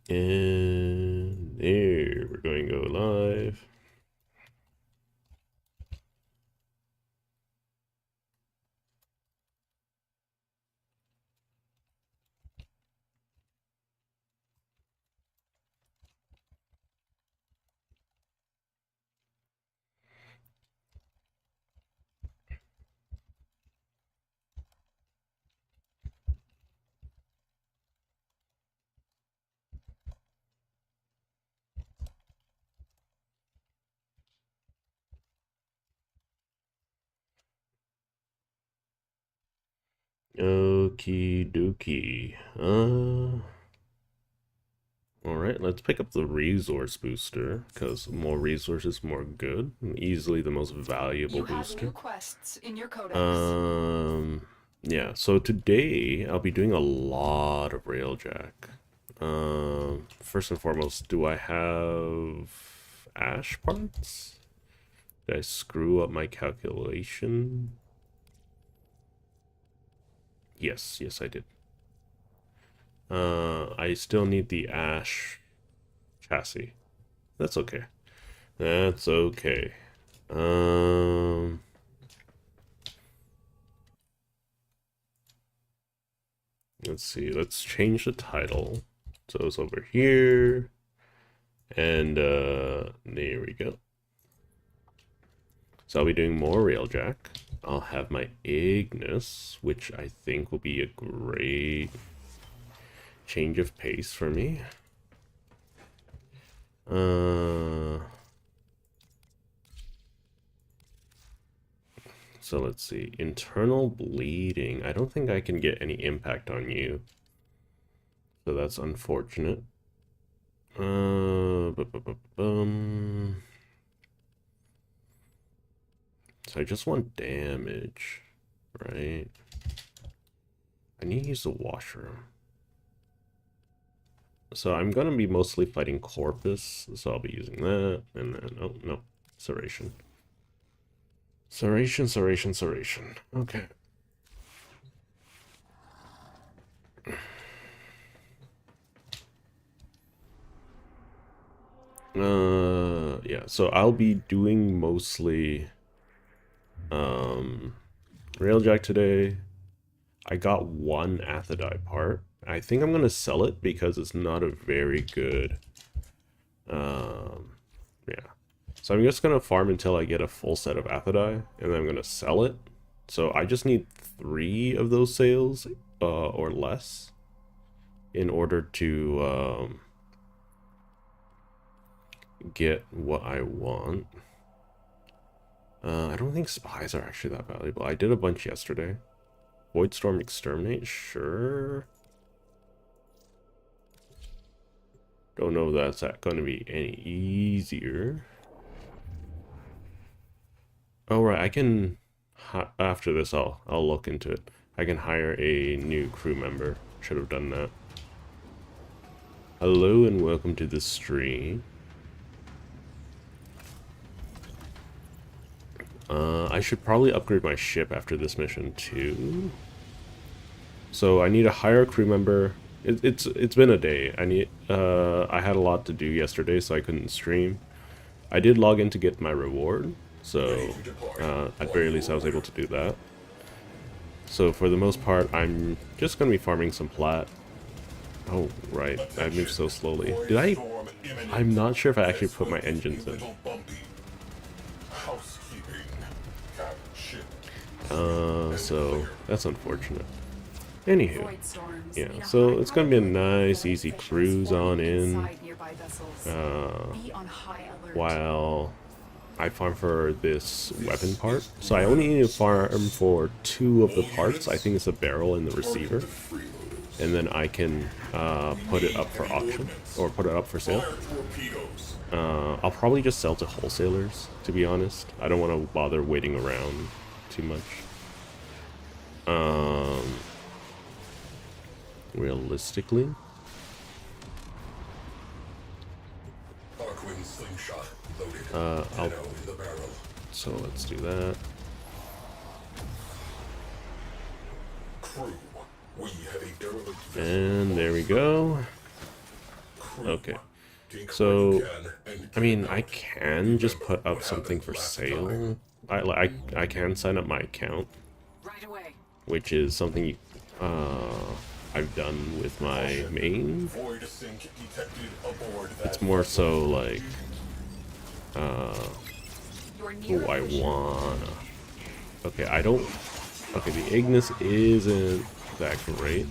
And there, we're going to go live. Okie dokie. Alright, let's pick up the resource booster, because more resources, more good. Easily the most valuable booster. New quests in your codex. Yeah, so today I'll be doing a lot of railjack. First and foremost, do I have ash parts? Did I screw up my calculation? Yes, I did. I still need the ash chassis. That's okay. That's okay. Let's see. Let's change the title. So it's over here. And there we go. So I'll be doing more railjack. I'll have my Ignis, which I think will be a great change of pace for me. So let's see. Internal bleeding. I don't think I can get any impact on you. So that's unfortunate. So I just want damage, right? I need to use the washroom. So I'm going to be mostly fighting Corpus, so I'll be using that. And then, oh, no, Serration. Serration. Okay. Yeah, so I'll be doing mostly railjack today. I got one Athadai part. I think I'm gonna sell it because it's not a very good yeah. So I'm just gonna farm until I get a full set of Athadai, and then I'm gonna sell it. So I just need 3 of those sales or less in order to get what I want. I don't think spies are actually that valuable. I did a bunch yesterday. Voidstorm Exterminate, sure. Don't know if that's going to be any easier. Oh right, I can. After this, I'll look into it. I can hire a new crew member. Should have done that. Hello and welcome to the stream. I should probably upgrade my ship after this mission too. So I need to hire a crew member. It's been a day. I had a lot to do yesterday, so I couldn't stream. I did log in to get my reward, so at very least I was able to do that. So for the most part, I'm just gonna be farming some plat. Oh right, I moved so slowly. Did I? I'm not sure if I actually put my engines in. So that's unfortunate. Anywho, yeah, so it's gonna be a nice, easy cruise on in, while I farm for this weapon part. So I only need to farm for 2 of the parts. I think it's a barrel and the receiver, and then I can put it up for auction, or put it up for sale. I'll probably just sell to wholesalers, to be honest. I don't want to bother waiting around too much. Realistically, so let's do that. And there we go. Okay. So, I mean, I can just put up something for sale. I can sign up my account, Right away. which is something I've done with my main. It's more so like, You're near oh, I a vision. wanna. Okay, I don't. Okay, the Ignis isn't that great.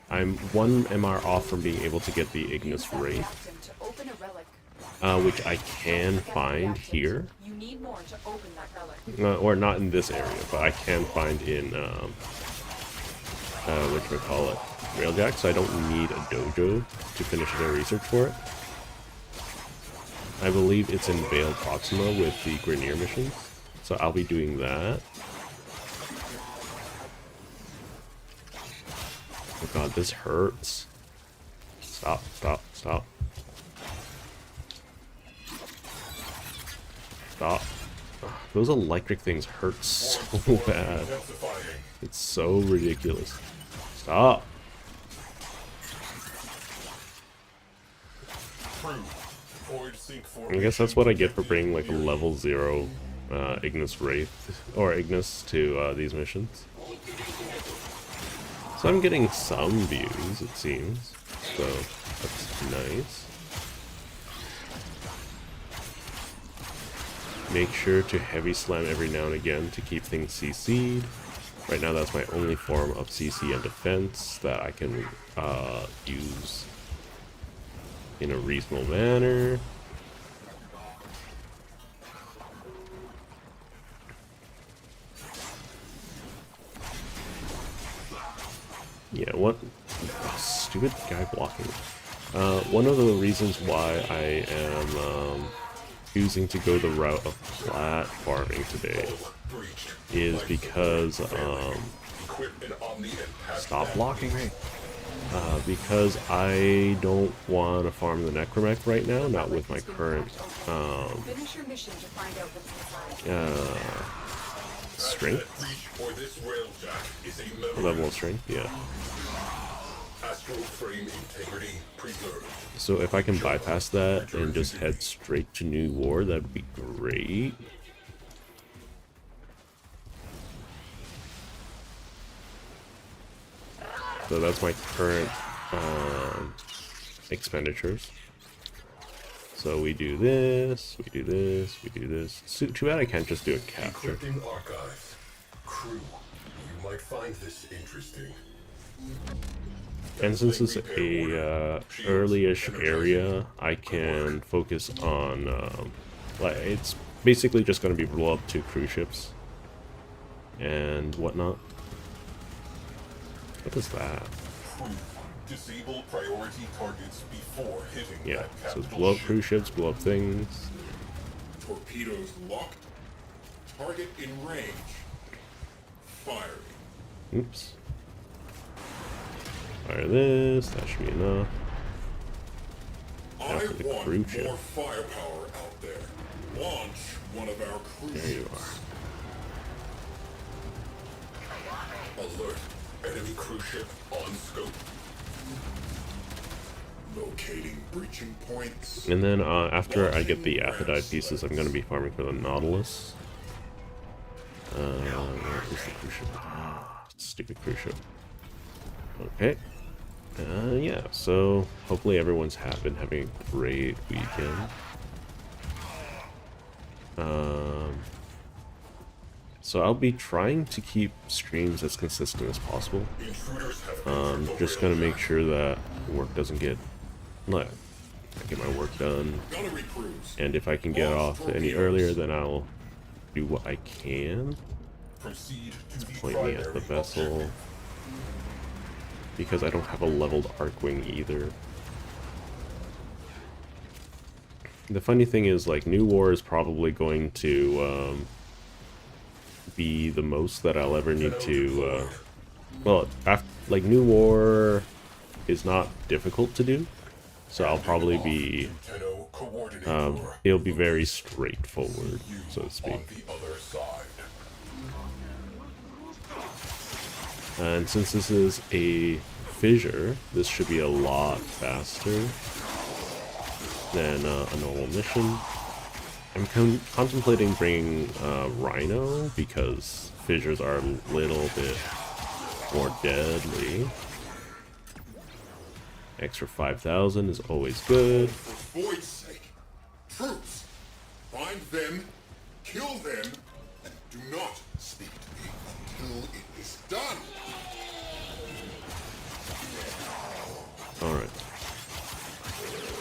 I'm 1 MR off from being able to get the Ignis Wraith, Captain, to open a relic. which I can find here. You need more to open that relic. Or not in this area, but I can find in, whatchamacallit, railjack, so I don't need a dojo to finish their research for it. I believe it's in Veiled Proxima with the Grenier missions, so I'll be doing that. Oh god, this hurts. Stop, stop, stop. Stop. Ugh, those electric things hurt so bad. It's so ridiculous. Stop. I guess that's what I get for bringing like a level 0 Ignis Wraith, or Ignis to these missions. So I'm getting some views, it seems. So that's nice. Make sure to heavy slam every now and again to keep things CC'd. Right now that's my only form of CC and defense that I can use in a reasonable manner. Yeah, what? Oh, stupid guy blocking. One of the reasons why I am choosing to go the route of flat farming today is because stop blocking me. Because I don't want to farm the Necromech right now, not with my current Finish your mission to find out what's inside. strength. Level of strength, yeah. So if I can bypass that and just head straight to New War, that'd be great. So that's my current expenditures. So we do this, we do this, we do this. So, too bad I can't just do a capture. Archive. Crew, you might find this interesting. And since it's a early-ish area, I can focus on like it's basically just going to be blow up 2 cruise ships and whatnot. What is that? Disable priority targets before hitting Yeah, that so capital blow up ship. cruise ships, blow up things. Torpedoes locked. Target in range. Firing. Oops. Fire this, that should be enough. I for the want cruise ship. more firepower out there. Launch one of our cruise There you ships. Alert. Enemy cruise ship on scope. Locating breaching points. And then after I get the Aphrodite pieces, I'm going to be farming for the Nautilus. Where is the cruise ship? Ah, stupid cruise ship. Okay. Yeah, so hopefully everyone's been having a great weekend. So I'll be trying to keep streams as consistent as possible. Just gonna make sure that work doesn't get, like, I get my work done. And if I can get off any earlier, then I'll do what I can. Point me at the vessel. Because I don't have a leveled Arcwing either. The funny thing is, like, New War is probably going to be the most that I'll ever need to, well, like, New War is not difficult to do, so I'll probably be, it'll be very straightforward, so to speak. And since this is a fissure, this should be a lot faster than a normal mission. I'm contemplating bringing Rhino because fissures are a little bit more deadly. Extra 5,000 is always good. For Void's sake, troops, find them, kill them, and do not speak to me until it is done. Alright.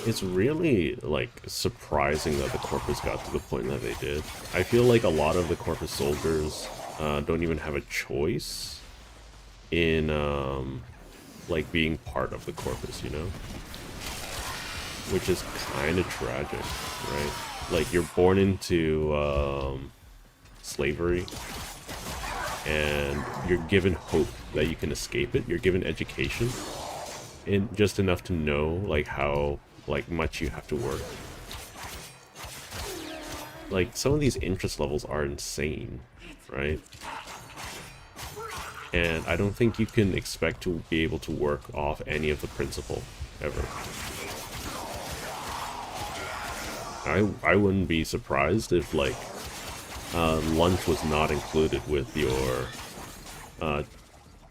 It's really, like, surprising that the Corpus got to the point that they did. I feel like a lot of the Corpus soldiers don't even have a choice in, like, being part of the Corpus, you know? Which is kind of tragic, right? Like, you're born into, slavery, and you're given hope that you can escape it. You're given education, and just enough to know, like, how, like, much you have to work. Like, some of these interest levels are insane, right? And I don't think you can expect to be able to work off any of the principal, ever. I wouldn't be surprised if, like, lunch was not included with your,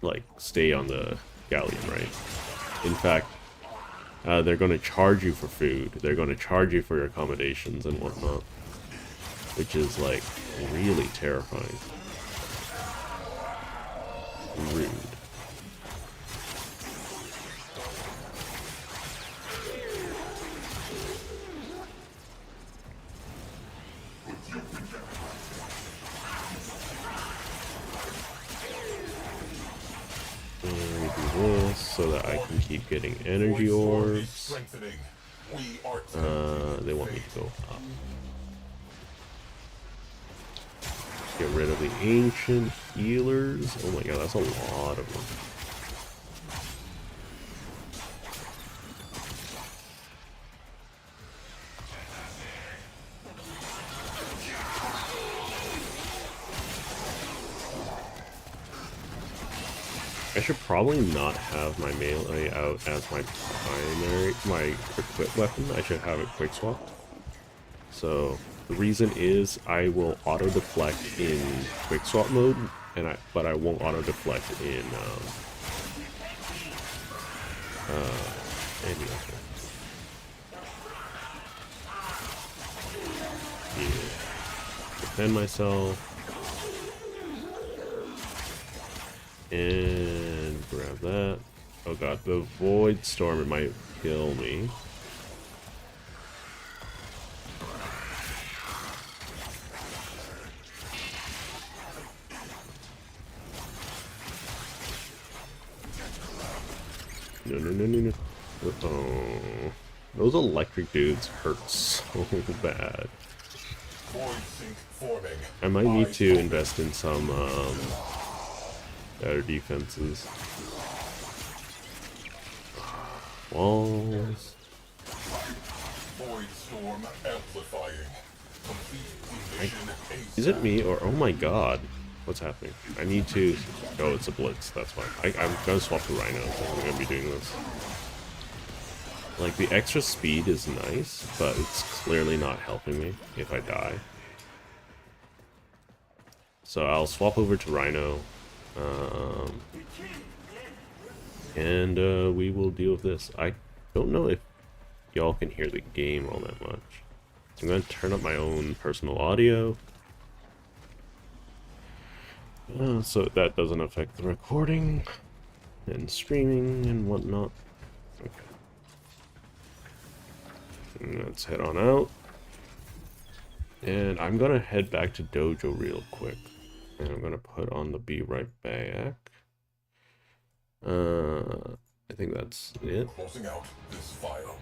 like, stay on the galleon, right? In fact, they're going to charge you for food, they're going to charge you for your accommodations and whatnot, which is, like, really terrifying. Rude. And we do this so that I can keep getting energy orbs. They want me to go up. Get rid of the ancient healers. Oh my god, that's a lot of them. I should probably not have my melee out as my primary, my equipped weapon. I should have it quick swapped. So the reason is I will auto deflect in quick swap mode, and but I won't auto deflect in any other. Yeah. Defend myself. And grab that. Oh god, the Void Storm, it might kill me. No. Oh, those electric dudes hurt so bad. I might need to invest in some better defenses. Walls. Is it me or oh my god? What's happening? I need to... Oh, it's a blitz, that's why. I'm gonna swap to Rhino, I'm gonna be doing this. Like, the extra speed is nice, but it's clearly not helping me if I die. So I'll swap over to Rhino. And we will deal with this. I don't know if y'all can hear the game all that much. So I'm gonna turn up my own personal audio. So that doesn't affect the recording and streaming and whatnot. Okay. And let's head on out. And I'm gonna head back to Dojo real quick. And I'm gonna put on the be right back. I think that's it. Closing out this file.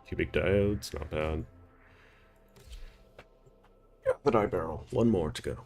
Cubic diodes, not bad. Yeah, the die barrel. One more to go.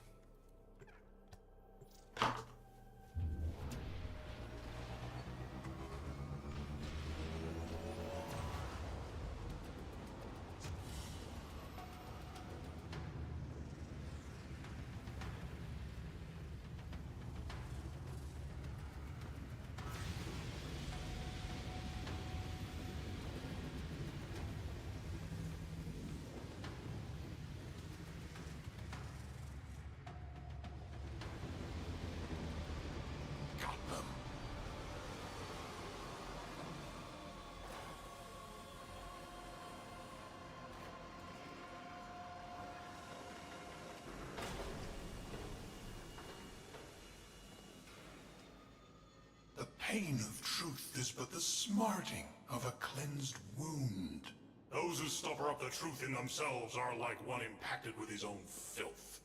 pain of truth is but the smarting of a cleansed wound. Those who stopper up the truth in themselves are like one impacted with his own filth.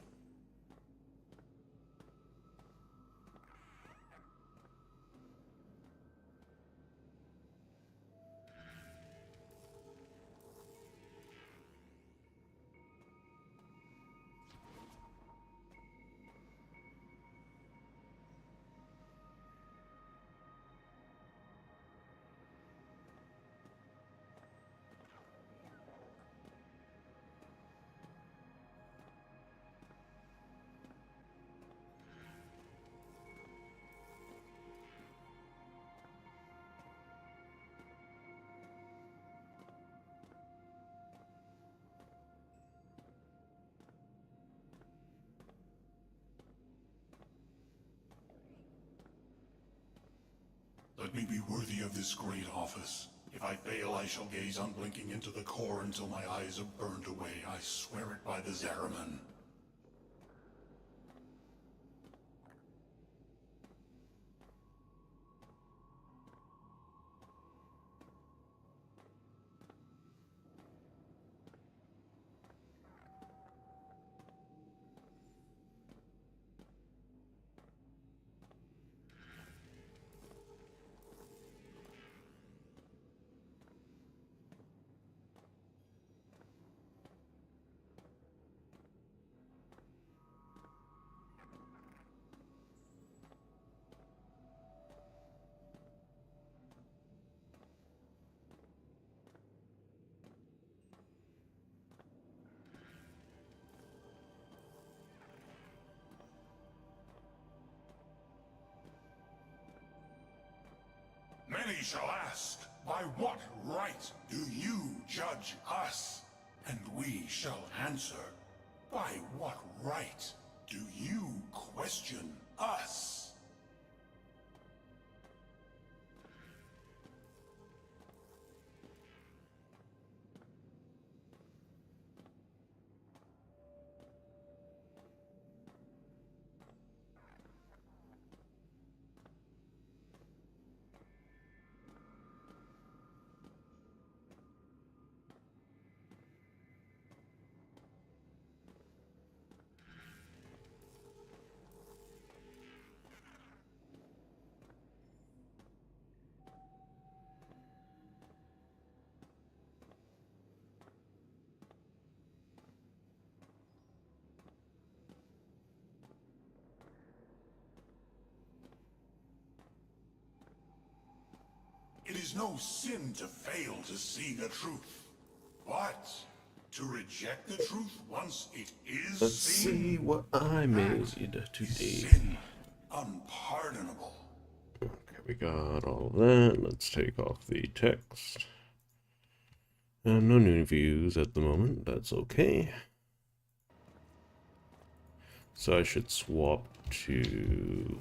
Let me be worthy of this great office. If I fail, I shall gaze unblinking into the core until my eyes are burned away. I swear it by the Zariman. Many shall ask, by what right do you judge us? And we shall answer, by what right do you question us? It is no sin to fail to see the truth, but to reject the truth once it is Let's seen, see what I made is today. sin unpardonable. Okay, we got all of that. Let's take off the text. No new views at the moment. That's okay. So I should swap to.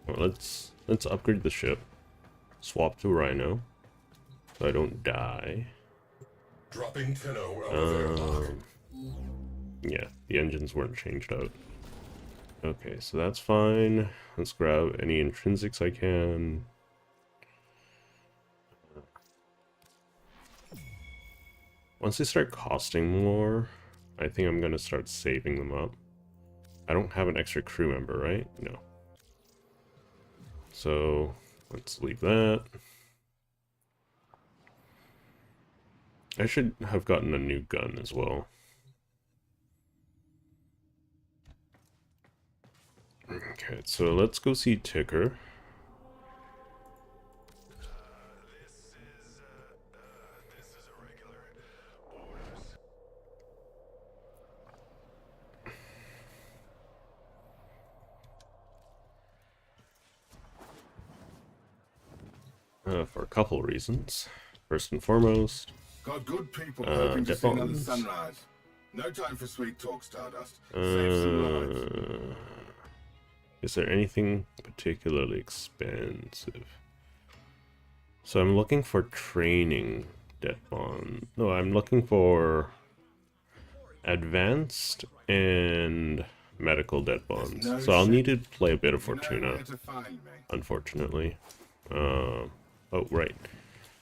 Well, let's upgrade the ship. Swap to Rhino, so I don't die. Dropping Tenno elevator lock. Yeah, the engines weren't changed out. Okay, so that's fine. Let's grab any intrinsics I can. Once they start costing more, I think I'm gonna start saving them up. I don't have an extra crew member, right? No. So let's leave that. I should have gotten a new gun as well. Okay, so let's go see Ticker. This is irregular. Orders. For a couple reasons. First and foremost, Got good people hoping to see another Deadbones. sunrise. No time for sweet talk, Stardust. Save some lives. Is there anything particularly expensive? So I'm looking for training debt bond. No, I'm looking for advanced and medical debt bonds. So I'll need to play a bit of You know Fortuna, where to find me. unfortunately. Oh, right.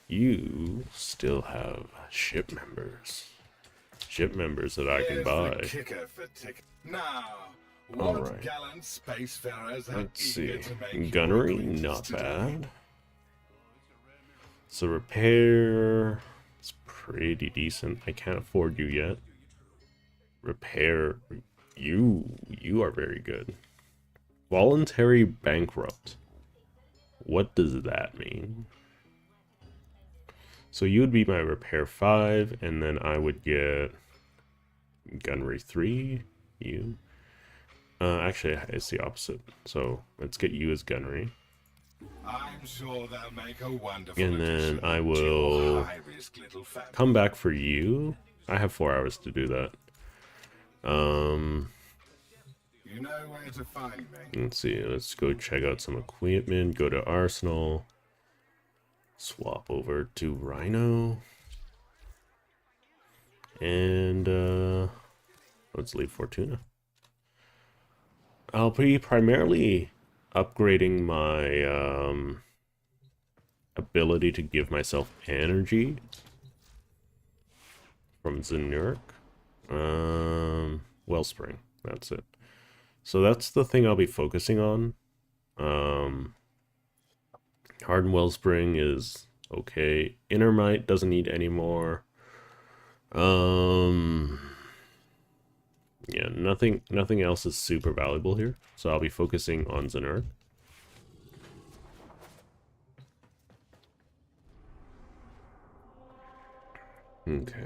You still have ship members. Ship members that I can Here's the buy. kicker for Now, All what right. gallant spacefarers are Let's eager see. to make your Gunnery, acquaintance not today? bad. So repair, it's pretty decent. I can't afford you yet. Repair, you are very good. Voluntary bankrupt. What does that mean? So you would be my repair 5, and then I would get gunnery 3. You. Actually, it's the opposite. So let's get you as gunnery. I'm sure they'll make a wonderful And then addition I to will your high-risk little family. come back for you. I have 4 hours to do that. You know where to find me. Let's see. Let's go check out some equipment. Go to Arsenal. Swap over to Rhino. And let's leave Fortuna. I'll be primarily upgrading my ability to give myself energy from Zenurk. Wellspring, that's it. So that's the thing I'll be focusing on. Hardened Wellspring is okay. Innermite doesn't need any more. Yeah, nothing else is super valuable here. So I'll be focusing on Zenurk. Okay.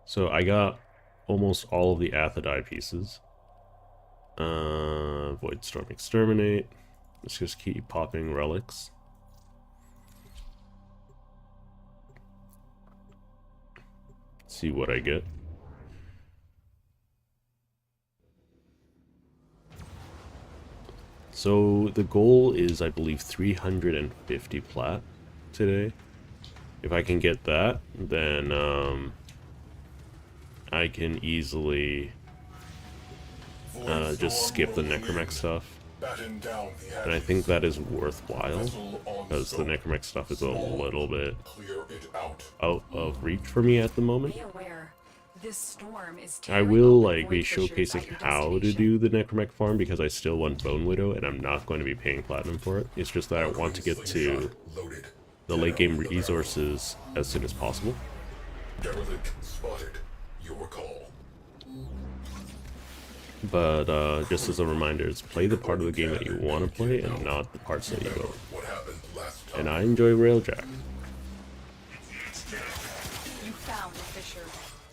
So I got almost all of the Athadai pieces. Voidstorm Exterminate. Let's just keep popping relics. See what I get. So the goal is, I believe, 350 plat today. If I can get that, then I can easily just skip the Necromech stuff. And I think that is worthwhile, because the Necromech stuff is a little bit out of reach for me at the moment. Be aware, this storm is I tearing will open like be void fissures showcasing at your how to destination. do the Necromech farm, because I still want Bone Widow and I'm not going to be paying platinum for it. It's just that I want to get to the late game resources as soon as possible. Derelict spotted. Your call. But just as a reminder, it's play the part of the game that you want to play and not the parts that you don't. What happened last time? And I enjoy railjack. You found a fissure.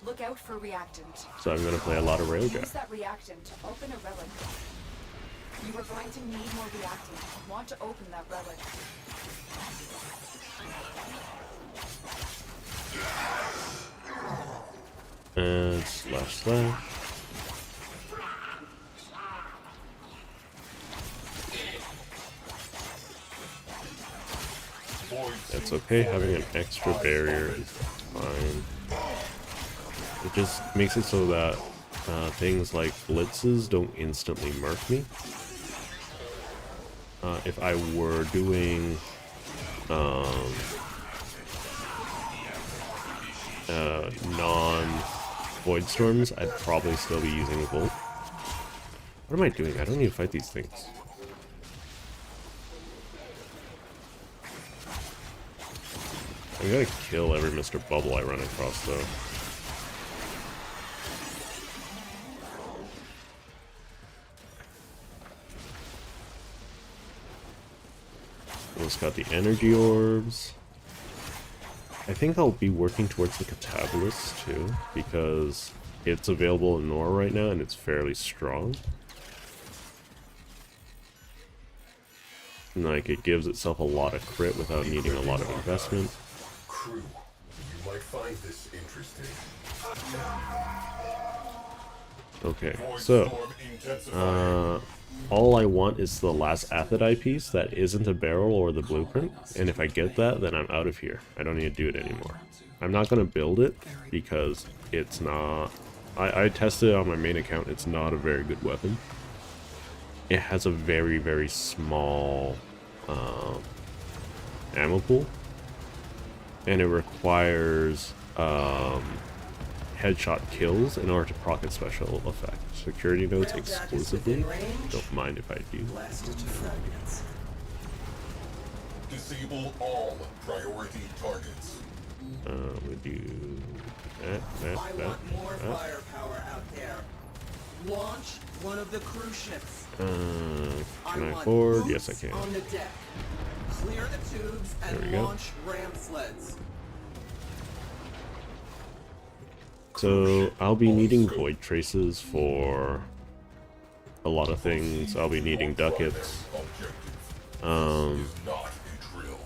Look out for reactant. So I'm going to play a lot of Use railjack. that reactant to open a relic. You are going to need more reactant. Want to open that relic. And slash. That's okay, having an extra barrier is fine. It just makes it so that things like blitzes don't instantly murk me. If I were doing non-void storms, I'd probably still be using Volt. What am I doing? I don't need to fight these things. I gotta kill every Mr. Bubble I run across, though. Almost got the energy orbs. I think I'll be working towards the Catabolist, too, because it's available in Nora right now, and it's fairly strong. Like, it gives itself a lot of crit without needing a lot of investment. Crew, you might find this interesting. Okay, so all I want is the last Athadai piece that isn't a barrel or the blueprint, and if I get that, then I'm out of here. I don't need to do it anymore. I'm not going to build it because it's not... I tested it on my main account. It's not a very good weapon. It has a very, very small ammo pool, and it requires headshot kills in order to proc its special effect. Security nodes exclusively. Don't mind if I do. Disable all priority targets. We do that. I want more firepower out there. Launch one of the cruise ships. Can I board? Yes, I can. On the deck. Clear the tubes There we and go. launch ram sleds. So I'll be needing void traces for a lot of things. I'll be needing ducats. Not a drill.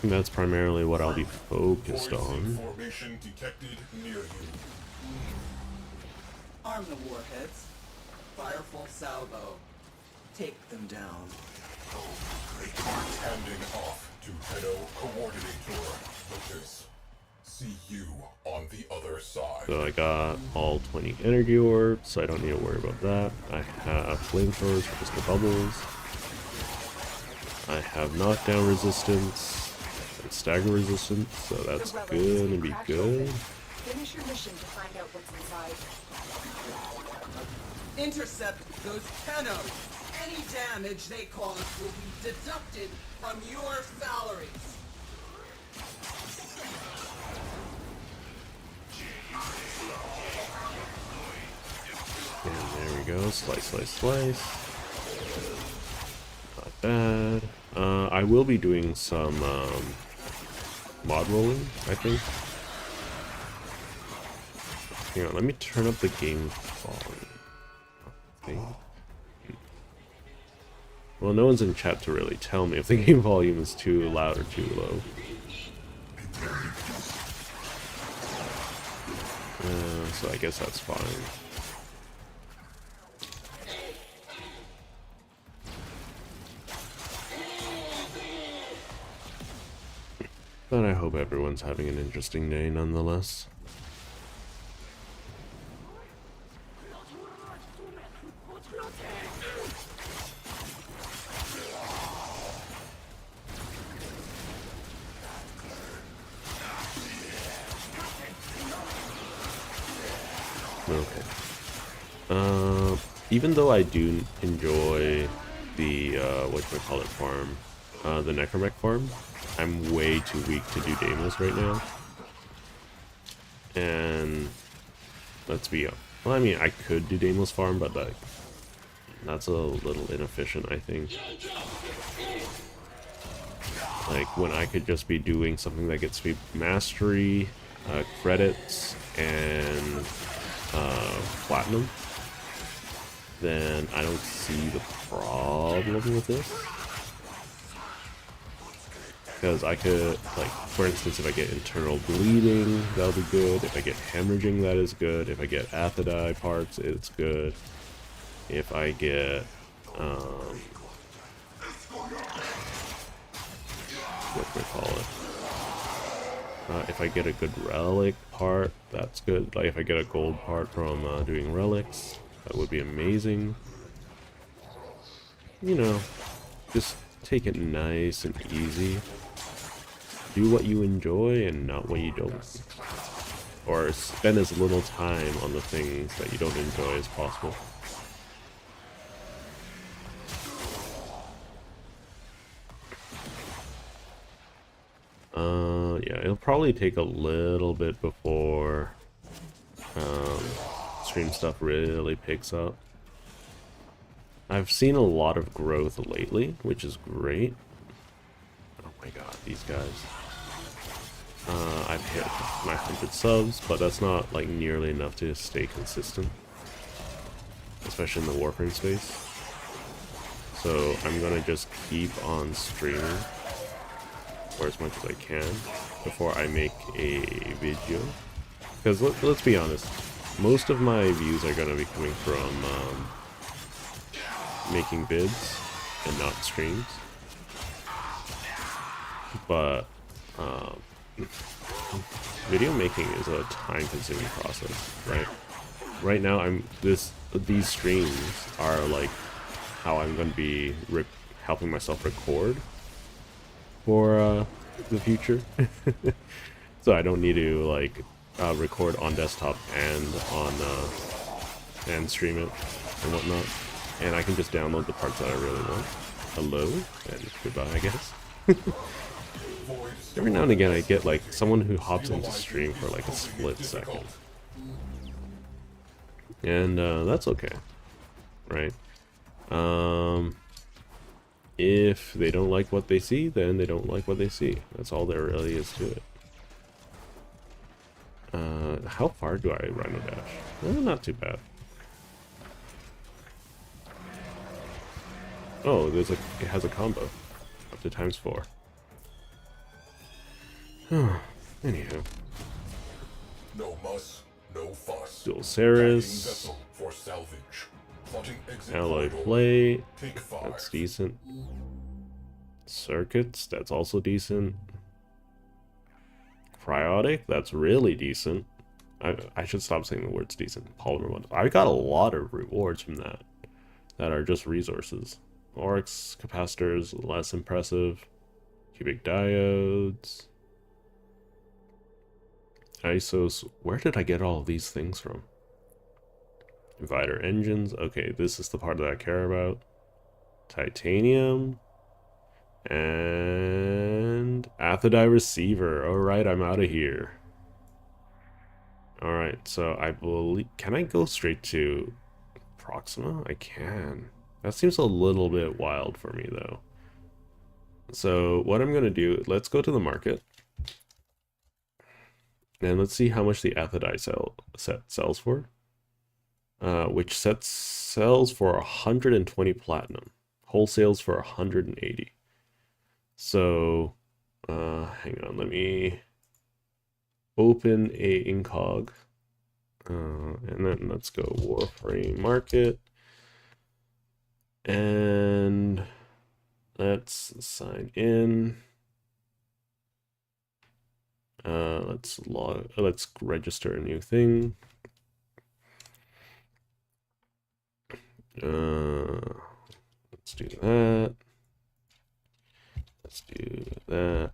That's primarily what I'll be focused on. Formation detected near you. Arm the warheads. Fire full salvo. Take them down. Handing off to Pedo Coordinator. Lucas. See you on the other side. So I got all 20 energy orbs, so I don't need to worry about that. I have flamethrowers for just the bubbles. I have knockdown resistance and stagger resistance, so that's The relics good can and be crack good. open. Finish your mission to find out what's inside. Intercept those penos. Any damage they cause will be deducted from your salaries. And there we go, slice, slice, slice. Not bad. I will be doing some mod rolling, I think. Hang on, let me turn up the game volume. Okay. Well, no one's in chat to really tell me if the game volume is too loud or too low. So I guess that's fine. But I hope everyone's having an interesting day nonetheless. Okay. Even though I do enjoy the whatchamacallit farm, the necromech farm, I'm way too weak to do Deimos right now. And let's be well, I mean, I could do Deimos farm, but that's a little inefficient, I think. Like when I could just be doing something that gets me mastery, credits, and platinum, then I don't see the problem with this. Because I could, like, for instance, if I get internal bleeding, that'll be good. If I get hemorrhaging, that is good. If I get athidai parts, it's good. If I get, what do we call it? If I get a good relic part, that's good. Like, if I get a gold part from doing relics, that would be amazing. You know, just take it nice and easy. Do what you enjoy and not what you don't. Or spend as little time on the things that you don't enjoy as possible. Yeah, it'll probably take a little bit before stream stuff really picks up. I've seen a lot of growth lately, which is great. Oh my god, these guys. I've hit my 100 subs, but that's not like nearly enough to stay consistent, especially in the Warframe space. So I'm gonna just keep on streaming for as much as I can before I make a video. Because let's be honest, most of my views are gonna be coming from making vids and not streams. But video making is a time-consuming process, right? Right now, these streams are like how I'm going to be helping myself record for the future. So I don't need to like record on desktop and on and stream it and whatnot. And I can just download the parts that I really want. Hello and goodbye, I guess. Every now and again I get like someone who hops into stream for like a split second. And that's okay. Right? If they don't like what they see, then they don't like what they see. That's all there really is to it. How far do I rhino dash? Not too bad. Oh, it has a combo. Up to ×4. Anywho. No muss, no fuss. Dual Guiding Ceres. vessel for salvage. Plotting exit Alloy corridor. plate. Take 5. That's decent. Circuits. That's also decent. Cryotic. That's really decent. I should stop saying the words decent. Polymer ones. I got a lot of rewards from that are just resources. Oryx capacitors, less impressive. Cubic diodes. ISOs. Where did I get all of these things from? Divider engines. Okay, this is the part that I care about. Titanium. And Athodai receiver. Alright, I'm out of here. Alright, so I believe... Can I go straight to Proxima? I can. That seems a little bit wild for me, though. So what I'm going to do... Let's go to the market. And let's see how much the Athodai set sells for. Which set sells for 120 platinum. Wholesales for 180. So, hang on, let me open a incog. And then let's go Warframe market. And let's sign in. Let's register a new thing. Let's do that. Let's do that.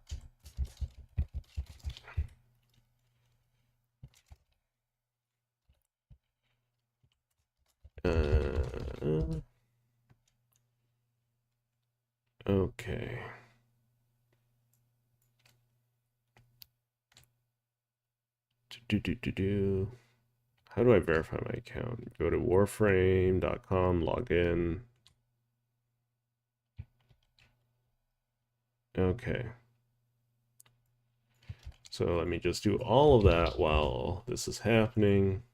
Okay. How do I verify my account? Go to warframe.com, log in. Okay. So let me just do all of that while this is happening.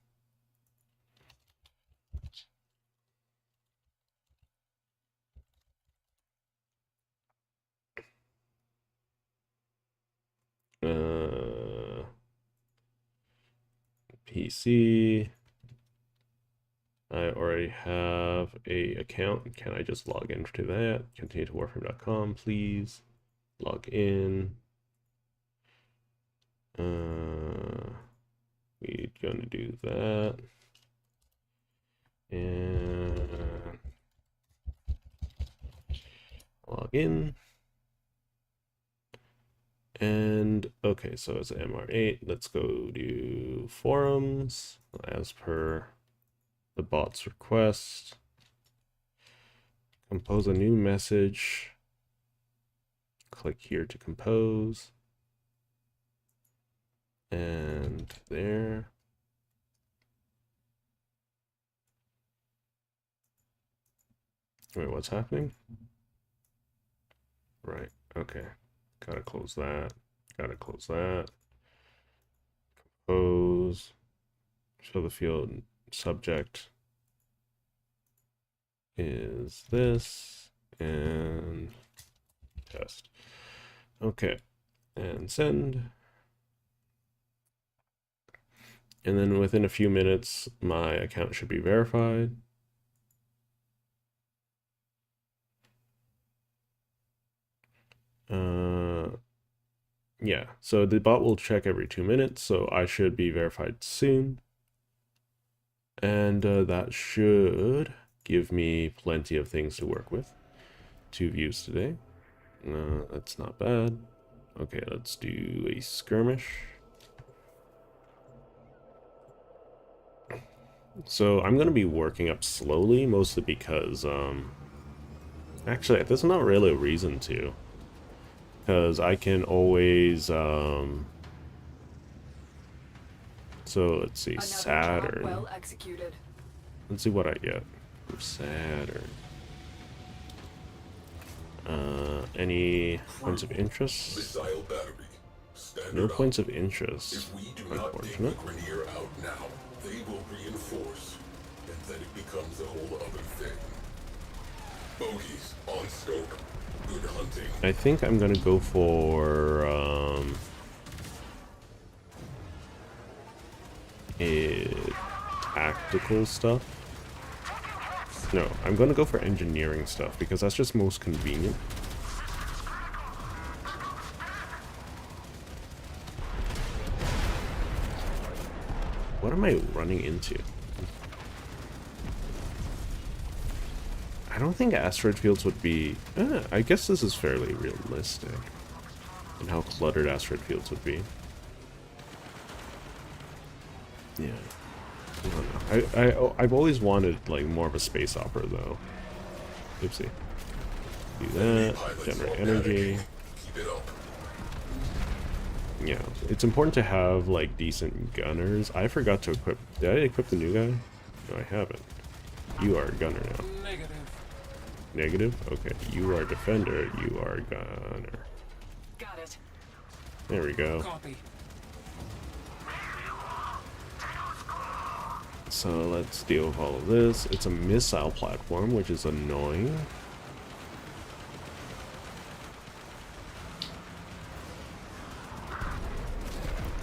PC. I already have a account. Can I just log into that? Continue to warframe.com, please. Log in. We're gonna do that. And log in. And okay, so it's MR8. Let's go to forums as per the bot's request. Compose a new message. Click here to compose. And there. Wait, what's happening? Right, okay. Gotta close that. Gotta close that. Compose. Show the field subject is this. And test. Okay. And send. And then within a few minutes, my account should be verified. Yeah, so the bot will check every 2 minutes, so I should be verified soon. And that should give me plenty of things to work with. 2 views today. That's not bad. Okay, let's do a skirmish. So I'm gonna be working up slowly, mostly because actually there's not really a reason to, because I can always so let's see, Another Saturn. job well executed. Let's see what I get from Saturn. Any points of interest? Missile battery. No Standard points of interest. If we do not take the Unfortunate. Grineer out now, they will reinforce, and then it becomes a whole other thing. Bogies on scope. Good hunting. I think I'm gonna go for tactical stuff. No, I'm gonna go for engineering stuff because that's just most convenient. What am I running into? I don't think asteroid fields would be... I guess this is fairly realistic in how cluttered asteroid fields would be. Yeah. I don't know. I've always wanted like more of a space opera though. Oopsie. Do that. Generate energy. Keep it up. Yeah, it's important to have like decent gunners. I forgot to equip. Did I equip the new guy? No, I haven't. You are a gunner now. Negative? Okay. You are defender. You are gunner. Got it. There we go. Copy. So let's deal with all of this. It's a missile platform, which is annoying.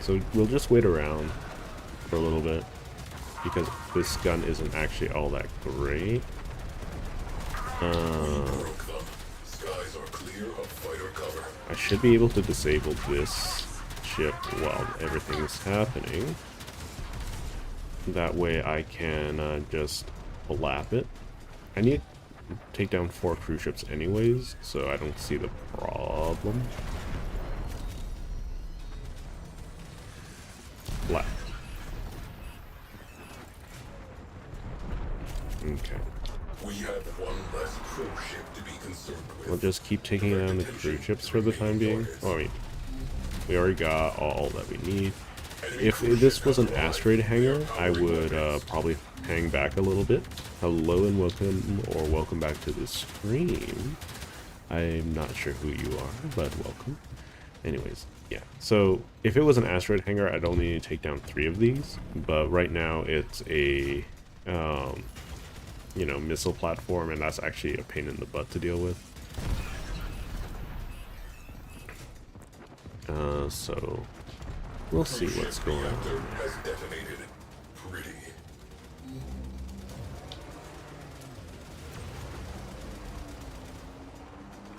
So we'll just wait around for a little bit because this gun isn't actually all that great. Broke them. Skies are clear of fighter cover. I should be able to disable this ship while everything's happening. That way I can just lap it. I need to take down 4 cruise ships anyways, so I don't see the problem. Lap. Okay. We have one less crew ship to be concerned with. We'll just keep taking down the cruise ships for the time being. Oh, wait. We already got all that we need. If this was an asteroid hangar, I would probably hang back a little bit. Hello and welcome, or welcome back to the stream. I'm not sure who you are, but welcome. Anyways, yeah. So if it was an asteroid hangar, I'd only need to take down 3 of these. But right now it's a, you know, missile platform, and that's actually a pain in the butt to deal with. So we'll see what's going on. Reactor has detonated. Pretty.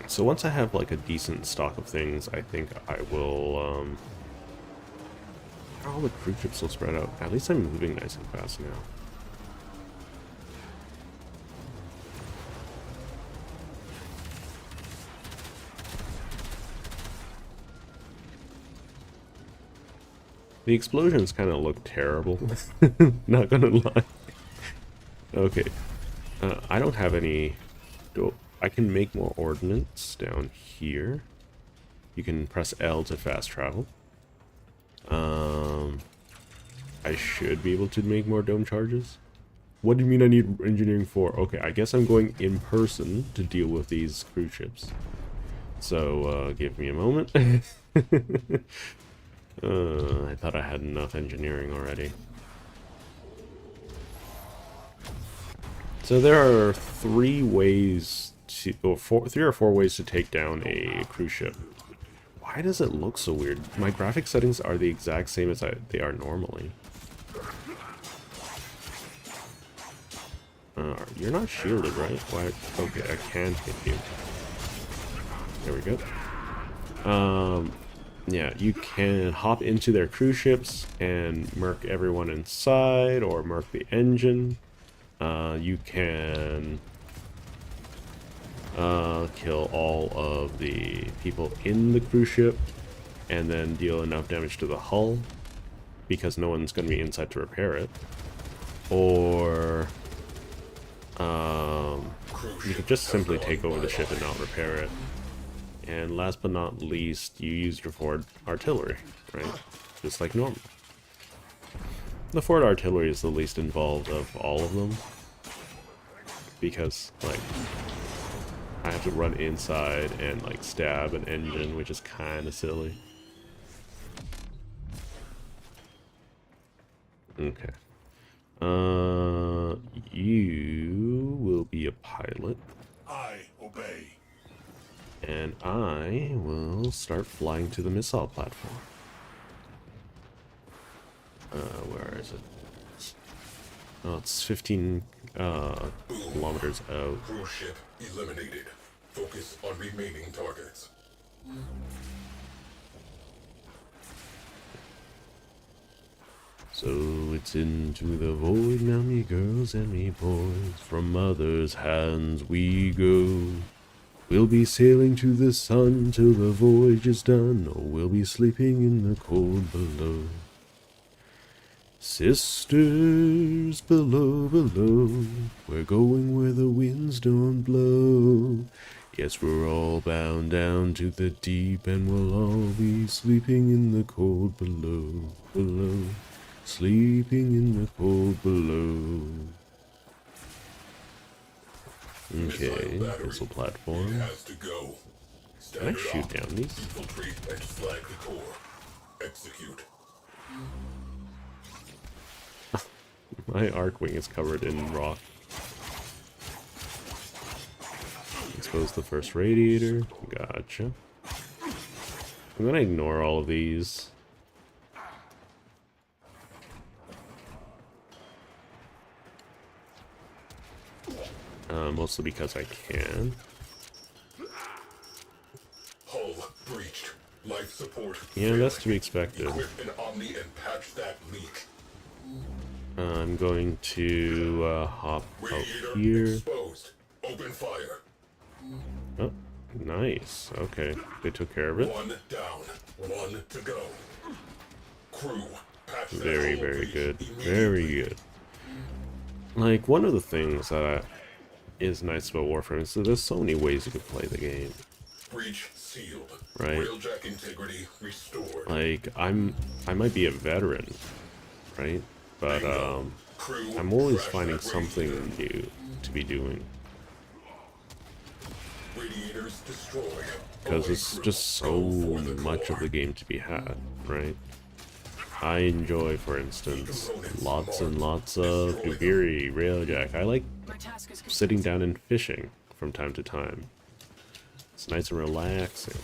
So once I have like a decent stock of things, I think I will, how are all the cruise ships so spread out? At least I'm moving nice and fast now. The explosions kind of look terrible, not gonna lie. Okay, I don't have any... I can make more ordnance down here. You can press L to fast travel. I should be able to make more dome charges. What do you mean I need engineering for? Okay, I guess I'm going in person to deal with these cruise ships. So, give me a moment. I thought I had enough engineering already. So there are 3 ways to, or 3 or 4 ways to take down a cruise ship. Why does it look so weird? My graphic settings are the exact same as they are normally. You're not shielded, right? Why? Okay, I can hit you. There we go. Yeah, you can hop into their cruise ships and murk everyone inside, or murk the engine. You can kill all of the people in the cruise ship, and then deal enough damage to the hull, because no one's going to be inside to repair it. Or you could just simply take over the ship and not repair it. And last but not least, you use your forward artillery, right? Just like normal. The forward artillery is the least involved of all of them, because, like, I have to run inside and, like, stab an engine, which is kind of silly. Okay. You will be a pilot. I obey. And I will start flying to the missile platform. Where is it? Oh, it's 15 kilometers out. Cruise ship eliminated. Focus on remaining targets. So it's into the void now, me girls and me boys. From mother's hands we go. We'll be sailing to the sun till the voyage is done, or we'll be sleeping in the cold below. Sisters below, below, we're going where the winds don't blow. Yes, we're all bound down to the deep, and we'll all be sleeping in the cold below, below. Sleeping in the cold below. Okay, missile platform. Has to go. Can I shoot down these? Infiltrate and slag the core. Execute. My arc wing is covered in rock. Expose the first radiator. Gotcha. I'm gonna ignore all of these. Mostly because I can. Hull breached. Life support. Yeah, that's to be expected. Equip an Omni and patch that leak. I'm going to hop out Radiator here. exposed. Open fire. Oh, nice. Okay, they took care of it. One down. One to go. Crew, patch that Very, hull very breach good. immediately. Very good. Like, one of the things that is nice about Warframe is that there's so many ways you can play the game. Breach sealed. Right. Railjack integrity restored. Like, I might be a veteran, right? But Crew, I'm always crash finding that something radiator. new to be doing, Radiators destroyed. because Away, it's crew. just so Go for the much of core. the game to be had, right? I enjoy, for instance, lots and lots of Dugiri, railjack. I like My task is sitting down and fishing from time to time. It's nice and relaxing.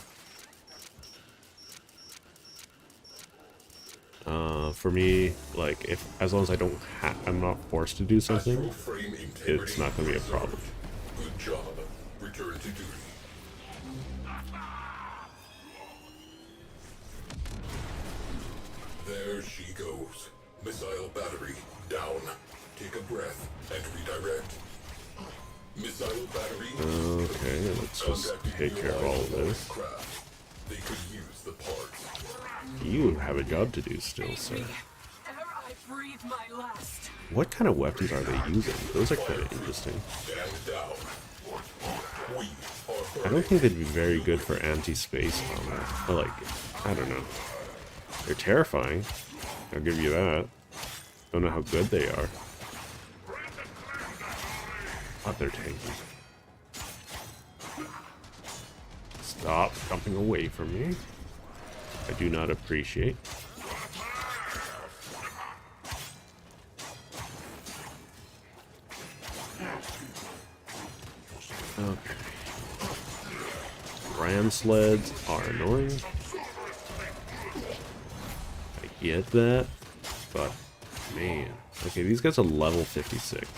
For me, like, as long as I don't I'm not forced to do something, Astral frame integrity it's not going to be a problem. Good job. Return to duty. There she goes. Missile battery down. Take a breath and redirect. Missile battery. Okay, let's just take care of all of this. Craft. They could use the parts. You have a job to do still, sir. ere I breathe my last. What kind of weapons are they using? Those are kind of interesting. Stand down. We are I don't think they'd be very good for anti-space armor. But, like, I don't know. They're terrifying. I'll give you that. Don't know how good they are. But they're tanky. Stop jumping away from me. I do not appreciate. Okay. Ram sleds are annoying. I get that, but man. Okay, these guys are level 56.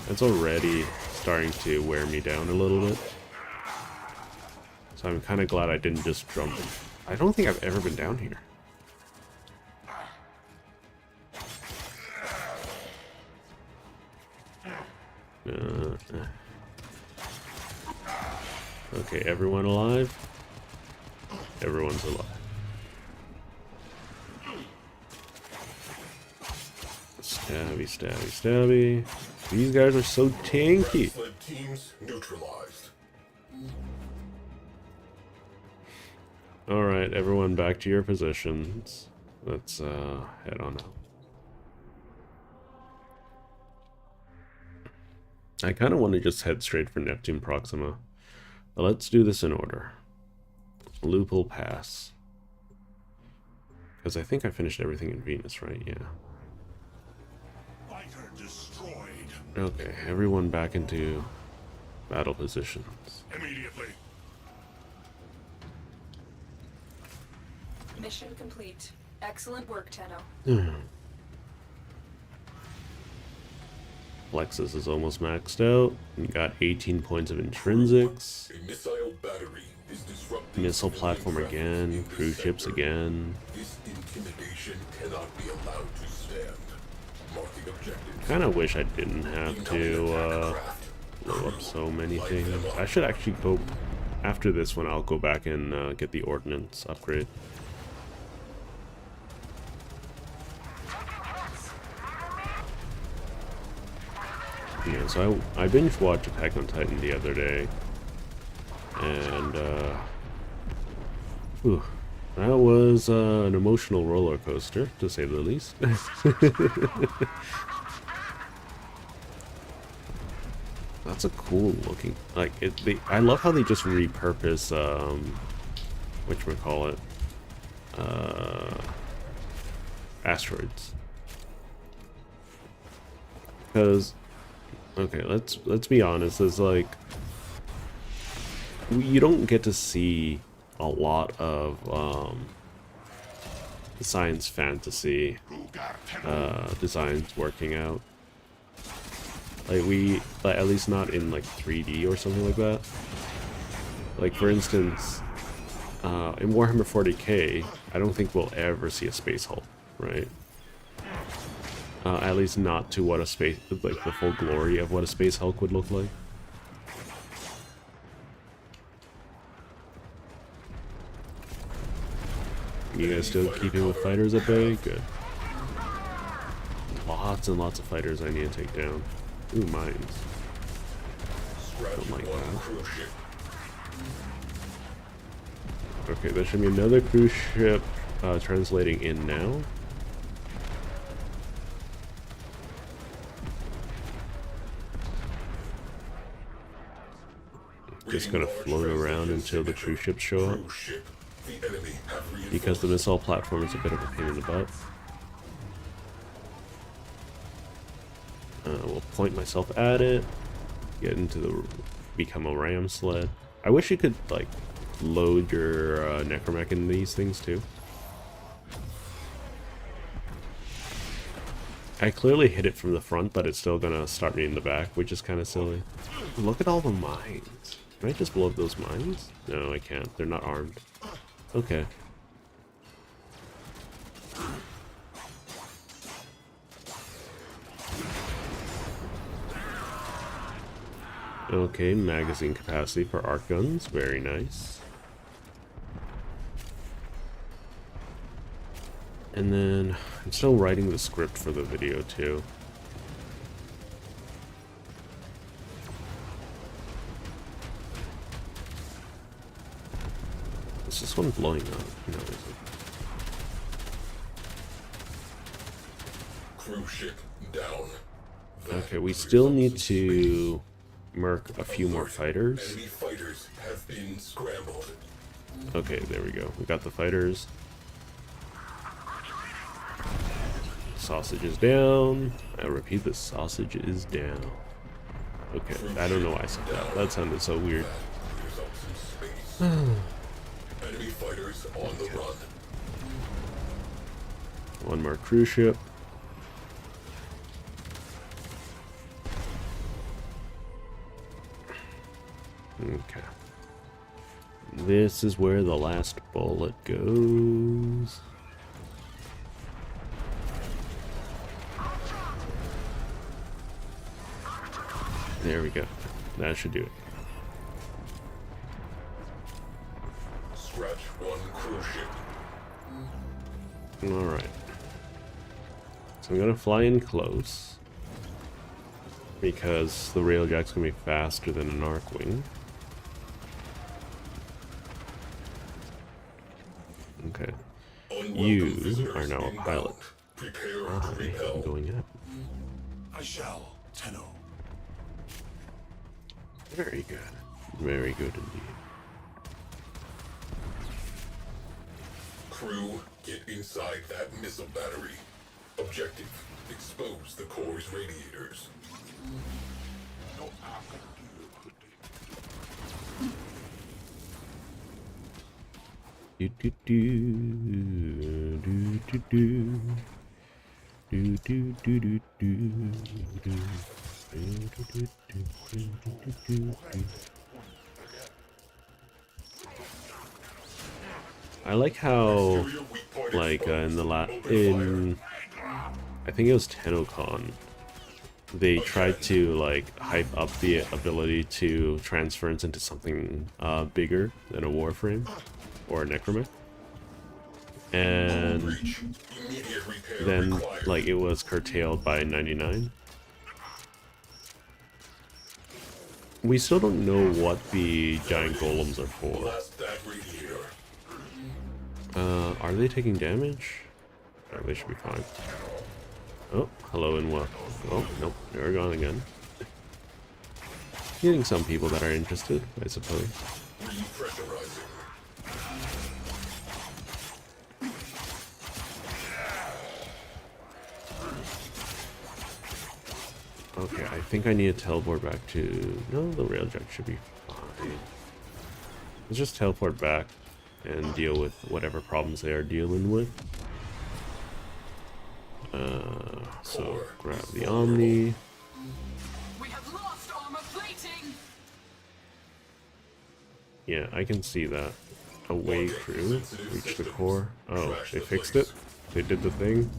That's already starting to wear me down a little bit. So I'm kind of glad I didn't just jump. I don't think I've ever been down here. Okay, everyone alive? Everyone's alive. Stabby, stabby, stabby. These guys are so tanky. Sled teams neutralized. Alright, everyone back to your positions. Let's head on out. I kind of want to just head straight for Neptune Proxima. But let's do this in order. Loophole Pass. Because I think I finished everything in Venus, right? Yeah. Fighter destroyed. Okay, everyone back into battle positions. Immediately. Mission complete. Excellent work, Tenno. Plexus is almost maxed out. We got 18 points of intrinsics. A missile battery is disrupting Missile platform civilian traffic again. in this Cruise ships sector. again. This intimidation cannot be allowed to stand. Marking objectives. Kind of wish I didn't have Incoming to attack craft. blow up Crew, so many light things. them up. I should actually go after this one. I'll go back and get the ordnance upgrade. Yeah, so I binge watched Attack on Titan the other day, and whew, that was an emotional roller coaster, to say the least. That's a cool looking, like I love how they just repurpose whatchamacallit, asteroids. Because okay, let's be honest, it's like you don't get to see a lot of science fantasy designs working out. Like at least not in like 3D or something like that. Like for instance, in Warhammer 40k, I don't think we'll ever see a space Hulk, right? At least not to what a space, like the full glory of what a space Hulk would look like. You guys still keeping with fighters at bay? Good. Lots and lots of fighters I need to take down. Ooh, mines. Don't like that. Cruise ship. Okay, there should be another cruise ship translating in now. Just gonna float around until the cruise ships show up. Cruise ship. The enemy have Because the missile platform is a bit of a pain in the butt. We'll point myself at it. Get into the... become a ram sled. I wish you could, like, load your necromech in these things, too. I clearly hit it from the front, but it's still gonna start me in the back, which is kind of silly. Look at all the mines. Can I just blow up those mines? No, I can't. They're not armed. Okay. Okay, magazine capacity for arc guns. Very nice. And then I'm still writing the script for the video too. Is this one blowing up? No, is it? Cruise ship down. Okay, we still need to merc a few more fighters. Enemy fighters have been scrambled. Okay, there we go. We got the fighters. Sausage is down. I repeat, the sausage is down. Okay, I don't know why I said that. That sounded so weird. Clears up some space. Enemy fighters on the run. One more cruise ship. Okay. This is where the last bullet goes. There we go. That should do it. Scratch one crew ship. Alright. So I'm gonna fly in close. Because the railjack's gonna be faster than an Arcwing. Okay. You are now a pilot. Prepare I to am repel. going up. I shall, Tenno. Very good. Very good indeed. Crew, get inside that missile battery. Objective, expose the core's radiators. Do do do do do do do do do do do. I like how, like in I think it was TennoCon, they tried to like hype up the ability to transference into something bigger than a Warframe or a Necromech, and then like it was curtailed by 99. We still don't know what the giant golems are for. Are they taking damage? Oh, they should be fine. Oh, hello and welcome. Oh, nope, they're gone again. Getting some people that are interested, I suppose. Okay, I think I need to teleport back to... No, the railjack should be fine. Let's just teleport back and deal with whatever problems they are dealing with. So grab the Omni. We have lost armor plating. Yeah, I can see that. Away crew, reach the core. Oh, they fixed it? They did the thing?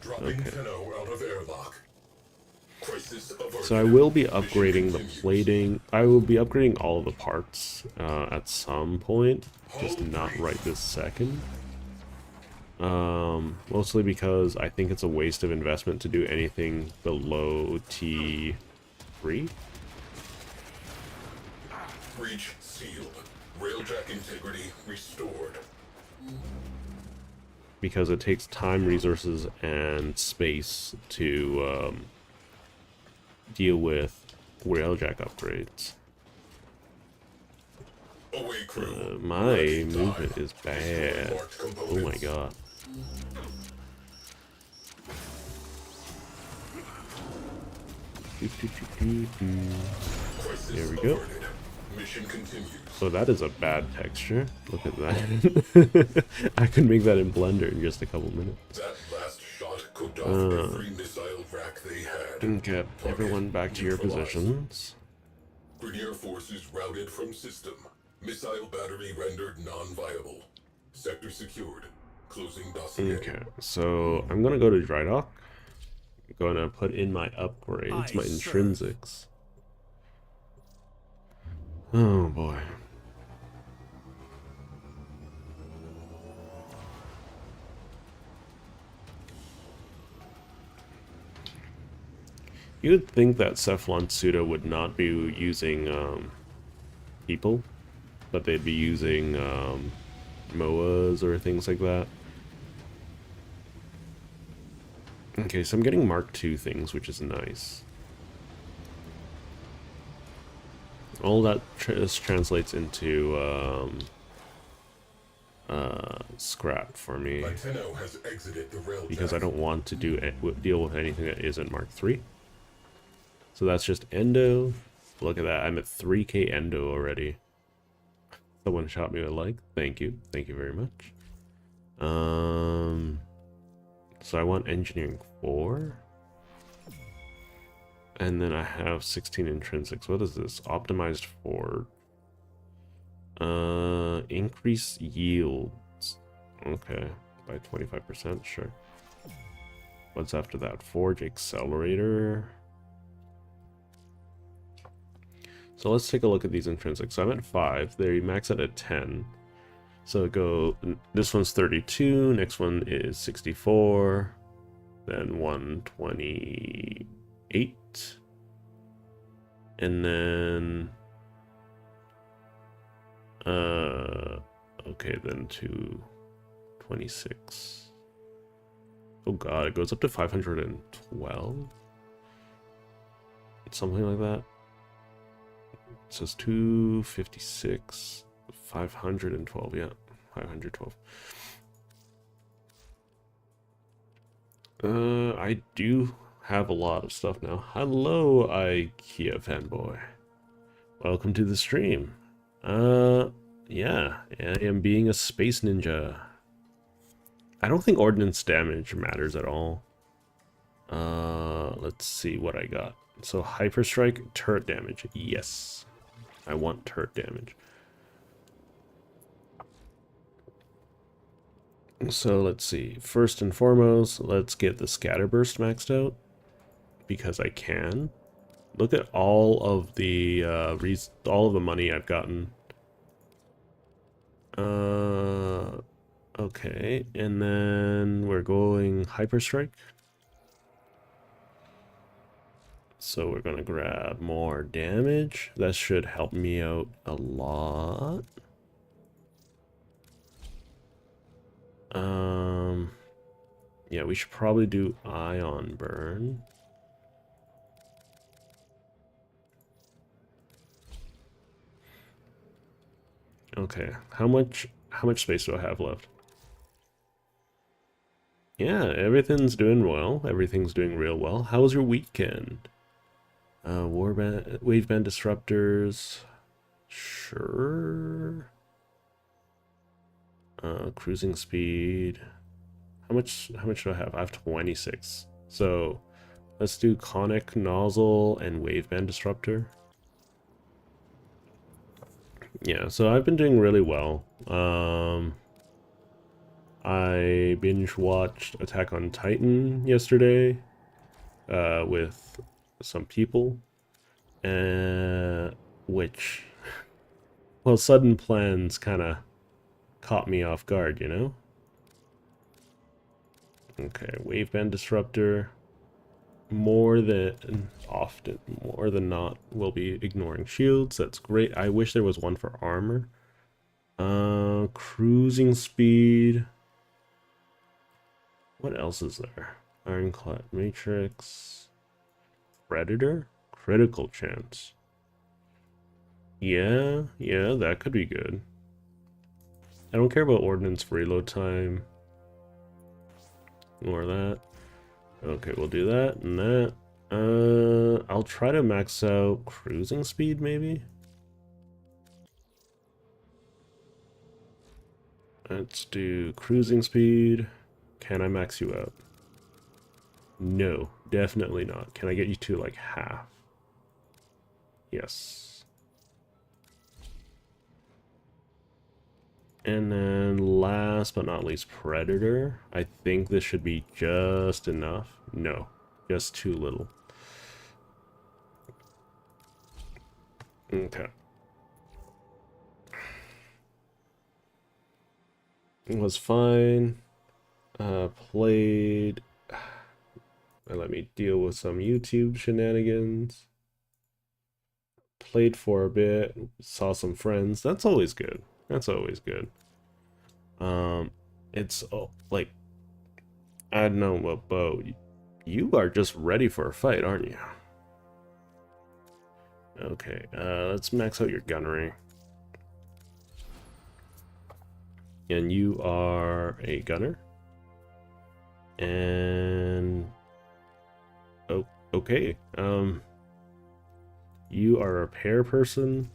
Okay. So I will be upgrading the plating. I will be upgrading all of the parts at some point, just not right this second. Mostly because I think it's a waste of investment to do anything below T3. Breach sealed. Railjack integrity restored. Because it takes time, resources, and space to deal with railjack upgrades. Away crew. My movement is bad. Oh my god. There we go. Mission continues. So that is a bad texture. Look at that. I could make that in Blender in just a couple minutes. That last shot cooked off every missile rack they had. Okay, everyone back to your positions. Grineer forces routed from system. Missile battery rendered non-viable. Sector secured. Closing dossier. Okay, so I'm gonna go to dry dock. I'm gonna put in my upgrades, my intrinsics. Oh boy. You would think that Cephalon Pseudo would not be using people, but they'd be using MOAs or things like that. Okay, so I'm getting Mark II things, which is nice. All that translates into scrap for me, Has exited the rail because I don't want to deal with anything that isn't Mark III. So that's just Endo. Look at that, I'm at 3k Endo already. Someone shot me a like. Thank you very much. So I want Engineering 4. And then I have 16 intrinsics. What is this? Optimized for increase yields. Okay, by 25%, sure. What's after that? Forge accelerator. So let's take a look at these intrinsics. So I'm at 5. They max out at 10. So this one's 32, next one is 64, then 128, and then, okay, then 226. Oh god, it goes up to 512? Something like that. It says 256. 512, yeah, 512. I do have a lot of stuff now. Hello, IKEA fanboy. Welcome to the stream. Yeah, I am being a space ninja. I don't think ordnance damage matters at all. Let's see what I got. So hyper strike, turret damage. Yes, I want turret damage. So let's see. First and foremost, let's get the scatterburst maxed out because I can. Look at all of the money I've gotten. Okay, and then we're going hyperstrike. So we're gonna grab more damage. That should help me out a lot. Yeah, we should probably do ion burn. Okay, how much space do I have left? Yeah, everything's doing well. Everything's doing real well. How was your weekend? Waveband disruptors. Sure. Cruising speed. How much do I have? I have 26. So let's do conic nozzle and waveband disruptor. Yeah, so I've been doing really well. I binge watched Attack on Titan yesterday with some people, which, well, sudden plans kind of caught me off guard, you know? Okay, waveband disruptor. More than not, we'll be ignoring shields. That's great. I wish there was one for armor. Cruising speed. What else is there? Ironclad matrix. Predator? Critical chance. Yeah, that could be good. I don't care about ordnance for reload time. Ignore that. Okay, we'll do that and that. I'll try to max out cruising speed, maybe? Let's do cruising speed. Can I max you out? No, definitely not. Can I get you to, like, half? Yes. And then last but not least, Predator. I think this should be just enough. No, just too little. Okay. It was fine. Played. Let me deal with some YouTube shenanigans. Played for a bit. Saw some friends. That's always good. That's always good. It's like, I don't know what, Bo, you are just ready for a fight, aren't you? Okay, let's max out your gunnery. And you are a gunner. And oh, okay. You are a repair person.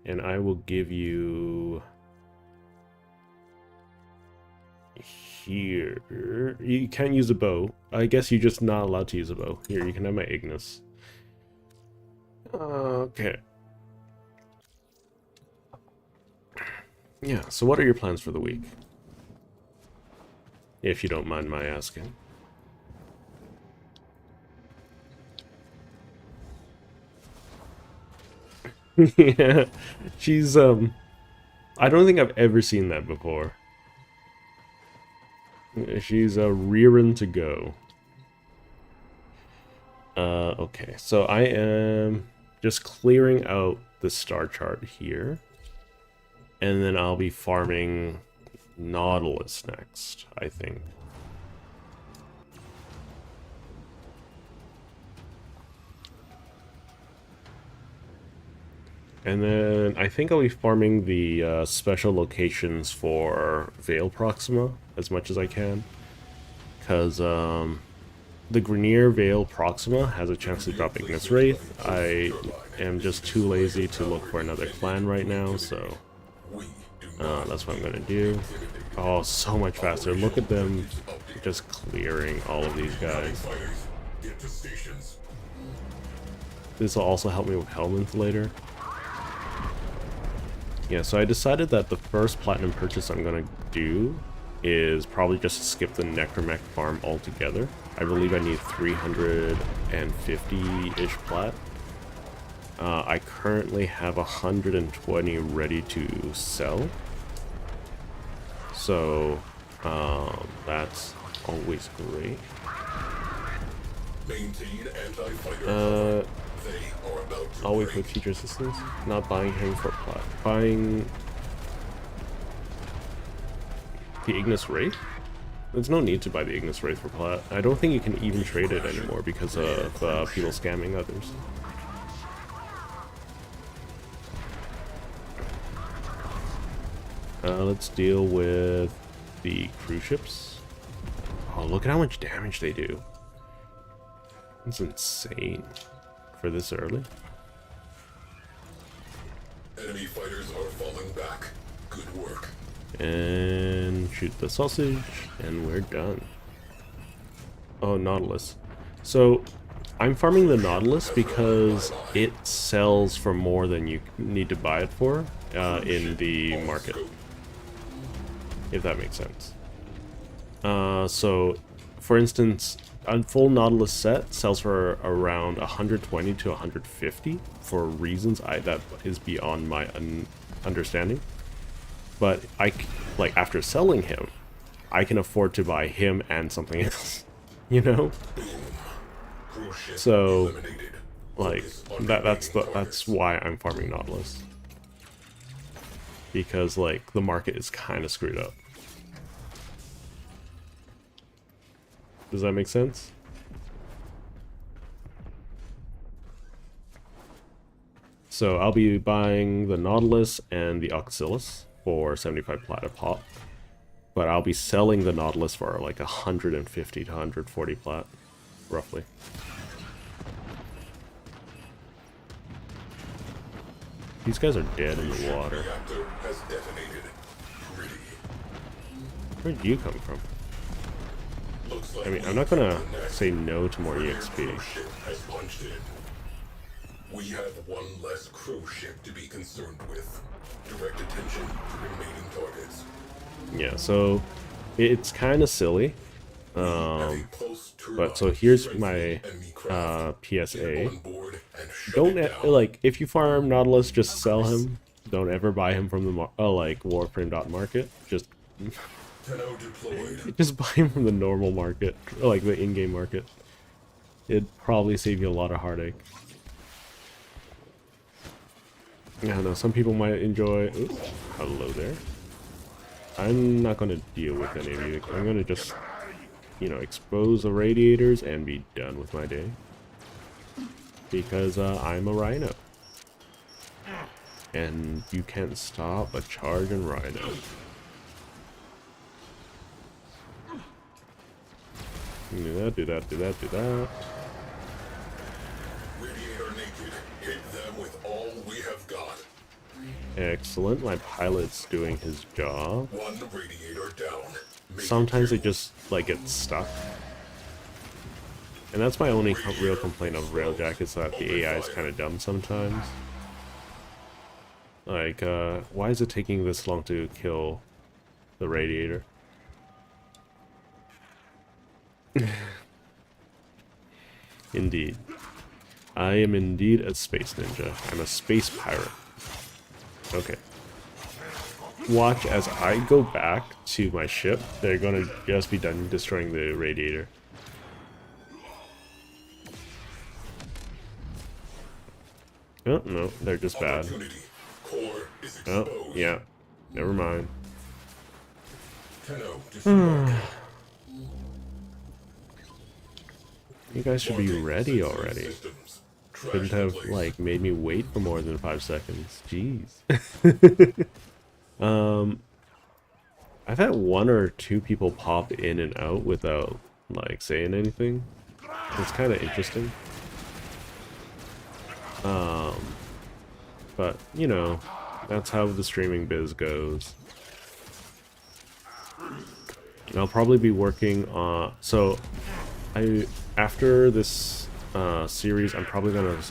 And I will give you here. You can't use a bow. I guess you're just not allowed to use a bow. Here, you can have my Ignis. Okay. Yeah, so what are your plans for the week? If you don't mind my asking. Yeah, she's I don't think I've ever seen that before. She's rearing to go. Okay, so I am just clearing out the star chart here, and then I'll be farming Nautilus next, I think. And then I think I'll be farming the special locations for Veil Proxima as much as I can. Because the Grenier Veil Proxima has a chance to drop Ignis Wraith. I am just too lazy to look for another clan right now, so that's what I'm going to do. Oh, so much faster. Look at them just clearing all of these guys. This will also help me with Helminth later. Yeah, so I decided that the first platinum purchase I'm going to do is probably just skip the Necromech farm altogether. I believe I need 350-ish plat. I currently have 120 ready to sell. So, that's always great. I'll wait for future assistance. Not buying him for plat. Buying the Ignis Wraith? There's no need to buy the Ignis Wraith for plat. I don't think you can even trade it anymore because of people scamming others. Let's deal with the cruise ships. Oh, look at how much damage they do. It's insane for this early. Enemy fighters are falling back. Good work. And shoot the sausage, and we're done. Oh, Nautilus. So, I'm farming the Nautilus because it sells for more than you need to buy it for in the market. If that makes sense. So, for instance, a full Nautilus set sells for around 120 to 150 for reasons that is beyond my understanding. But like after selling him, I can afford to buy him and something else, you know. So, like that's why I'm farming Nautilus, because like the market is kind of screwed up. Does that make sense? So I'll be buying the Nautilus and the Auxilius for 75 plat a pop, but I'll be selling the Nautilus for like 150 to 140 plat, roughly. These guys are dead in the water. Where'd you come from? I mean, I'm not gonna say no to more EXP. We have one less cruise ship to be concerned with. Direct attention to remaining targets. Yeah, so it's kind of silly. But so here's my PSA. Don't like if you farm Nautilus, just sell him. Don't ever buy him from the like Warframe.market. Just buy him from the normal market, or like the in-game market. It'd probably save you a lot of heartache. I don't know, some people might enjoy... Oops, hello there. I'm not going to deal with any of you. I'm going to just, you know, expose the radiators and be done with my day. Because I'm a rhino. And you can't stop a charging rhino. Do that, do that, do that, do that. Radiator naked. Hit them with all we have got. Excellent, my pilot's doing his job. One radiator down. Sometimes it just like gets stuck. And that's my only real complaint of railjack, is that the AI is kind of dumb sometimes. Like, why is it taking this long to kill the radiator? Indeed. I am indeed a space ninja. I'm a space pirate. Okay. Watch as I go back to my ship. They're gonna just be done destroying the radiator. Oh, no, they're just bad. Core is Oh, exposed. yeah. Never mind. Tenno, disembark. You guys should be ready already. Systems. Trash Couldn't in have, place. like, made me wait for more than 5 seconds. Jeez. I've had 1 or 2 people pop in and out without, like, saying anything. It's kind of interesting. But, you know, that's how the streaming biz goes. And I'll probably be working on... So, after this series, I'm probably going to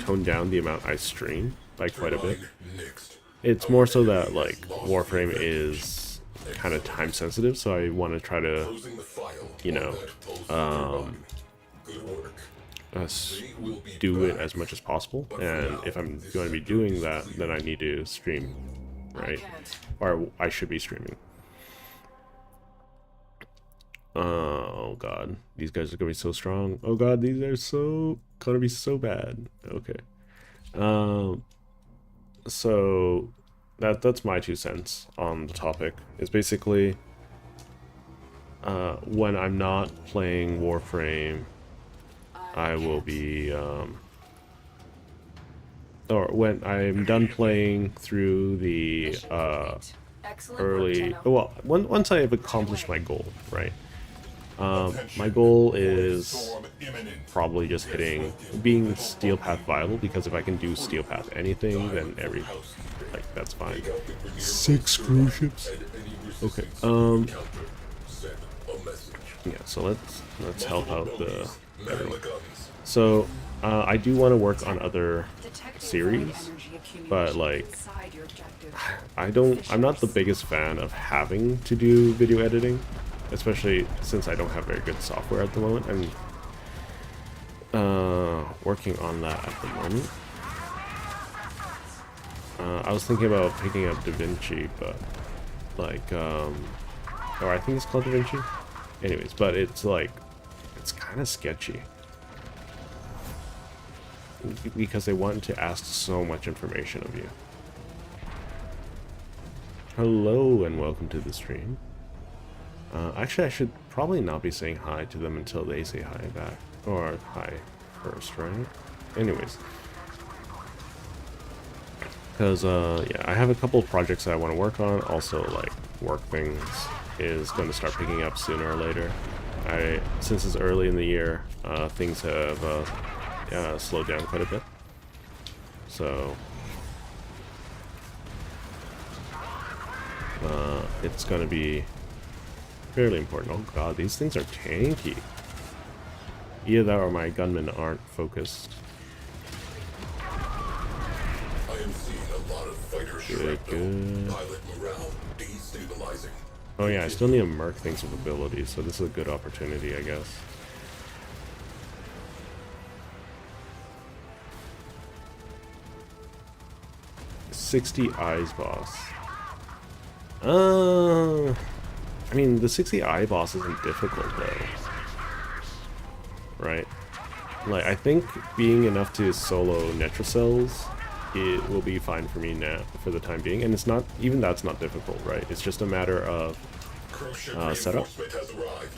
tone down the amount I stream by quite a bit. Next. It's more so that, like, Warframe is kind of time sensitive, so I want to try to, Closing the file. you know, Good work. do it as much as possible. And if I'm going to be doing that, then I need to stream, right? Or I should be streaming. Oh god, these guys are gonna be so strong. Oh god, these are so gonna be so bad. Okay. So that's my 2 cents on the topic. It's basically when I'm not playing Warframe, I will be or when I'm done playing through the early, well, once I have accomplished my goal, right? My goal is Storm imminent. probably just being Steel Path viable, because if I can do Steel Path anything, then like, that's fine. 6 cruise ships. Okay, yeah, so let's help out everyone. So, I do want to work on other series, but, like, I'm not the biggest fan of having to do video editing, especially since I don't have very good software at the moment. I'm working on that at the moment. I was thinking about picking up DaVinci, but, like, or I think it's called DaVinci. Anyways, but it's like, it's kind of sketchy, because they want to ask so much information of you. Hello and welcome to the stream. Actually, I should probably not be saying hi to them until they say hi back. Or hi first, right? Anyways. Because, yeah, I have a couple of projects that I want to work on. Also, like, work things is going to start picking up sooner or later. Since it's early in the year, things have slowed down quite a bit. So, it's going to be fairly important. Oh god, these things are tanky. Either that or my gunmen aren't focused. I am seeing a lot of fighter shrapnel. Pilot morale destabilizing. Oh yeah, I still need to merc things with abilities, so this is a good opportunity, I guess. $60 eyes boss. I mean, the 60 eye boss isn't difficult though, right? Like, I think being enough to solo Netracells, it will be fine for me now for the time being, and it's not even that's not difficult, right? It's just a matter of setup. Has arrived.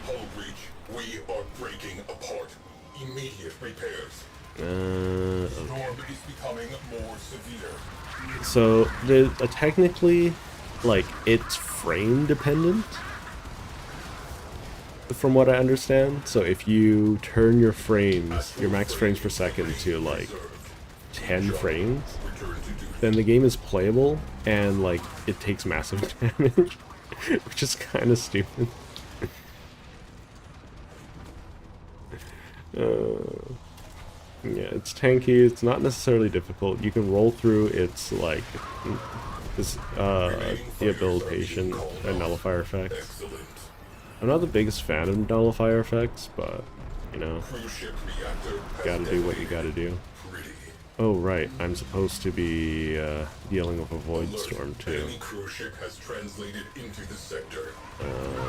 Hull breach. We are breaking apart. Immediate repairs. Storm is becoming more severe. So technically, like, it's frame dependent, from what I understand. So if you turn your frames, your max frames per second, to like 10 frames, then the game is playable, and like it takes massive damage, which is kind of stupid. Yeah, it's tanky. It's not necessarily difficult. You can roll through. It's like this debilitation and nullifier effects. I'm not the biggest fan of nullifier effects, but You know, Cruise ship reactor has gotta do what you gotta do. pretty. Oh right, I'm supposed to be dealing with a void Alert. storm too. Enemy cruise ship has translated into the sector.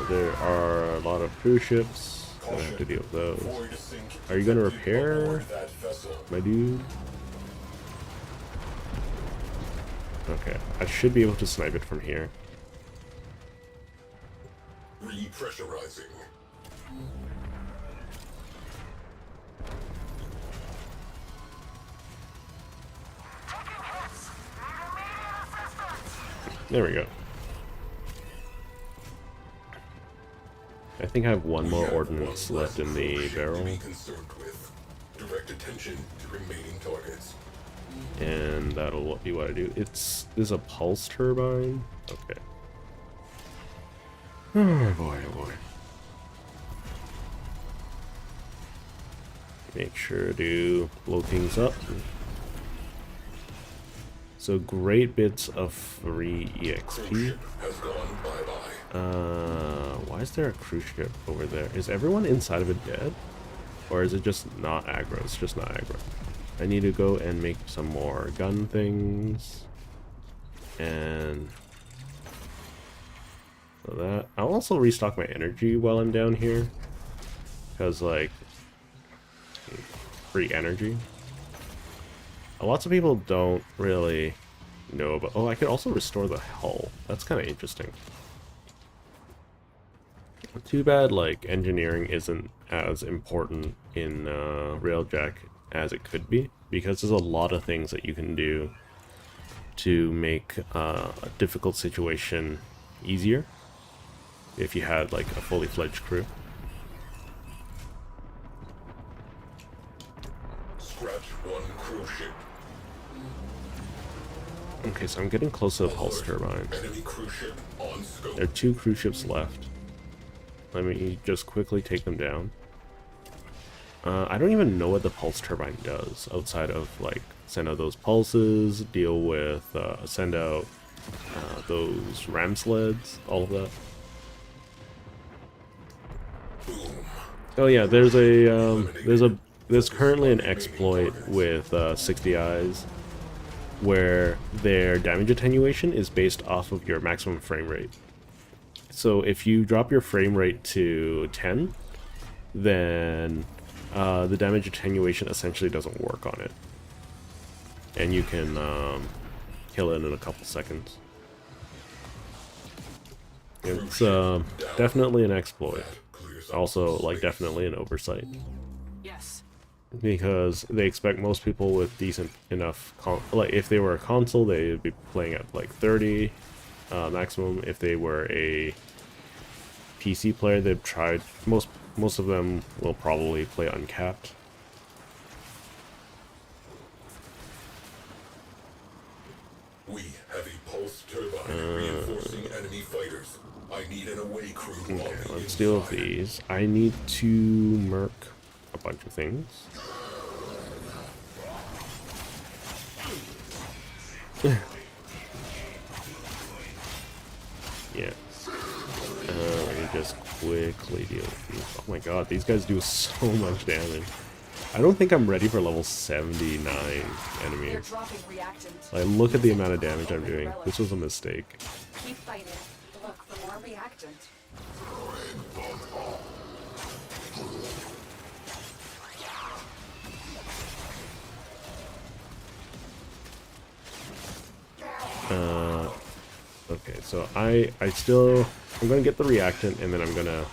There are a lot of cruise ships. Gonna have to deal with those. Void sink Are you gonna detected repair, aboard that vessel. my dude? Okay, I should be able to snipe it from here. Repressurizing. There we go. I think I have one more ordnance left in the barrel, To be concerned with. Direct attention to remaining targets. and that'll be what I do. This is a pulse turbine. Okay. Oh boy, oh boy. Make sure to blow things up. So great bits of free Cruise EXP. ship has gone bye-bye. Why is there a cruise ship over there? Is everyone inside of it dead? Or is it just not aggro? It's just not aggro. I need to go and make some more gun things. And so that I'll also restock my energy while I'm down here. Because like free energy. Lots of people don't really know about. Oh, I could also restore the hull. That's kind of interesting. Too bad, like, engineering isn't as important in Railjack as it could be, because there's a lot of things that you can do to make a difficult situation easier if you had, like, a fully fledged crew. Scratch one cruise ship. Okay, so I'm getting close to the pulse Alert. turbine. Enemy cruise ship on scope. There are 2 cruise ships left. Let me just quickly take them down. I don't even know what the pulse turbine does outside of like send out those pulses, deal with, send out those ram sleds, all of that. Boom. Oh yeah, there's currently an exploit with 60 eyes where their damage attenuation is based off of your maximum frame rate. So if you drop your frame rate to 10, then the damage attenuation essentially doesn't work on it. And you can kill it in a couple seconds. It's definitely an exploit. Also, like, definitely an oversight. Yes. Because they expect most people with decent enough... like, if they were a console, they would be playing at, like, 30 maximum. If they were a PC player, they've tried... Most of them will probably play uncapped. We have a pulse turbine reinforcing enemy fighters. I need an away crew. Okay, let's deal with these. I need to merc a bunch of things. Yeah. Let me just quickly deal with these. Oh my god, these guys do so much damage. I don't think I'm ready for level 79 They're enemies. dropping reactant. Like, look at the amount of damage I'm doing. This was a mistake. Keep fighting. Look for more reactant. Okay, so I'm gonna get the reactant, and then I'm gonna...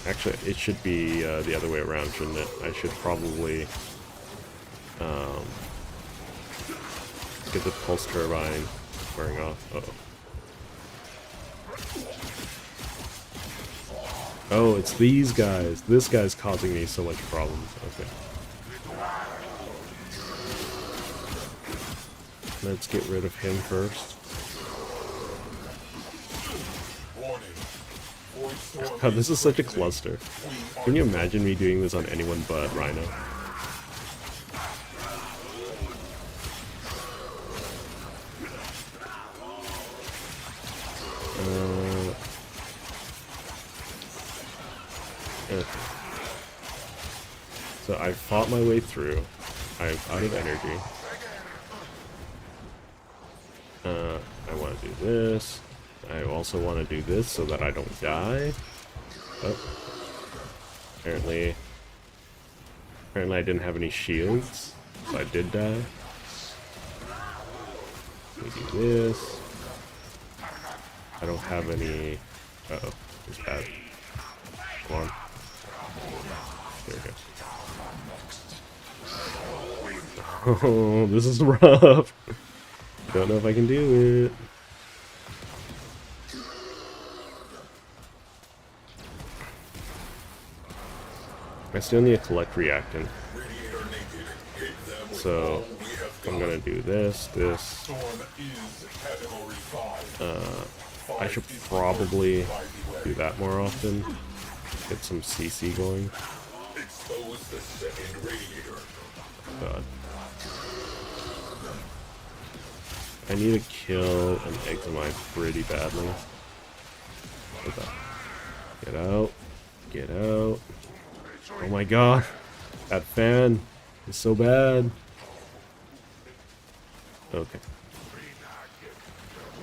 Actually, it should be the other way around, shouldn't it? I should probably get the pulse turbine wearing off. Uh-oh. Oh, it's these guys. This guy's causing me so much problems. Okay. Let's get rid of him first. God, this is such a cluster. Can you imagine me doing this on anyone but Rhino? Okay. I fought my way through. I'm out of energy. I want to do this. I also want to do this so that I don't die. Oh. Apparently I didn't have any shields, so I did die. We do this. I don't have any... Uh-oh, it's bad. Come on. There we go. Oh, this is rough. Don't know if I can do it. I still need to collect reactant. So I'm gonna do this. I should probably do that more often. Get some CC going. God. I need to kill an Examine pretty badly. Okay. Get out. Get out. Oh my god. That fan is so bad. Okay.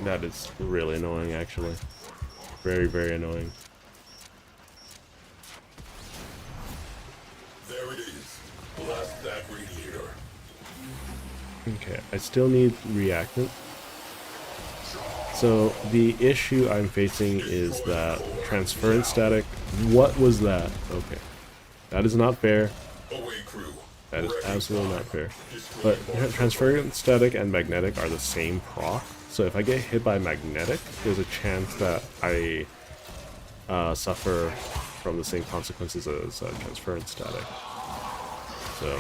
That is really annoying, actually. Very, very annoying. There it is. Blast that radiator. Okay, I still need reactant. So the issue I'm facing is that transference static. What was that? Okay. That is not fair. Away, crew. That is absolutely not fair. But transference static and magnetic are the same proc. So if I get hit by magnetic, there's a chance that I suffer from the same consequences as transference static. So,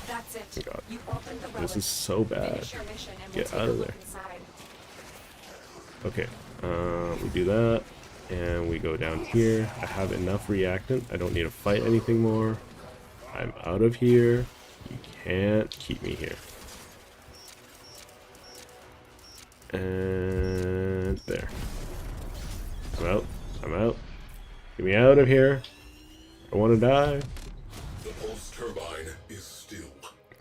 That's it. oh god, You opened the this relic. is so bad. Finish your mission and we'll Get take out a of look there. inside. Okay, we do that, and we go down here. I have enough reactant. I don't need to fight anything more. I'm out of here. You can't keep me here. And there. I'm out. I'm out. Get me out of here. I want to die. The pulse turbine is still.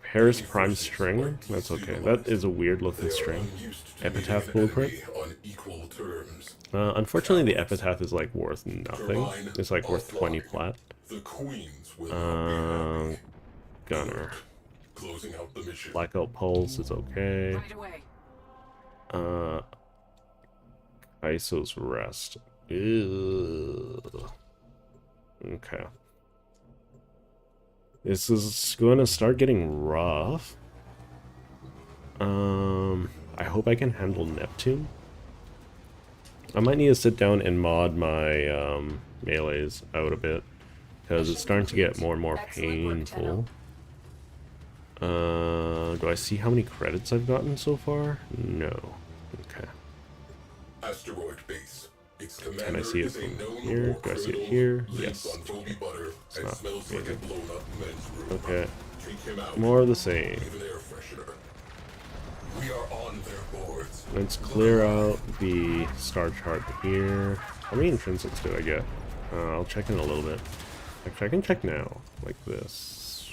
Harris Prime String? That's okay. That is a weird looking string. Epitaph Blueprint? On equal terms. Unfortunately, the Epitaph is like worth nothing. It's like worth 20 plat. The queens will not be happy. Gunner. Closing out the mission. Blackout Pulse is okay. Right away. Iso's Rest. Ew. Okay. This is going to start getting rough. I hope I can handle Neptune. I might need to sit down and mod my melees out a bit, because it's starting to get more and more painful. Do I see how many credits I've gotten so far? No. Okay. Asteroid base. Its Can I commander see it is a from known here? war Do I see it criminal, here? lives Yes. on Toby butter and not smells like a amazing. blown up men's room. Okay. Take him out. More of the same. Leave an air freshener. We are on their boards. Let's clear out the star chart here. How many intrinsics did I get? I'll check in a little bit. Actually, I can check now. Like this.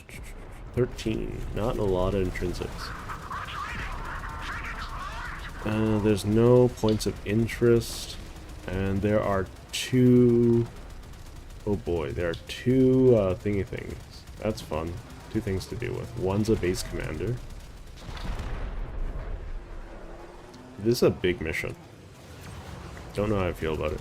13. Not a lot of intrinsics. There's no points of interest. And there are two... Oh boy, there are two thingy things. That's fun. Two things to deal with. One's a base commander. This is a big mission. Don't know how I feel about it.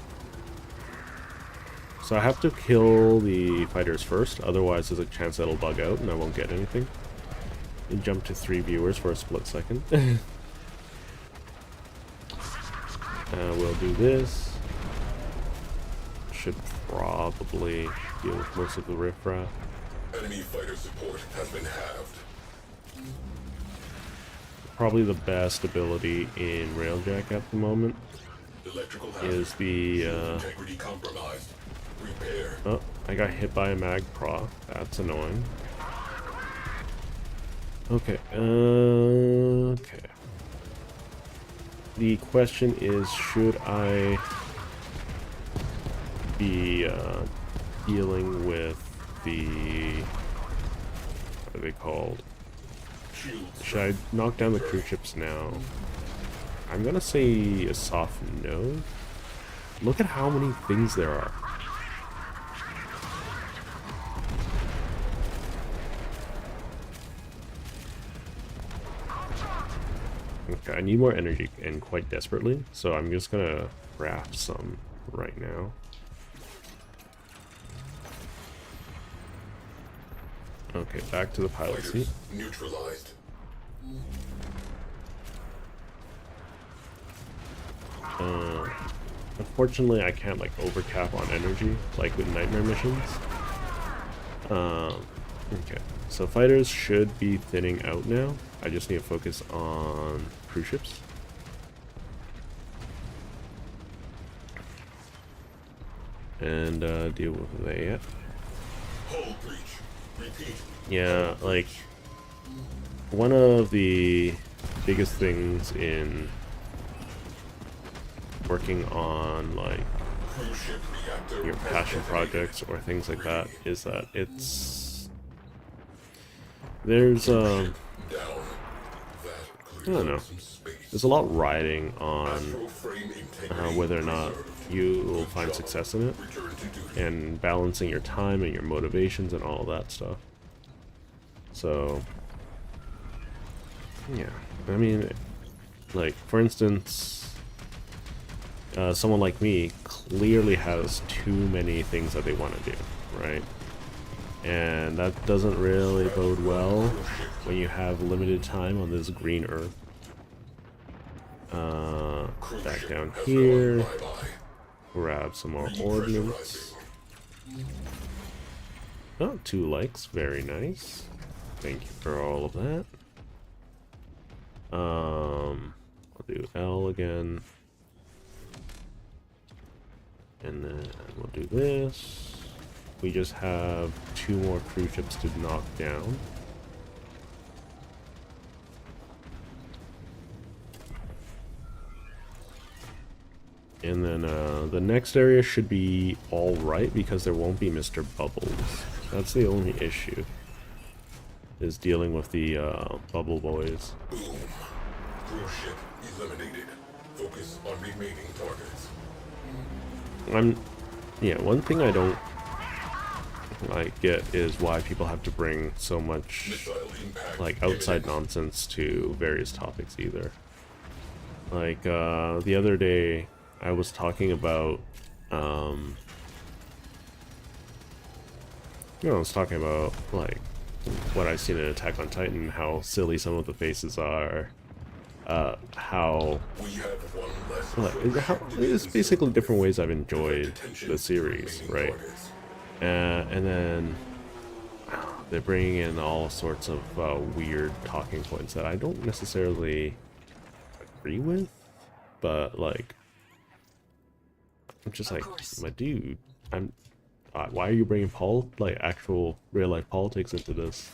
So I have to kill the fighters first, otherwise there's a chance that'll bug out and I won't get anything. You jump to 3 viewers for a split second. We'll do this. Should probably deal with most of the riffraff. Enemy fighter support has been halved. Probably the best ability in railjack at the moment Electrical is the integrity compromised. Repair. oh, I got hit by a mag proc. That's annoying. Okay, okay. The question is, should I be dealing with the... What are they called? Shields. Should I knock down the crew ships now? I'm gonna say a soft no. Look at how many things there are. Okay, I need more energy, and quite desperately, so I'm just gonna craft some right now. Okay, back to the pilot seat. Fighters neutralized. Unfortunately, I can't like overcap on energy like with nightmare missions. Okay, so fighters should be thinning out now. I just need to focus on cruise ships. And deal with that. Hull breach. Repeat. Yeah, like one of the biggest things in working on like Cruise ship reactor. your passion projects or things like that is that there's Down. That I don't know. some space. There's a lot riding on Frame integrity whether or not preserved. you will Good find job. success in it, Return to duty. and balancing your time and your motivations and all that stuff. So yeah, I mean, like for instance, someone like me clearly has too many things that they want to do, right? And that doesn't really bode well when you have limited time on this green earth. Cruise Back ship down has here, gone bye-bye. grab some more ordnance. Oh, 2 likes, very nice. Thank you for all of that. I'll do L again. And then we'll do this. We just have 2 more cruise ships to knock down. And then the next area should be alright because there won't be Mr. Bubbles. That's the only issue, is dealing with the Bubble Boys. Boom. Cruise ship eliminated. Focus on remaining targets. Yeah, one thing I don't get is why people have to bring so much Missile impact. like outside imminent. nonsense to various topics either. Like the other day I was talking about I was talking about like what I've seen in Attack on Titan, how silly some of the faces are, how We have one less it's basically different ways I've enjoyed attention the to series, remaining right? targets. And then they're bringing in all sorts of weird talking points that I don't necessarily agree with, but like, I'm just like, my dude, why are you bringing actual real life politics into this?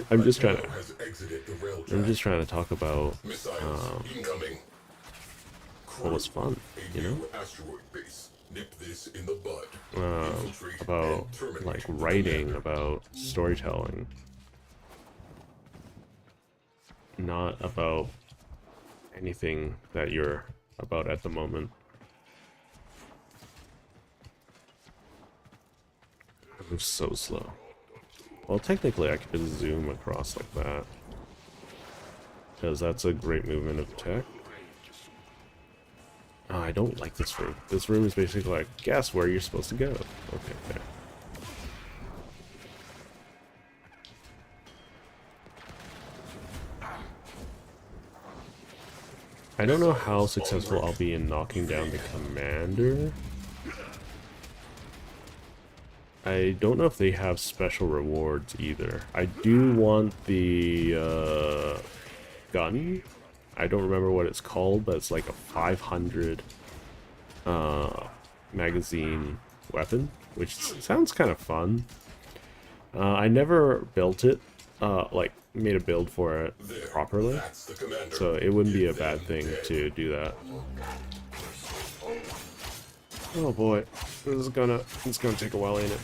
I'm just trying to, Has exited the railjack. I'm just trying to talk about Missiles incoming. what was fun, A you know? new asteroid base. Nip this in the bud. Infiltrate About and terminate like the writing, commander. about storytelling, not about anything that you're about at the moment. I move so slow. Well, technically I could just zoom across like that, because that's a great movement of tech. Oh, I don't like this room. This room is basically like, guess where you're supposed to go. Okay, there. I don't know how successful I'll be in knocking down the commander. I don't know if they have special rewards either. I do want the gun. I don't remember what it's called, but it's like a 500 magazine weapon, which sounds kind of fun. I never built it, like made a build for it There, properly, that's the commander. so it wouldn't be a Give bad them thing dead. to do that. Oh boy, it's gonna take a while, ain't it?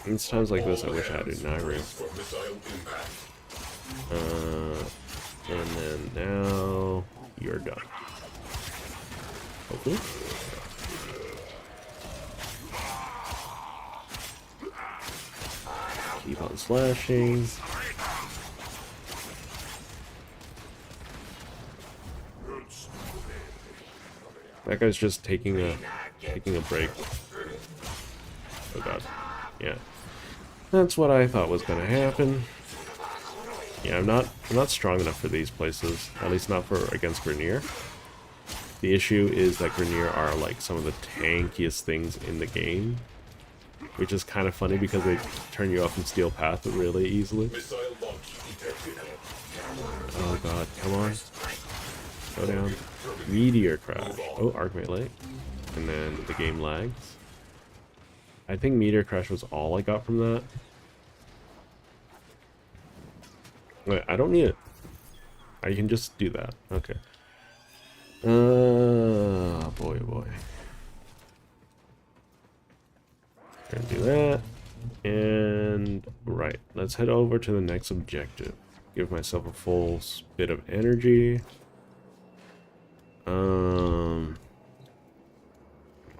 It's times like this I wish I had Uniru. For missile impact. And then now you're done. Hopefully. Keep on slashing. That guy's just taking a break. Oh god. Yeah. That's what I thought was gonna happen. Yeah, I'm not strong enough for these places. At least not for against Grenier. The issue is that Grenier are like some of the tankiest things in the game. Which is kind of funny because they turn you off in Steel Path really easily. Missile launch detected. Oh god, come on. Go down. Meteor crash. Oh, arc melee. And then the game lags. I think meteor crash was all I got from that. Wait, I don't need it. I can just do that. Okay. Boy, oh boy. Gonna do that. And right, let's head over to the next objective. Give myself a full bit of energy. Come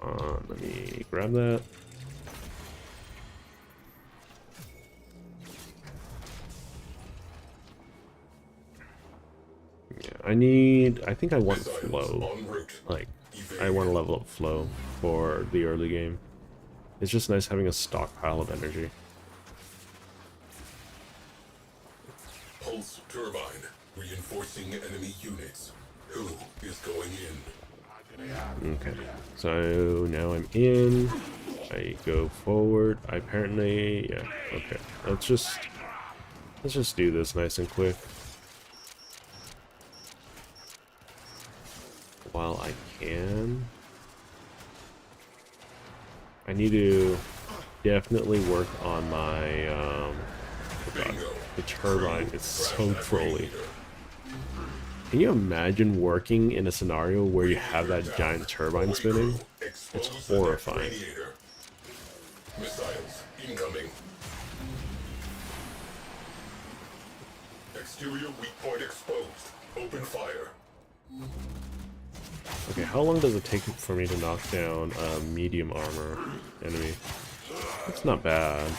on, let me grab that. Yeah, I think I want flow. Like, I want to level up flow for the early game. It's just nice having a stockpile of energy. Pulse turbine reinforcing enemy units. Who is going in? Okay, so now I'm in. I go forward. I apparently, yeah. Okay, let's just do this nice and quick while I can. I need to definitely work on my, oh god, the turbine is so trolly. Can you imagine working in a scenario where you have that giant turbine spinning? It's horrifying. Missiles incoming. Exterior weak point exposed. Open fire. Okay, how long does it take for me to knock down a medium armor enemy? It's not bad.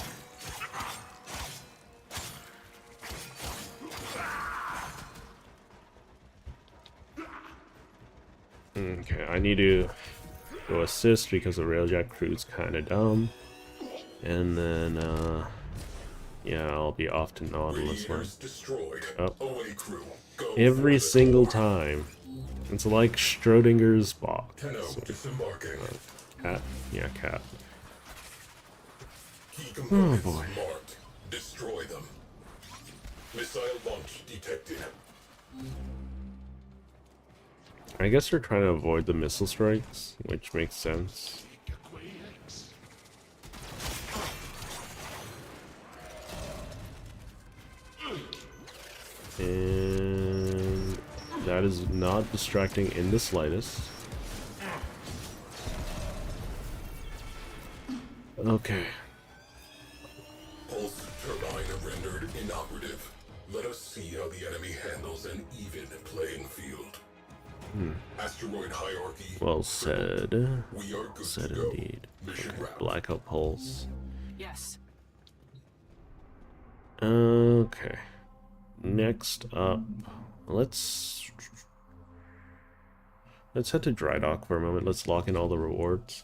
Okay, I need to go assist because the railjack crew is kind of dumb. And then, yeah, I'll be off to Nautilus one. Oh. Every single time. It's like Schrodinger's box. Cat? Yeah, cat. Oh boy. Destroy them. Missile launch detected. I guess they're trying to avoid the missile strikes, which makes sense. And that is not distracting in the slightest. Okay. Pulse turbine rendered inoperative. Let us see how the enemy handles an even playing field. Asteroid hierarchy. Well said. We are good Said to go. indeed. Mission Okay. wrap. Blackout pulse. Yes. Okay. Next up, let's head to Dry Dock for a moment. Let's lock in all the rewards.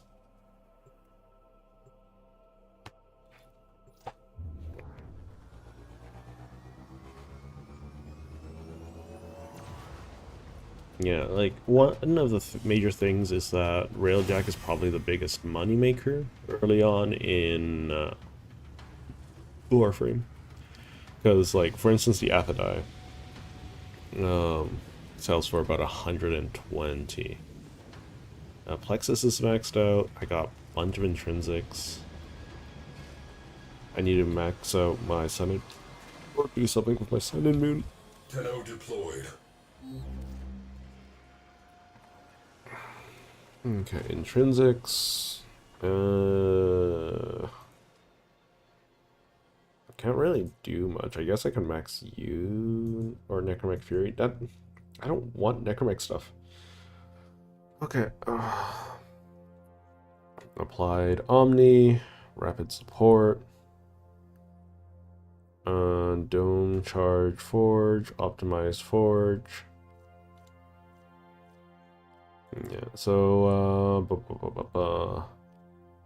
Yeah, like one of the major things is that railjack is probably the biggest money maker early on in Warframe. Because, like, for instance, the Aphrodite sells for about 120. Plexus is maxed out. I got a bunch of intrinsics. I need to max out my sun and, or do something with my sun and moon. Tenno deployed. Okay, intrinsics. can't really do much. I guess I can max you or Necromech Fury. That I don't want Necromech stuff. Okay. Applied Omni, Rapid Support, Dome Charge Forge, Optimized Forge. Yeah, so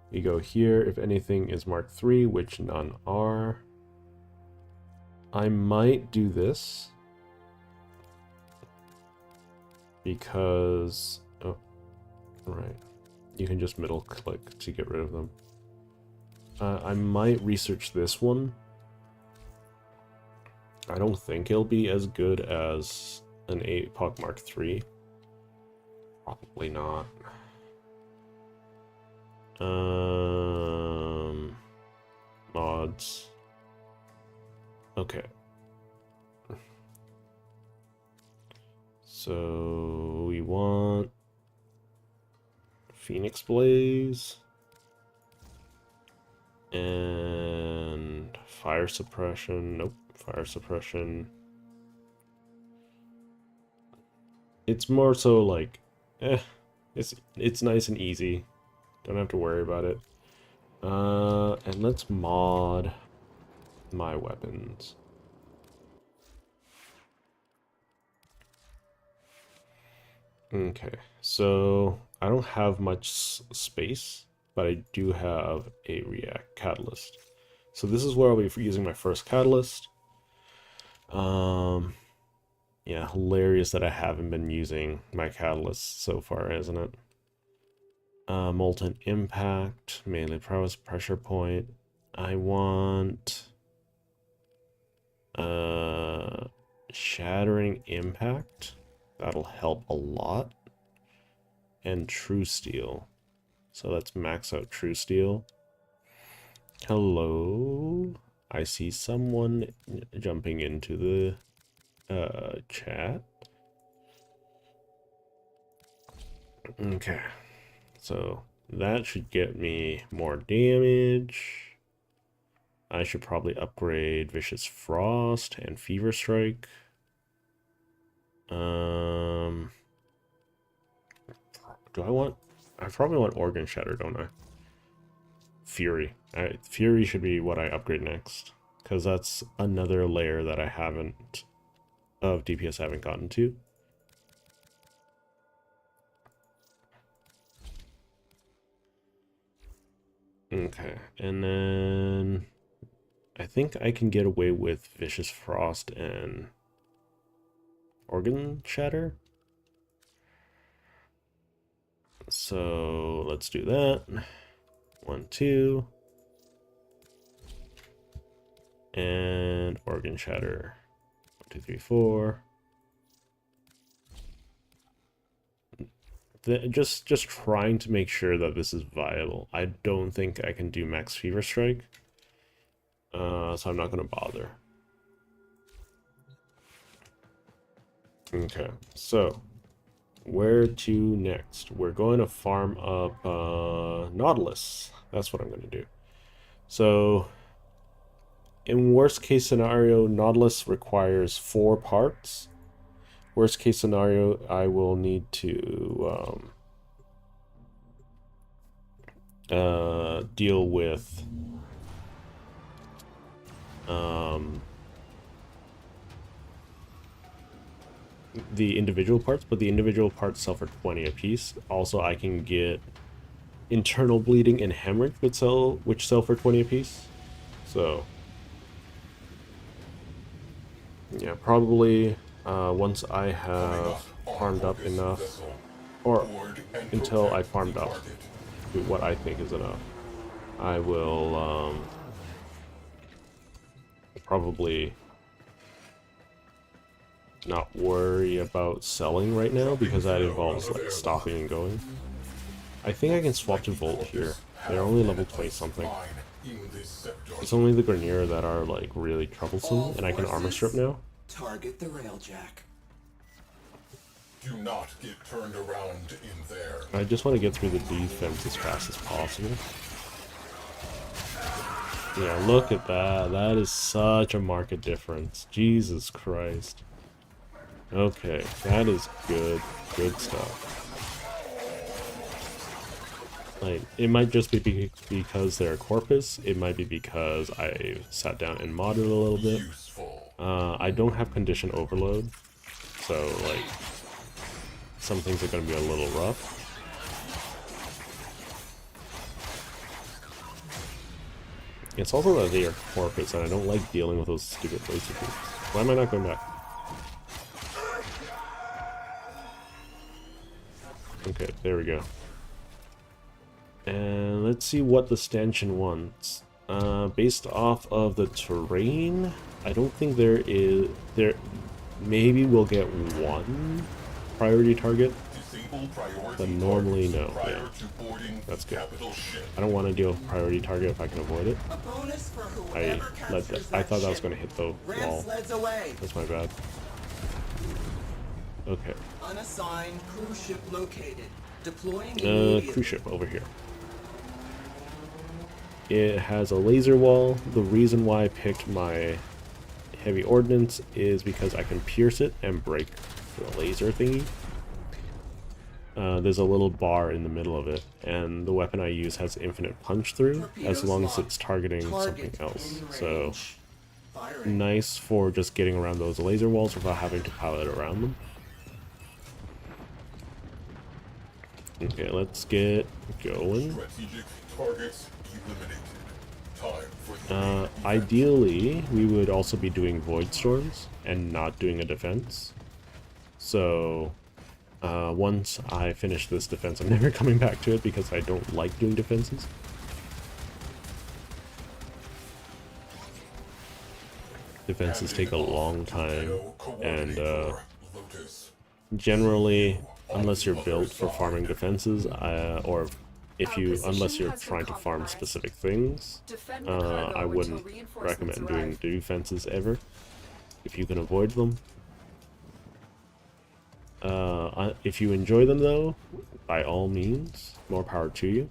we go here. If anything is Mark 3, which none are. I might do this because right, you can just middle click to get rid of them. I might research this one. I don't think it'll be as good as an APOC Mark 3. Probably not. Mods. Okay. So we want Phoenix Blaze and Fire Suppression. Nope, Fire Suppression. It's more so like, it's nice and easy. Don't have to worry about it. And let's mod my weapons. Okay, so I don't have much space, but I do have a React catalyst. So this is where I'll be using my first catalyst. Yeah, hilarious that I haven't been using my catalyst so far, isn't it? Molten Impact, melee prowess, pressure point. I want Shattering Impact. That'll help a lot. And True Steel. So let's max out True Steel. Hello. I see someone jumping into the chat. Okay. So that should get me more damage. I should probably upgrade Vicious Frost and Fever Strike. I probably want Organ Shatter, don't I? Fury. Fury should be what I upgrade next, because that's another layer that I haven't, of DPS I haven't gotten to. Okay, and then I think I can get away with Vicious Frost and Organ Shatter. So let's do that. 1, 2. And Organ Shatter. 1, 2, 3, 4. Just trying to make sure that this is viable. I don't think I can do Max Fever Strike. So I'm not going to bother. Okay, so where to next? We're going to farm up Nautilus. That's what I'm going to do. So in worst case scenario, Nautilus requires 4 parts. Worst case scenario, I will need to deal with the individual parts, but the individual parts sell for 20 apiece. Also, I can get internal bleeding and hemorrhage which sell for 20 apiece. So yeah, probably once I have farmed up enough, or until I farmed up to what I think is enough, I will probably not worry about selling right now, because that involves like stopping and going. I think I can swap to Volt here. They're only level 20 something. It's only the Grenier that are like really troublesome, and I can armor strip now. Target the railjack. Do not get turned around in there. I just want to get through the defense as fast as possible. Yeah, look at that. That is such a market difference. Jesus Christ. Okay, that is good. Good stuff. Like, it might just be because they're corpus. It might be because I sat down and modded a little bit. Useful. I don't have condition overload, so like some things are going to be a little rough. It's also that they are corpus, and I don't like dealing with those stupid laser beams. Why am I not going back? Okay, there we go. And let's see what the stanchion wants. Based off of the terrain, I don't think there. Maybe we'll get one priority target, but normally no. Yeah, that's good. I don't want to deal with priority target if I can avoid it. A bonus for I whoever captures that thought that was ship. going to hit the Ram wall. sleds away. That's my bad. Okay, Unassigned cruise ship located. Deploying immediately. cruise ship over here. It has a laser wall. The reason why I picked my heavy ordnance is because I can pierce it and break the laser thingy. There's a little bar in the middle of it, and the weapon I use has infinite punch through as long as it's targeting something else. So nice for just getting around those laser walls without having to pilot around them. Okay, let's get going. Strategic targets eliminated. Time for the Ideally, we would also be doing void storms and not doing a defense. So once I finish this defense, I'm never coming back to it because I don't like doing defenses. Defenses take a long time, and generally, unless you're built for farming defenses, or unless you're trying to farm specific things, I wouldn't recommend doing defenses ever if you can avoid them. If you enjoy them though, by all means, more power to you.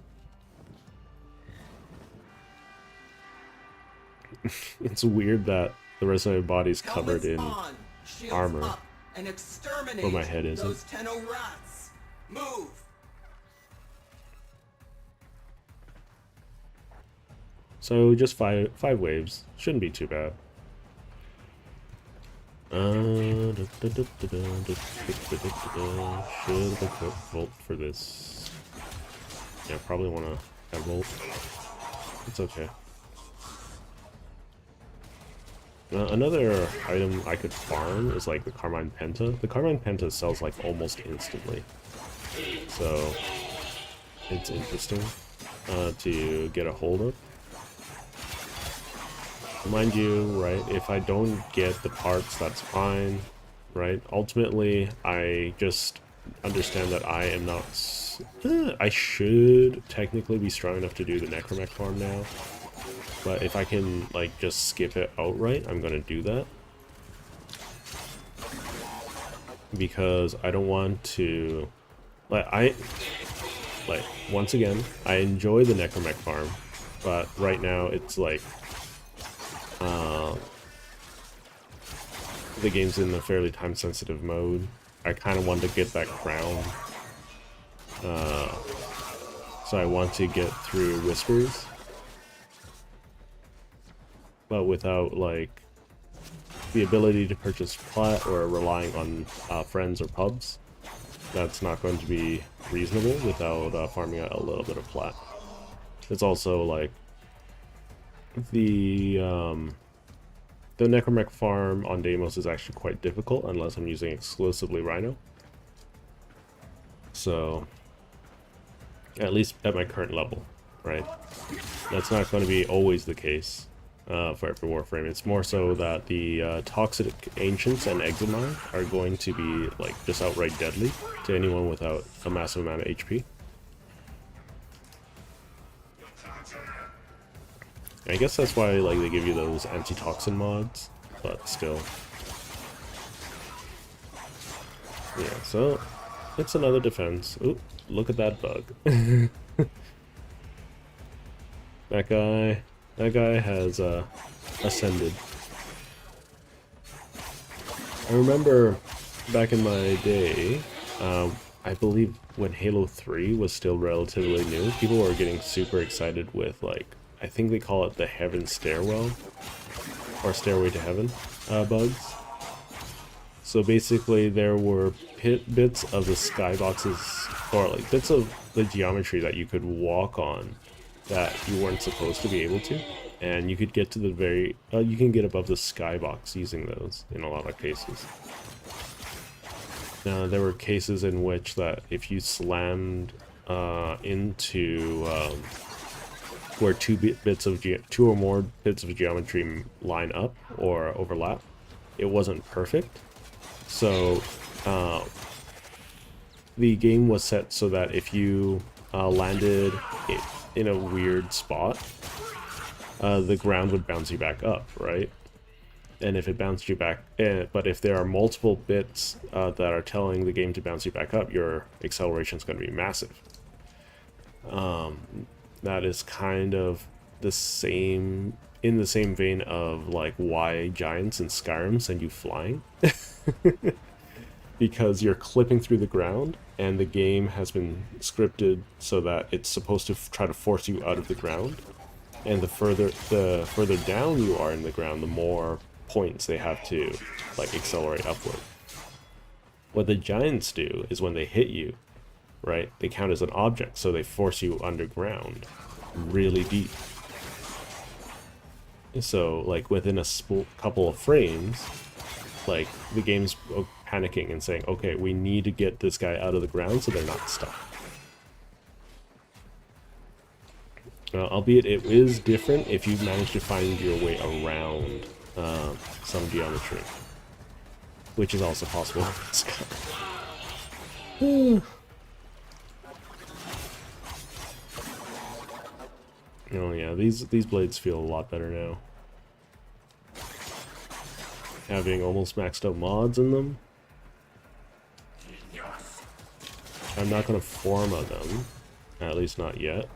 It's weird that the rest of my body's covered in armor, where my head isn't. Those Tenno rats. Move. So just five waves shouldn't be too bad. Should have equipped Volt for this. Yeah, probably want to have Volt. It's okay. Another item I could farm is like the Carmine Penta. The Carmine Penta sells like almost instantly, so it's interesting to get a hold of. Mind you, right, if I don't get the parts, that's fine, right? Ultimately, I just understand that I am not... I should technically be strong enough to do the Necromech farm now. But if I can, like, just skip it outright, I'm gonna do that. Because I don't want to... once again, I enjoy the Necromech farm, but right now it's like... the game's in a fairly time-sensitive mode. I kind of want to get that crown. So I want to get through Whispers. But without, like, the ability to purchase plat or relying on friends or pubs, that's not going to be reasonable without farming out a little bit of plat. It's also, like, the Necromech farm on Deimos is actually quite difficult unless I'm using exclusively Rhino. So, at least at my current level, right? That's not going to be always the case for every Warframe. It's more so that the Toxic Ancients and Exomine are going to be like just outright deadly to anyone without a massive amount of HP. I guess that's why like they give you those anti-toxin mods, but still. Yeah, so it's another defense. Oop, look at that bug. That guy, That guy has ascended. I remember back in my day, I believe when Halo 3 was still relatively new, people were getting super excited with, like, I think they call it the Heaven Stairwell, or Stairway to Heaven bugs. So basically there were bits of the skyboxes, or like bits of the geometry that you could walk on that you weren't supposed to be able to, and you could get to the very, you can get above the skybox using those in a lot of cases. Now there were cases in which that if you slammed into where two or more bits of geometry line up or overlap, it wasn't perfect. So the game was set so that if you landed in a weird spot, the ground would bounce you back up, right? And if it bounced you back, but if there are multiple bits that are telling the game to bounce you back up, your acceleration is going to be massive. That is kind of the same, in the same vein of like why giants in Skyrim send you flying. Because you're clipping through the ground, and the game has been scripted so that it's supposed to try to force you out of the ground. And the further down you are in the ground, the more points they have to like accelerate upward. What the giants do is when they hit you, right, they count as an object, so they force you underground really deep. So like within a couple of frames, like the game's panicking and saying, okay, we need to get this guy out of the ground so they're not stuck. Albeit it is different if you manage to find your way around some geometry, which is also possible. Oh yeah, these blades feel a lot better now. Having almost maxed out mods in them. I'm not gonna form on them, at least not yet.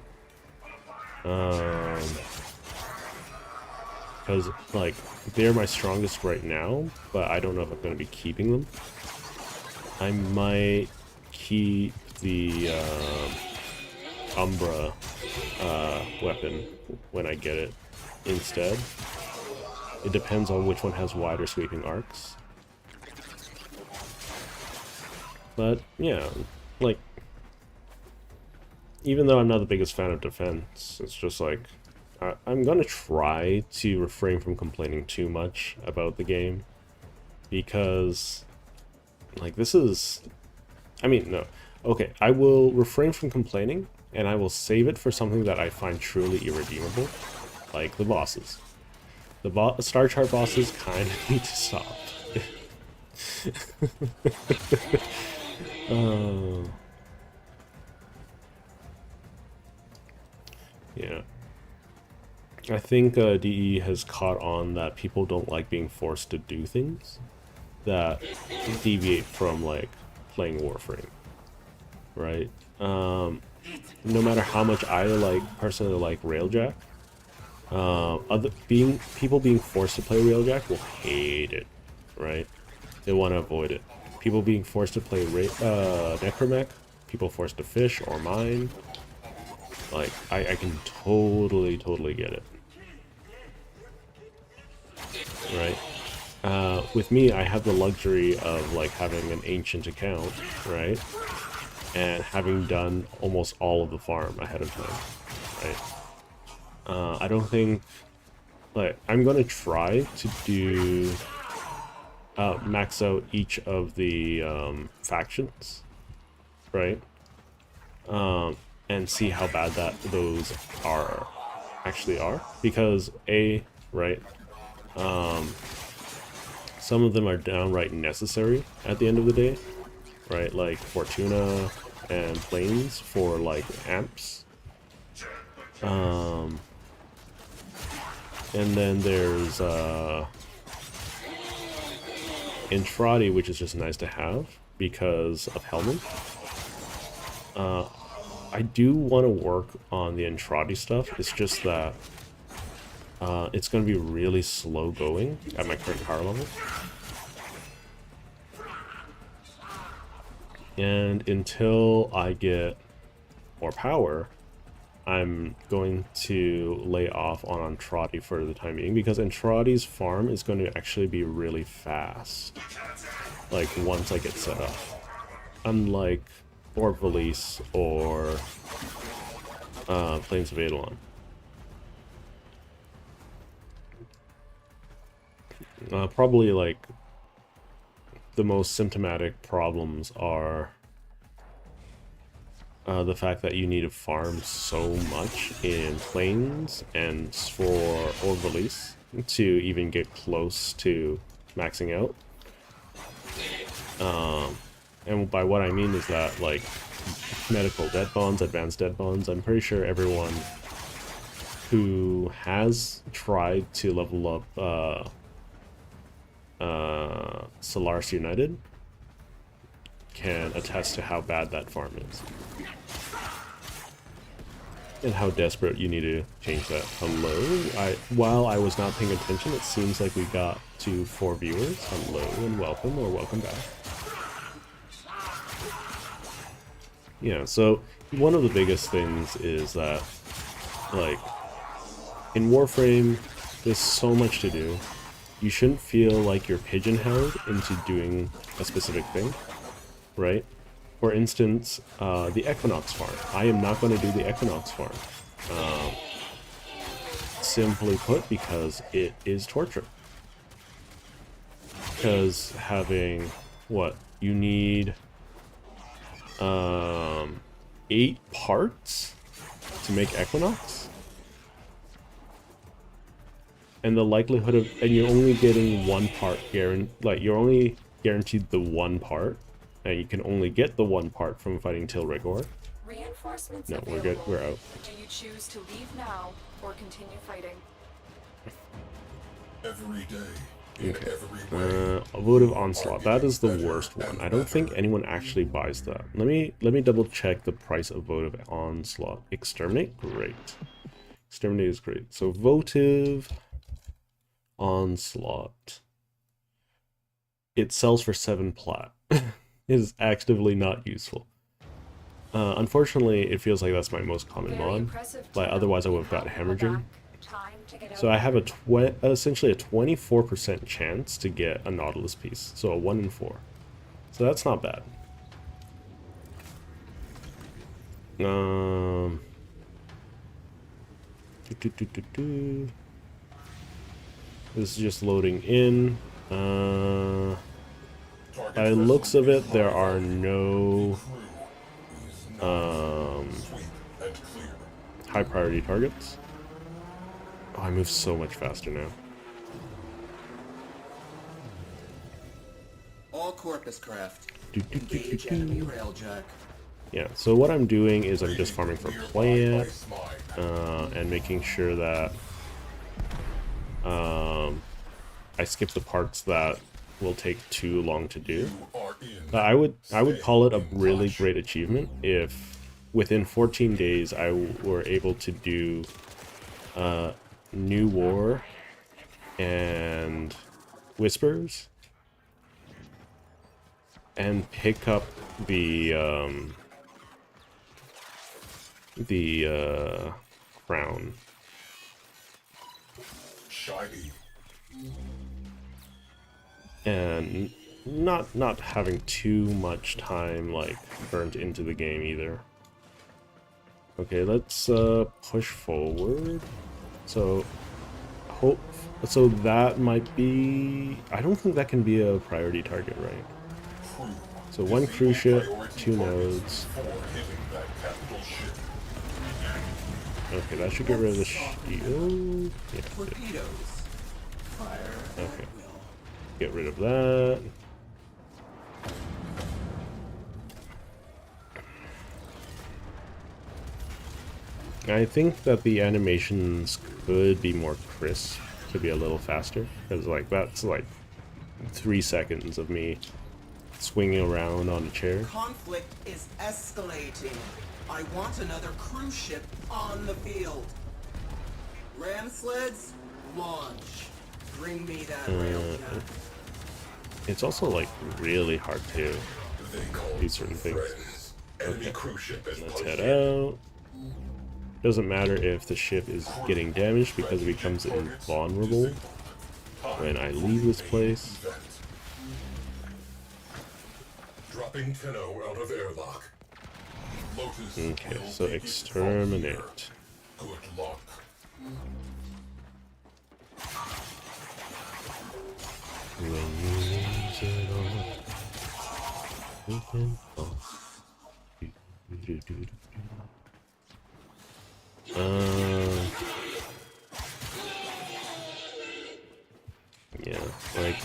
Because like they're my strongest right now, but I don't know if I'm gonna be keeping them. I might keep the Umbra weapon when I get it instead. It depends on which one has wider sweeping arcs. But yeah, like, even though I'm not the biggest fan of defense, it's just like, I'm gonna try to refrain from complaining too much about the game. Because, like, this is, I mean, no. Okay, I will refrain from complaining, and I will save it for something that I find truly irredeemable, like the bosses. The Star Chart bosses kind of need to stop. Yeah. I think DE has caught on that people don't like being forced to do things that deviate from, like, playing Warframe. Right? No matter how much I personally like railjack, people being forced to play railjack will hate it, right? They want to avoid it. People being forced to play necromech, people forced to fish or mine, like I can totally get it, right? With me, I have the luxury of like having an ancient account, right? And having done almost all of the farm ahead of time, right? I don't think, like, I'm gonna try to do max out each of the factions, right? And see how bad those actually are, because right, some of them are downright necessary at the end of the day, right? Like Fortuna and Planes for like amps. And then there's Intrati, which is just nice to have because of Hellman. I do want to work on the Intrati stuff. It's just that it's going to be really slow going at my current power level. And until I get more power, I'm going to lay off on Antrati for the time being, because Antrati's farm is going to actually be really fast, like once I get set up. Unlike Orb Release or Plains of Eidolon. Probably like the most symptomatic problems are the fact that you need to farm so much in Plains and for Orb Release to even get close to maxing out. And by what I mean is that, like, medical dead bonds, advanced dead bonds, I'm pretty sure everyone who has tried to level up Solaris United can attest to how bad that farm is. And how desperate you need to change that. Hello? While I was not paying attention, it seems like we got to 4 viewers. Hello and welcome, or welcome back. Yeah, so one of the biggest things is that, like, in Warframe, there's so much to do. You shouldn't feel like you're pigeonholed into doing a specific thing, right? For instance, the Equinox farm. I am not going to do the Equinox farm. Simply put, because it is torture. Because having, what, you need 8 parts to make Equinox? And the likelihood of, and you're only getting 1 part like you're only guaranteed the 1 part, and you can only get the 1 part from fighting Til Rigor. Reinforcements No, we're available. good, we're out. Do you choose to leave now or continue fighting? Every day, in Okay. every way. A Votive Onslaught. That is the worst one. I don't think anyone actually buys that. Let me double check the price of Votive Onslaught. Exterminate? Great. Exterminate is great. So Votive Onslaught. It sells for 7 plat. It is actively not useful. Unfortunately, it feels like that's my most common Very mod. impressive, Like, Tino. otherwise I would have got Back. Hemorrhaging. Time to get So out. I have essentially a 24% chance to get a Nautilus piece. So a 1 in 4. So that's not bad. This is just loading in. By the looks of it, there are no high priority targets. Oh, I move so much faster now. All Corpus craft. Engage enemy railjack. Yeah, so what I'm doing is I'm just farming for plant, and making sure that I skip the parts that will take too long to do. I would call it a really great achievement if within 14 days I were able to do New War and Whispers and pick up the crown. Shiny. And not having too much time like burnt into the game either. Okay, let's push forward. So that might be, I don't think that can be a priority target, right? So 1 cruise ship, 2 nodes. Okay, that should get rid of the shield. Yeah, good. Torpedoes. Fire. Okay. Get rid of that. I think that the animations could be more crisp, could be a little faster, because like that's like 3 seconds of me swinging around on a chair. Conflict is escalating. I want another cruise ship on the field. Ram sleds, Launch. Bring me that railjack. It's also like really hard to They call do certain things. friends. Enemy cruise ship has Let's punched head in. out. Doesn't matter if the ship is getting damaged because it becomes invulnerable when I leave this place. Event. Dropping Tenno out of airlock. Lotus Okay, will so take it from exterminate. here. Good luck. When you lose it all, we can fall. Do-do-do-do-do. Yeah, like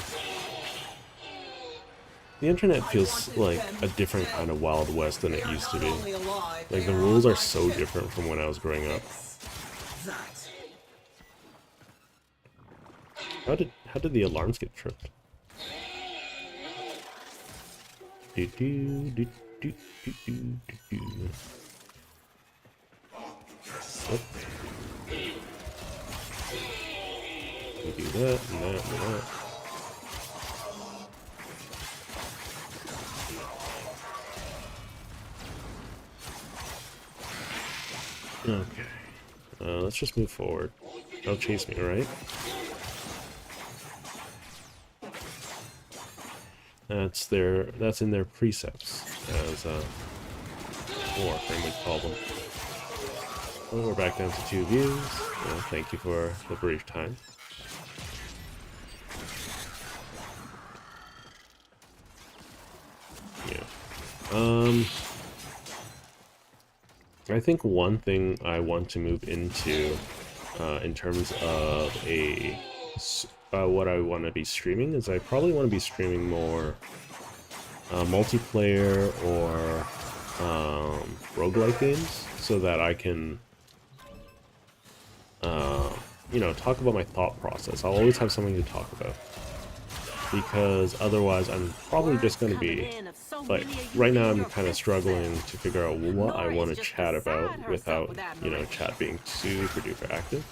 the internet feels like a different kind of Wild West than it used to be. Only alive. Like the rules are so different from when I was growing up. That. How did the alarms get tripped? Do do do do do do do. Oh. We do that and that and that. Okay. Let's just move forward. They'll chase me, right? That's in their precepts, as Warframe would call them. Well, we're back down to 2 views. Well, thank you for the brief time. Yeah. I think one thing I want to move into, in terms of what I want to be streaming, is I probably want to be streaming more multiplayer or roguelike games, so that I can, you know, talk about my thought process. I'll always have something to talk about, because otherwise I'm probably just going to be, like, right now I'm kind of struggling to figure out what I want to chat about without, you know, chat being super duper active.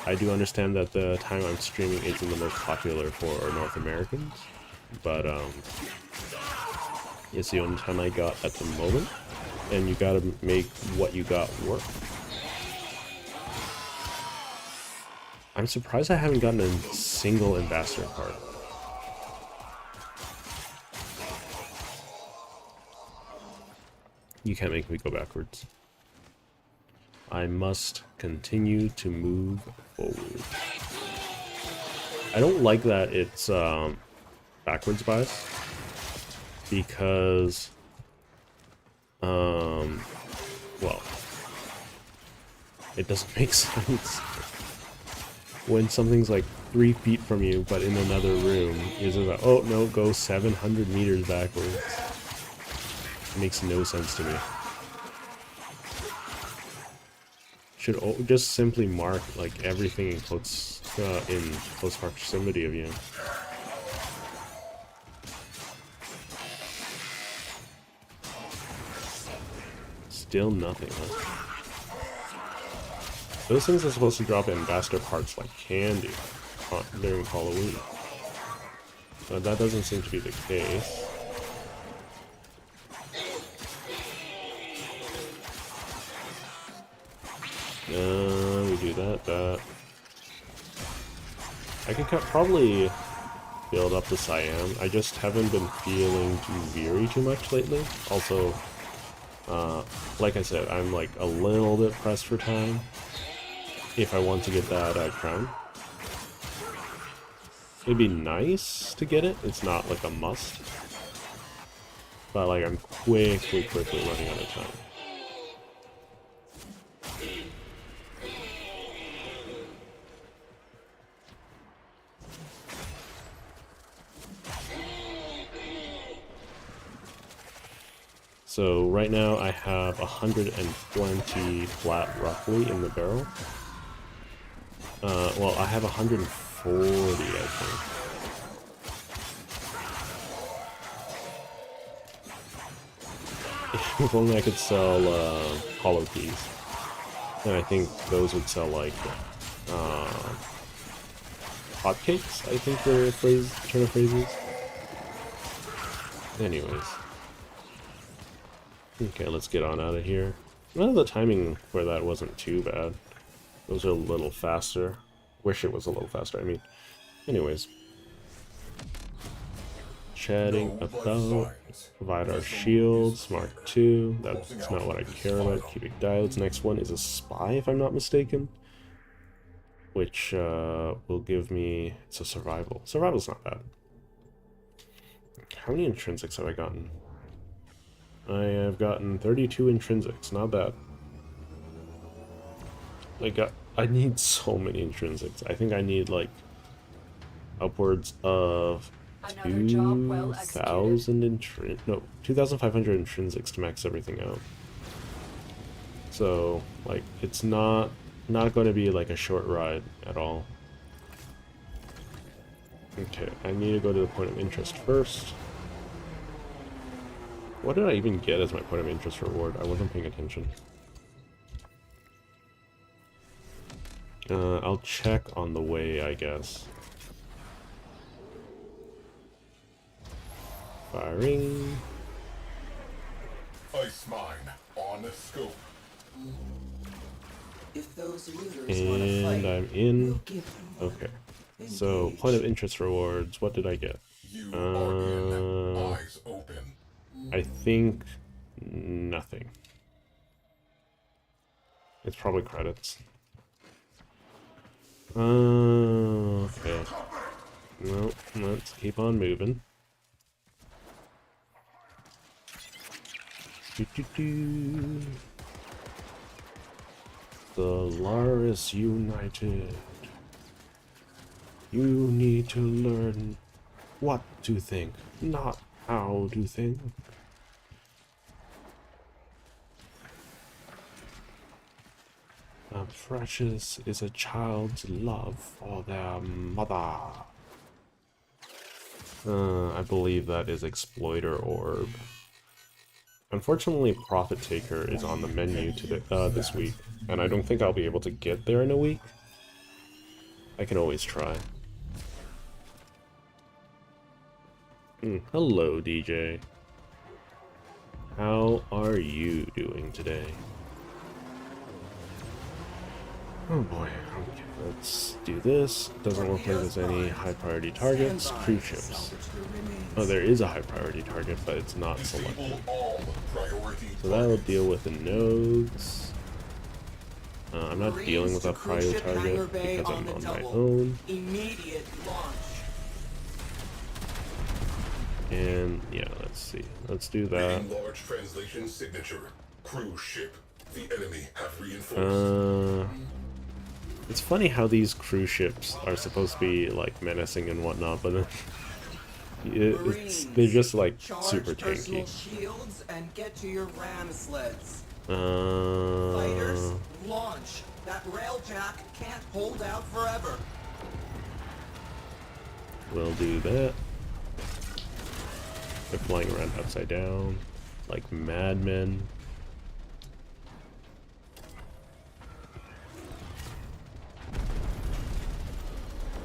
I do understand that the time I'm streaming isn't the most popular for North Americans, but it's the only time I got at the moment, and you gotta make what you got work. I'm surprised I haven't gotten a single ambassador card. You can't make me go backwards. I must continue to move forward. I don't like that it's backwards bias, because well, it doesn't make sense. When something's like 3 feet from you but in another room, is it like, oh no, go 700 meters backwards? It makes no sense to me. Should just simply mark like everything in close proximity of you. Still nothing, huh? Those things are supposed to drop ambassador parts like candy during Halloween, but that doesn't seem to be the case. We do that. I can probably build up the Siam. I just haven't been feeling too veery too much lately. Also, like I said, I'm like a little bit pressed for time if I want to get that crown. It'd be nice to get it. It's not like a must. But like I'm quickly running out of time. So right now I have 120 flat roughly in the barrel. Well, I have 140, I think. If only I could sell hollow keys. And I think those would sell like hotcakes, I think were turn of phrases. Anyways. Okay, let's get on out of here. Well, the timing for that wasn't too bad. It was a little faster. Wish it was a little faster, I mean. Anyways. Chatting about. Provide our shields. Mark II. That's not what I care about. Cubic diodes. Next one is a spy, if I'm not mistaken. Which will give me... It's a survival. Survival's not bad. How many intrinsics have I gotten? I have gotten 32 intrinsics. Not bad. I need so many intrinsics. I think I need like upwards of 2,000 no, 2,500 intrinsics to max everything out. So like it's not going to be like a short ride at all. Okay, I need to go to the point of interest first. What did I even get as my point of interest reward? I wasn't paying attention. I'll check on the way, I guess. Firing. Ice mine on the scope. If those looters want to And fight, I'm in. we'll give them one. Okay. So, point of interest rewards. What did I get? You are in. Eyes open. I think nothing. It's probably credits. Okay. Well, let's keep on moving. The Laris United. You need to learn what to think, not how to think. Precious is a child's love for their mother. I believe that is Exploiter Orb. Unfortunately, Profit Taker is on the menu this week, and I don't think I'll be able to get there in a week. I can always try. Hello, DJ. How are you doing today? Oh boy, okay, let's do this. Doesn't look like there's any high priority targets. Cruise ships. Oh, there is a high priority target, but it's not selected. So that'll deal with the nodes. I'm not dealing with a prio target because I'm on my own. Immediate launch. And yeah, let's see. Let's do that. Large translation signature. Cruise ship. The enemy have reinforced. It's funny how these cruise ships are supposed to be like menacing and whatnot, but they're just like super tanky. Shields and get to your ram sleds. Fighters, launch. That railjack can't hold out forever. We'll do that. They're flying around upside down like madmen.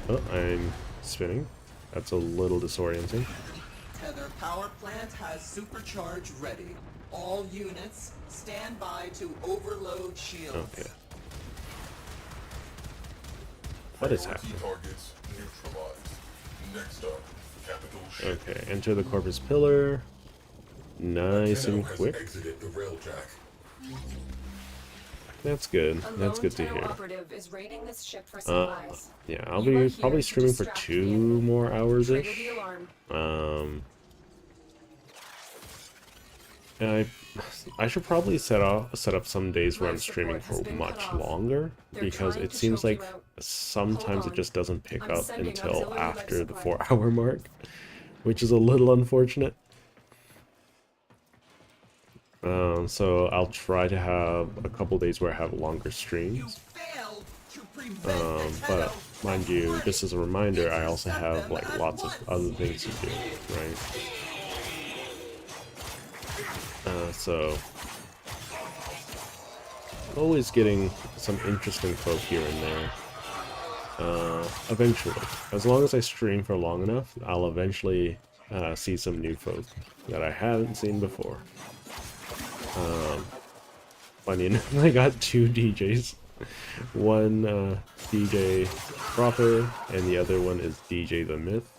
Oh, I'm spinning. That's a little disorienting. Tether power plant has supercharge ready. All units stand by to overload shields. Okay. What is happening? Targets neutralized. Next up, capital ship. Okay, enter the Corpus Pillar. Nice and Has quick. exited the railjack. That's good. That's good to Terror hear. operative is raiding this ship for supplies. Yeah, I'll You are be here probably to streaming for distract 2 the enemy. more hours-ish. Trigger the alarm. And I should probably set up some days where I'm Life streaming support has for been much cut off. longer, They're because trying it to seems choke like you out. sometimes Hold it just doesn't pick I'm up sending until auxiliary life after the support. 4-hour mark, which is a little unfortunate. So I'll try to have a couple days where I have longer You streams. failed to prevent the But Tether mind you, from just as a reminder, I also Intercept have them like at lots of once. other things to do, right? So always getting some interesting folk here and there. Eventually. As long as I stream for long enough, I'll eventually see some new folk that I haven't seen before. Funny enough, I got 2 DJs. One DJ Proper, and the other one is DJ The Myth.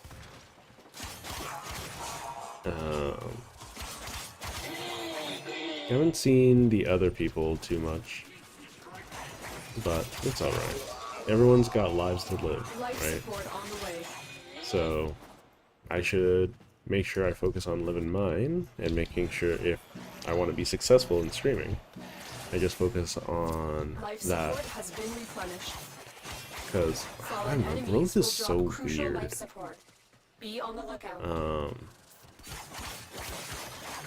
Haven't seen the other people too much, but it's alright. Everyone's got lives to live, right? So I should make sure I focus on living mine and making sure if I want to be successful in streaming, I just focus on that. Because I don't know, growth is so weird.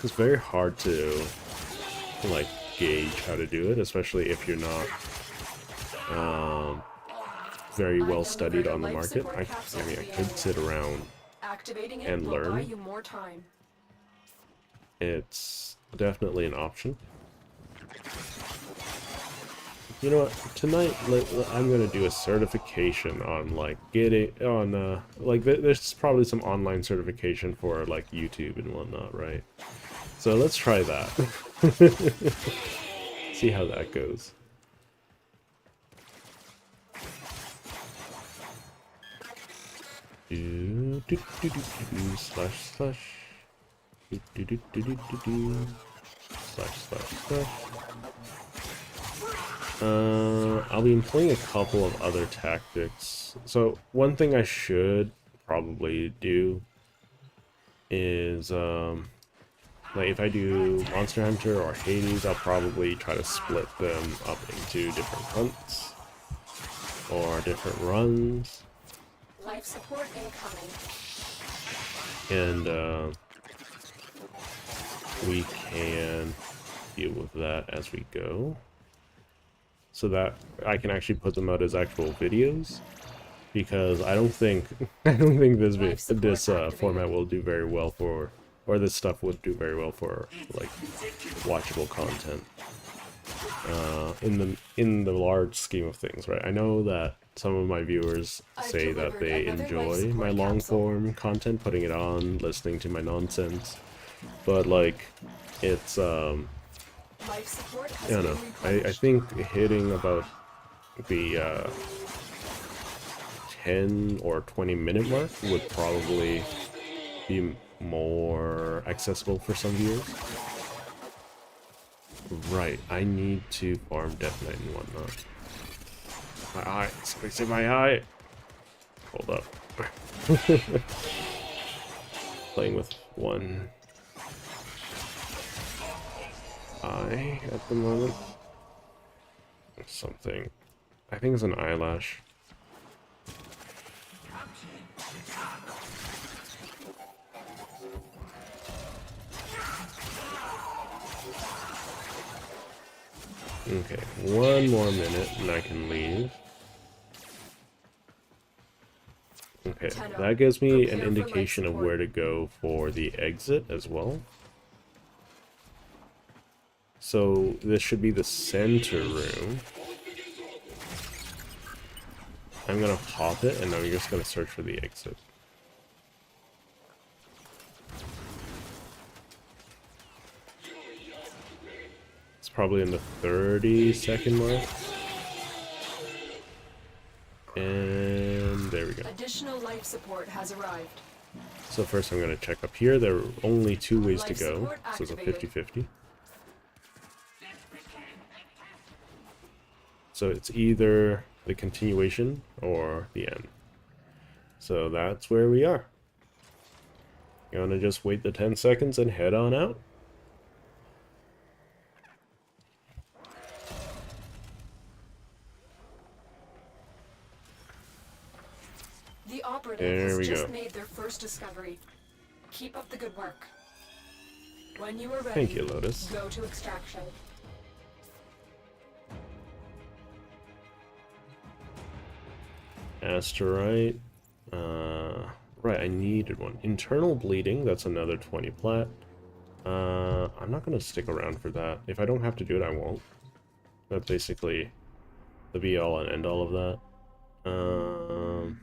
It's very hard to like gauge how to do it, especially if you're not very well studied on the market. I mean, I could sit around and learn. It's definitely an option. You know what? Tonight, I'm gonna do a certification on like like there's probably some online certification for like YouTube and whatnot, right? So let's try that. See how that goes. Slash slash. Slash slash slash. I'll be employing a couple of other tactics. So one thing I should probably do is like if I do Monster Hunter or Hades, I'll probably try to split them up into different hunts or different runs. Life support incoming. And we can deal with that as we go, so that I can actually put them out as actual videos. Because I don't think this format will do very well for, or this stuff would do very well for like watchable content in the large scheme of things, right? I know that some of my viewers say that they enjoy my long form content, putting it on, listening to my nonsense, but like it's I don't know. I think hitting about the 10 or 20-minute mark would probably be more accessible for some viewers. Right, I need to farm Death Knight and whatnot. My eye, somebody's in my eye! Hold up. Playing with one eye at the moment. Something. I think it's an eyelash. Okay, one more minute and I can leave. Okay, that gives me an indication of where to go for the exit as well. So this should be the center room. I'm gonna pop it and I'm just gonna search for the exit. It's probably in the 30-second mark. And there we go. Additional life support has arrived. So first I'm going to check up here. There are only 2 ways to go, so it's a 50-50. So it's either the continuation or the end. So that's where we are. Gonna just wait the 10 seconds and head on out. The operative has just made their first discovery. Keep up the good work. When you are ready, thank you, Lotus. Go to extraction. Asterite. Right, I needed one. Internal bleeding, that's another 20 plat. I'm not gonna stick around for that. If I don't have to do it, I won't. That's basically the be-all and end-all of that. Oh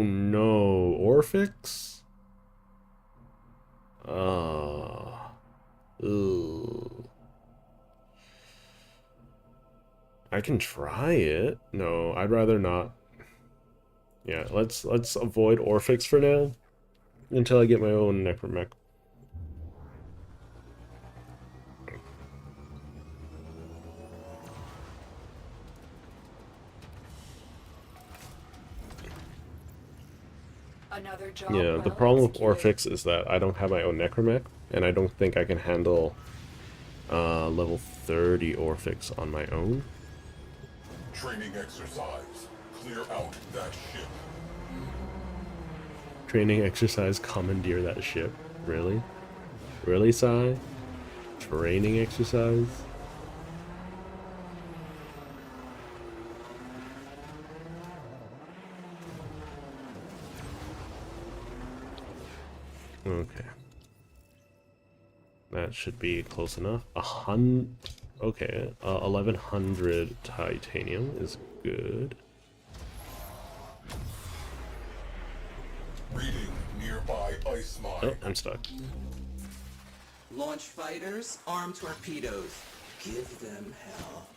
no, Orphix? Ugh. I can try it. No, I'd rather not. Yeah, let's avoid Orphix for now until I get my own Necromech. Another job Yeah, the well problem with executed. Orphix is that I don't have my own Necromech, and I don't think I can handle level 30 Orphix on my own. Training exercise. Clear out that ship. Training exercise, commandeer that ship. Really? Really, Sai? Training exercise? Okay. That should be close enough. Okay, 1100 titanium is good. Reading nearby ice mine. Oh, I'm stuck. Launch fighters, arm torpedoes. Give them hell.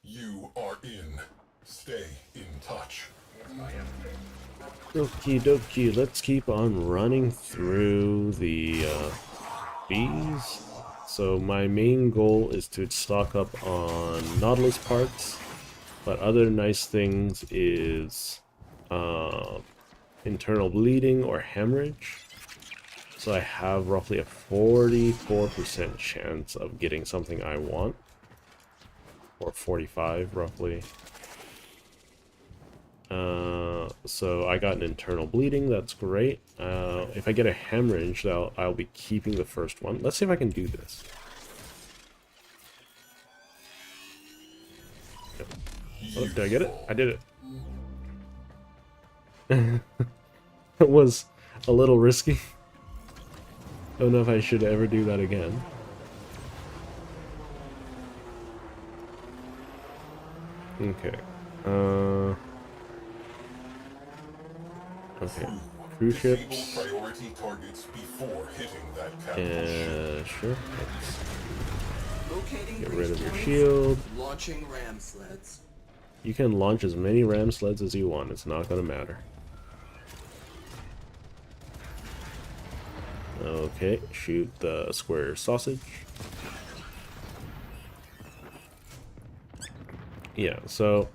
You are in. Stay in touch. Okie dokie, let's keep on running through the bees. So my main goal is to stock up on Nautilus parts, but other nice things is internal bleeding or hemorrhage. So I have roughly a 44% chance of getting something I want, or 45 roughly. So I got an internal bleeding, that's great. If I get a hemorrhage, I'll be keeping the first one. Let's see if I can do this. Oh, did I get it? I did it. It was a little risky. Don't know if I should ever do that again. Okay. Okay. Cruise ships. Priority targets before hitting that capital ship. Sure. Locating Get rid of your breach shield. points, launching ram sleds. You can launch as many ram sleds as you want. It's not gonna matter. Okay, shoot the square sausage. Yeah, so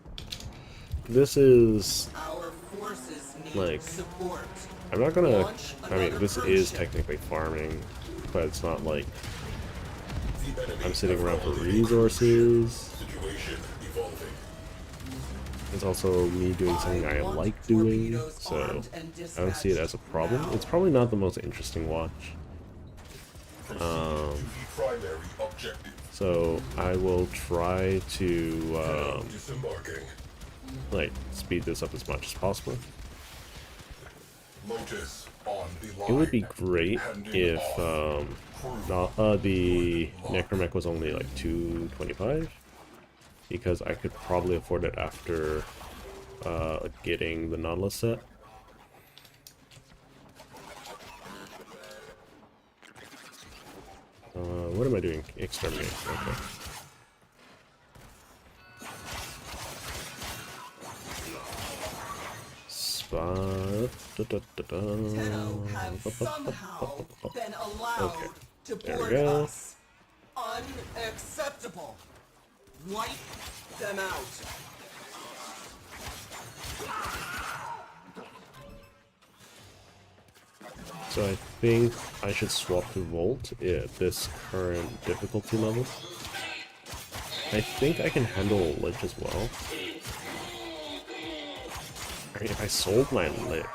this is Our forces need like, support. I'm not gonna, Launch I mean, another this cruise is ship. technically farming, but it's not like The enemy I'm sitting around for have followed a cruise resources. ship. Situation evolving. It's also me doing something I want like doing, torpedoes so armed and I don't see it as a problem. dispatched It's probably not the most interesting watch. Proceed to the primary objective. So I will try to Disembarking. like speed this up as much as possible. Lotus on the line. It would be great Handing if off. the Necromech was only like 225, because I could probably afford it after getting the Nautilus set. What am I doing? Exterminate. Okay. Spot. Tenno have somehow been allowed Okay. to There we board go. us. Unacceptable. Wipe them out. So I think I should swap to Volt at this current difficulty level. I think I can handle Lich as well. I mean, if I sold my Lich,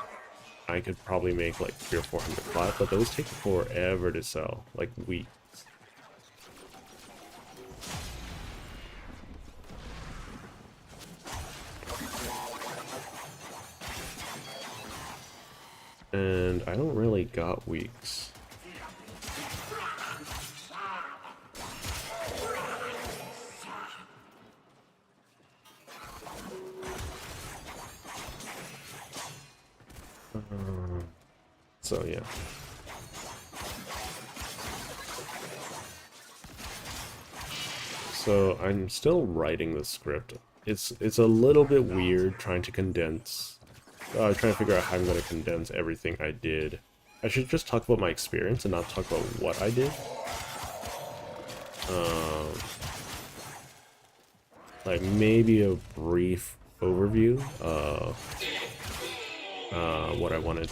I could probably make like 300 or 400 flat, but those take forever to sell, like weeks. And I don't really got weeks. So yeah. So I'm still writing the script. It's a little bit weird trying to condense, trying to figure out how I'm going to condense everything I did. I should just talk about my experience and not talk about what I did. Like maybe a brief overview of what I wanted,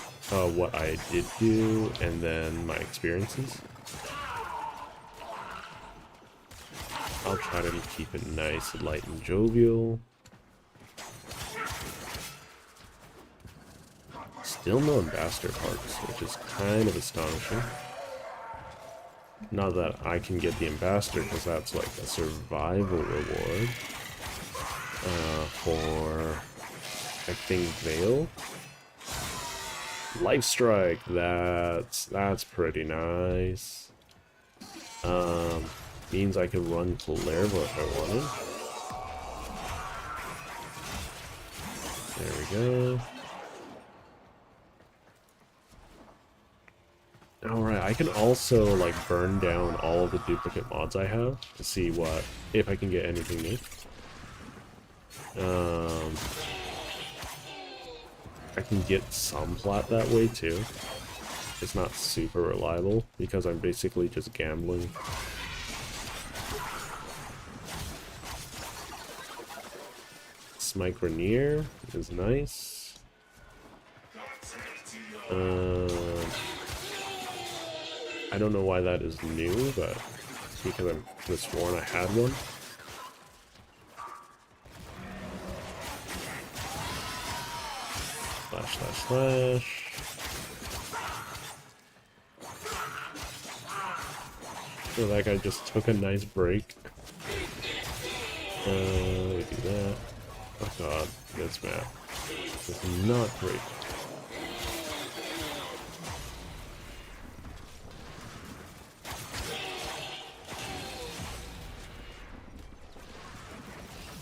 what I did do, and then my experiences. I'll try to keep it nice, light, and jovial. Still no ambassador parts, which is kind of astonishing. Not that I can get the ambassador, because that's like a survival reward for, I think, Veil. Life Strike, that's pretty nice. Means I could run Clervo if I wanted. There we go. Alright, I can also like burn down all of the duplicate mods I have to see if I can get anything new. I can get some plat that way too. It's not super reliable because I'm basically just gambling. Smike Rainier is nice. I don't know why that is new, but because I'm just sworn I had one. Slash, slash, slash. So that guy just took a nice break. We do that. Oh god, this map is not great.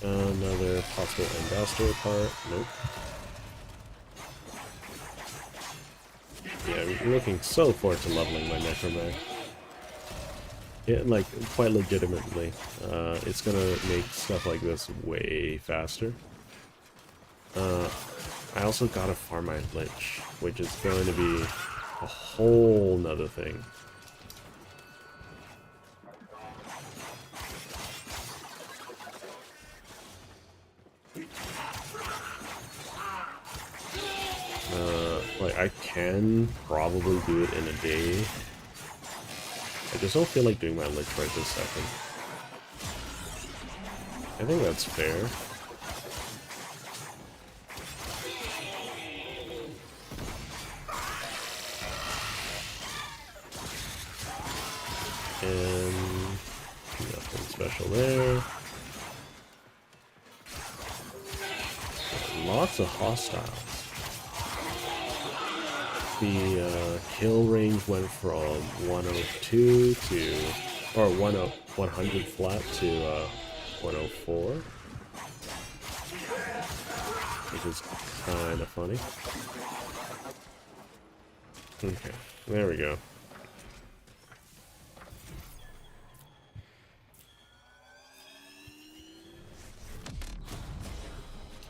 Another possible ambassador part. Nope. Yeah, I'm looking so forward to leveling my Necromag. Yeah, like, quite legitimately. It's gonna make stuff like this way faster. I also gotta farm my Lich, which is going to be a whole nother thing. Like, I can probably do it in a day. I just don't feel like doing my Lich right this second. I think that's fair. And nothing special there. Lots of hostiles. The kill range went from 102 to, or 100 flat to 104, which is kind of funny. Okay, there we go.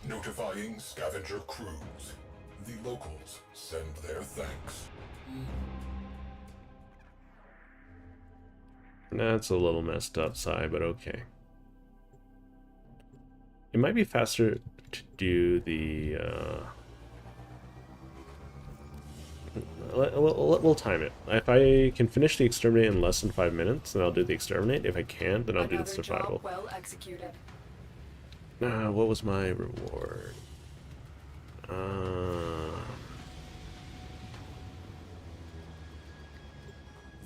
Notifying scavenger crews. The locals send their thanks. That's a little messed up, Sai, but okay. It might be faster to do the... We'll time it. If I can finish the exterminate in less than 5 minutes, then I'll do the exterminate. If I can't, then I'll do the survival. Job well executed. What was my reward?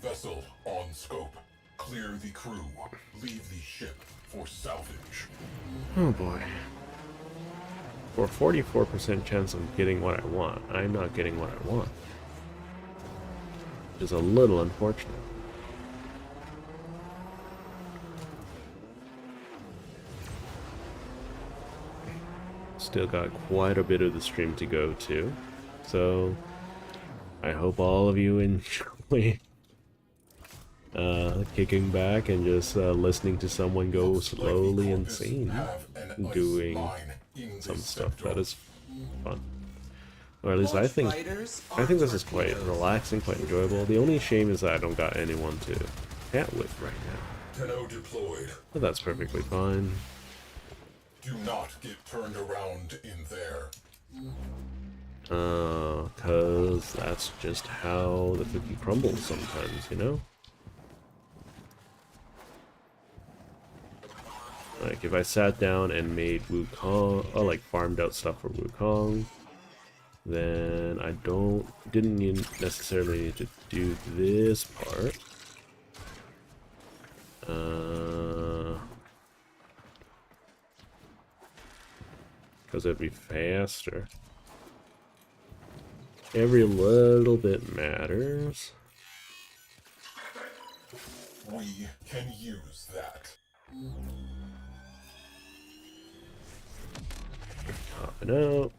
Vessel on scope. Clear the crew. Leave the ship for salvage. Oh boy. For a 44% chance of getting what I want, I'm not getting what I want. Which is a little unfortunate. Still got quite a bit of the stream to go too, so I hope all of you enjoy kicking back and just listening to someone go Looks like the slowly Corpus insane, have an ice doing line in some this stuff sector. that is fun. Or at least Launch I think fighters this are is quite torpedoes. relaxing, quite enjoyable. The only shame is that I don't got anyone to chat with right now. Tenno deployed. But that's perfectly fine. Do not get turned around in there. Cause that's just how the cookie crumbles sometimes, you know? Like, if I sat down and made Wukong, or like farmed out stuff for Wukong, then I didn't necessarily need to do this part. Because it'd be faster. Every little bit matters. We can use that. Popping out.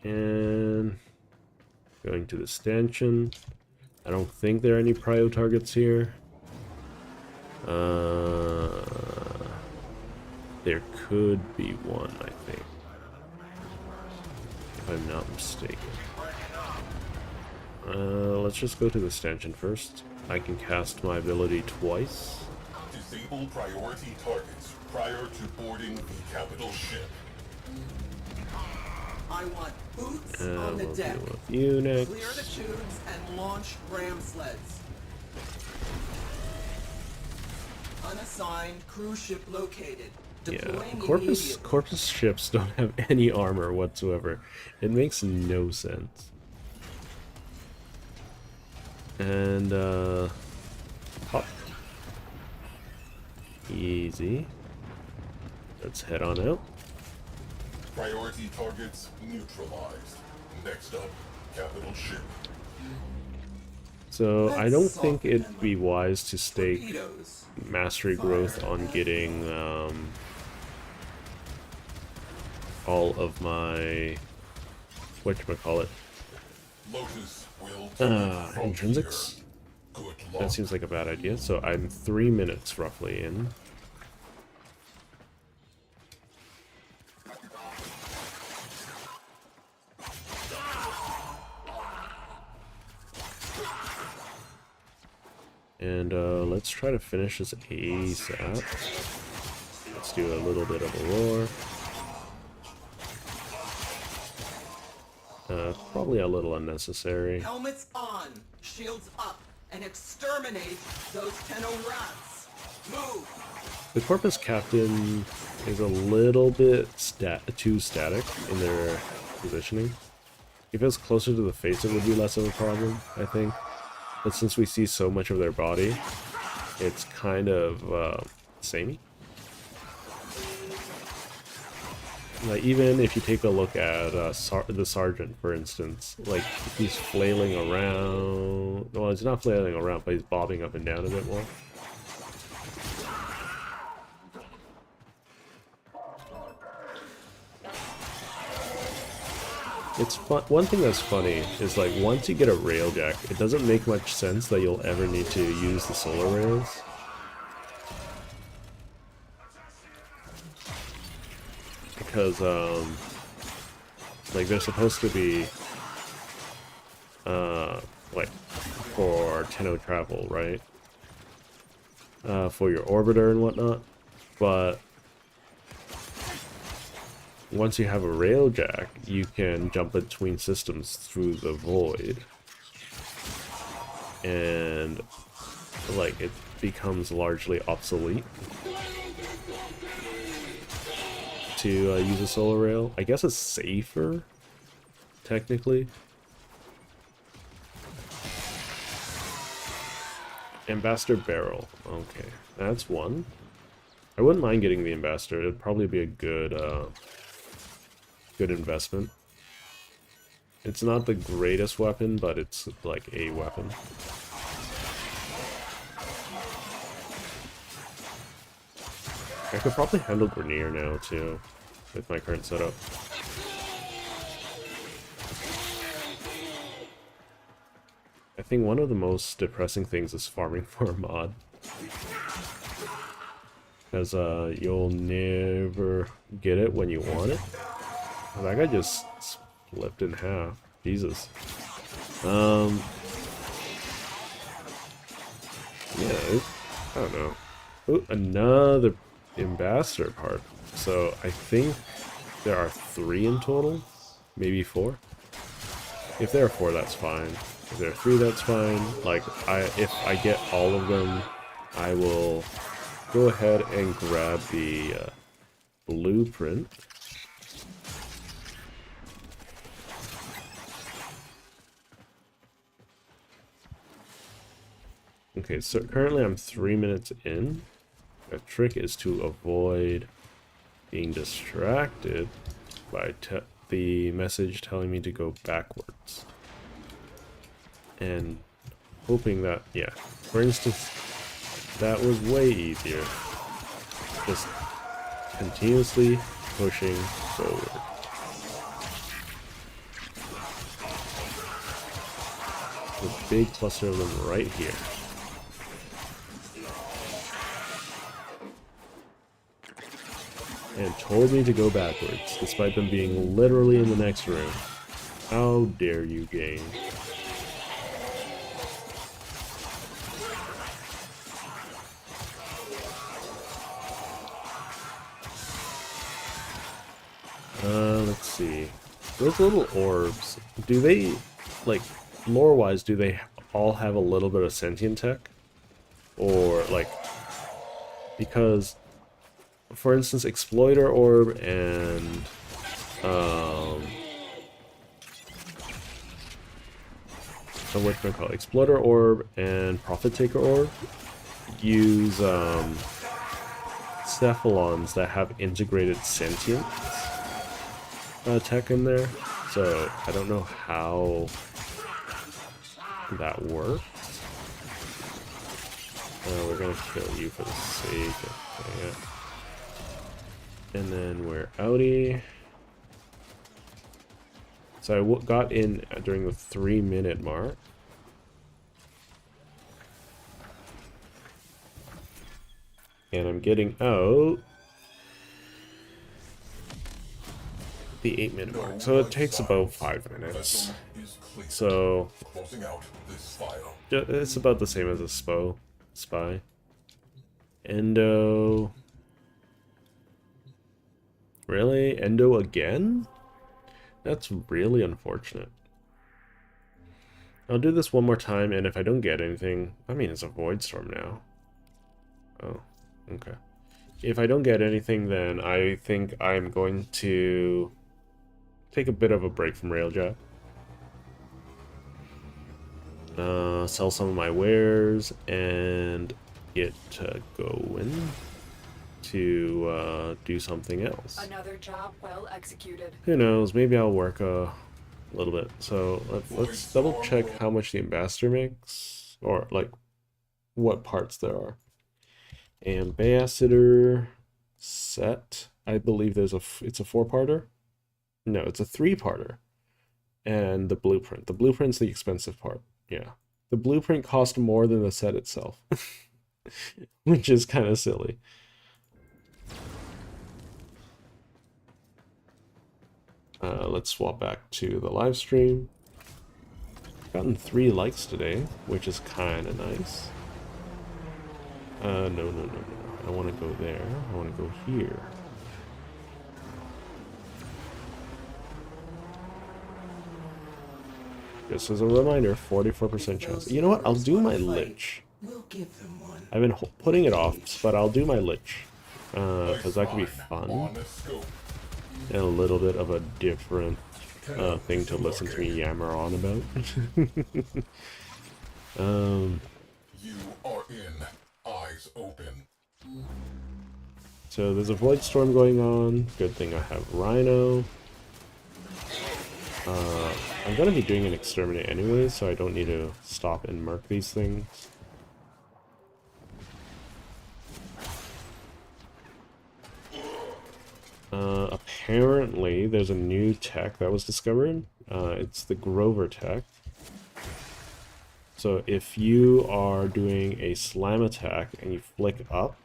And going to the stanchion. I don't think there are any prio targets here. There could be one, I think. If I'm not mistaken. Let's just go to the stanchion first. I can cast my ability twice. Disable priority targets prior to boarding the capital ship. I want boots And on the we'll deck. deal with you next. Clear the tubes and launch ram sleds. Unassigned cruise ship located. Yeah, Deploying immediately. Corpus ships don't have any armor whatsoever. It makes no sense. And, pop. Easy. Let's head on out. Priority targets neutralized. Next up, capital ship. So, I Let's don't soften think it'd them be wise to stake Torpedoes. mastery growth on getting, all of my, whatchamacallit, Lotus will take from intrinsics. here. Good luck. That seems like a bad idea. So I'm 3 minutes roughly in. And let's try to finish this ASAP. Let's do a little bit of a roar. Probably a little unnecessary. Helmets on, shields up, and exterminate those Tenno rats. Move. The Corpus Captain is a little bit too static in their positioning. If it was closer to the face, it would be less of a problem, I think. But since we see so much of their body, it's kind of samey. Like, even if you take a look at the Sergeant, for instance, like, he's flailing around. Well, he's not flailing around, but he's bobbing up and down a bit more. It's fun. One thing that's funny is, like, once you get a railjack, it doesn't make much sense that you'll ever need to use the solar rails. Because, like, they're supposed to be, like, for Tenno travel, right? For your orbiter and whatnot. But once you have a railjack, you can jump between systems through the void. And, like, it becomes largely obsolete to use a solar rail. I guess it's safer, technically. Ambassador Barrel. Okay, that's one. I wouldn't mind getting the Ambassador. It'd probably be a good, good investment. It's not the greatest weapon, but it's like a weapon. I could probably handle Grenier now, too, with my current setup. think one of the most depressing things is farming for a mod. Because you'll never get it when you want it. That guy just split in half. Jesus. Yeah, I don't know. Ooh, another ambassador part. So I think there are 3 in total, maybe 4. If there are 4, that's fine. If there are 3, that's fine. Like, if I get all of them, I will go ahead and grab the blueprint. Okay, so currently I'm 3 minutes in. The trick is to avoid being distracted by the message telling me to go backwards. And hoping that, yeah, for instance, that was way easier. Just continuously pushing forward. A big cluster of them right here. And told me to go backwards, despite them being literally in the next room. How dare you, game? Let's see. Those little orbs, do they, like, lore-wise, do they all have a little bit of sentient tech? Or, like, because, for instance, Exploiter Orb and, Exploiter Orb and Profit Taker Orb use, cephalons that have integrated sentience tech in there, so I don't know how that works. We're gonna kill you for the sake of it. And then we're outie. So I got in during the 3-minute mark. And I'm getting out the 8-minute mark. So it takes about 5 minutes. So it's about the same as a spy. Endo. Really? Endo again? That's really unfortunate. I'll do this one more time, and if I don't get anything, I mean, it's a void storm now. Oh, okay. If I don't get anything, then I think I'm going to take a bit of a break from railjack. Sell some of my wares and get going to do something else. Another job well executed. Who knows? Maybe I'll work a little bit. So let's double check how much the ambassador makes, or like what parts there are. Ambassador set. I believe there's it's a 4-parter. No, it's a 3-parter. And the blueprint. The blueprint's the expensive part. Yeah. The blueprint cost more than the set itself. Which is kind of silly. Let's swap back to the live stream. Gotten 3 likes today, which is kind of nice. No. I don't want to go there. I want to go here. Just as a reminder, 44% chance. You know what? I'll do my Lich. We'll give them one. I've been putting it off, but I'll do my Lich. Because that could be fun. And a little bit of a different thing to listen to me yammer on about. You are in. Eyes open. So there's a void storm going on. Good thing I have Rhino. I'm gonna be doing an exterminate anyway, so I don't need to stop and mark these things. Apparently there's a new tech that was discovered. It's the Grover tech. So if you are doing a slam attack and you flick up,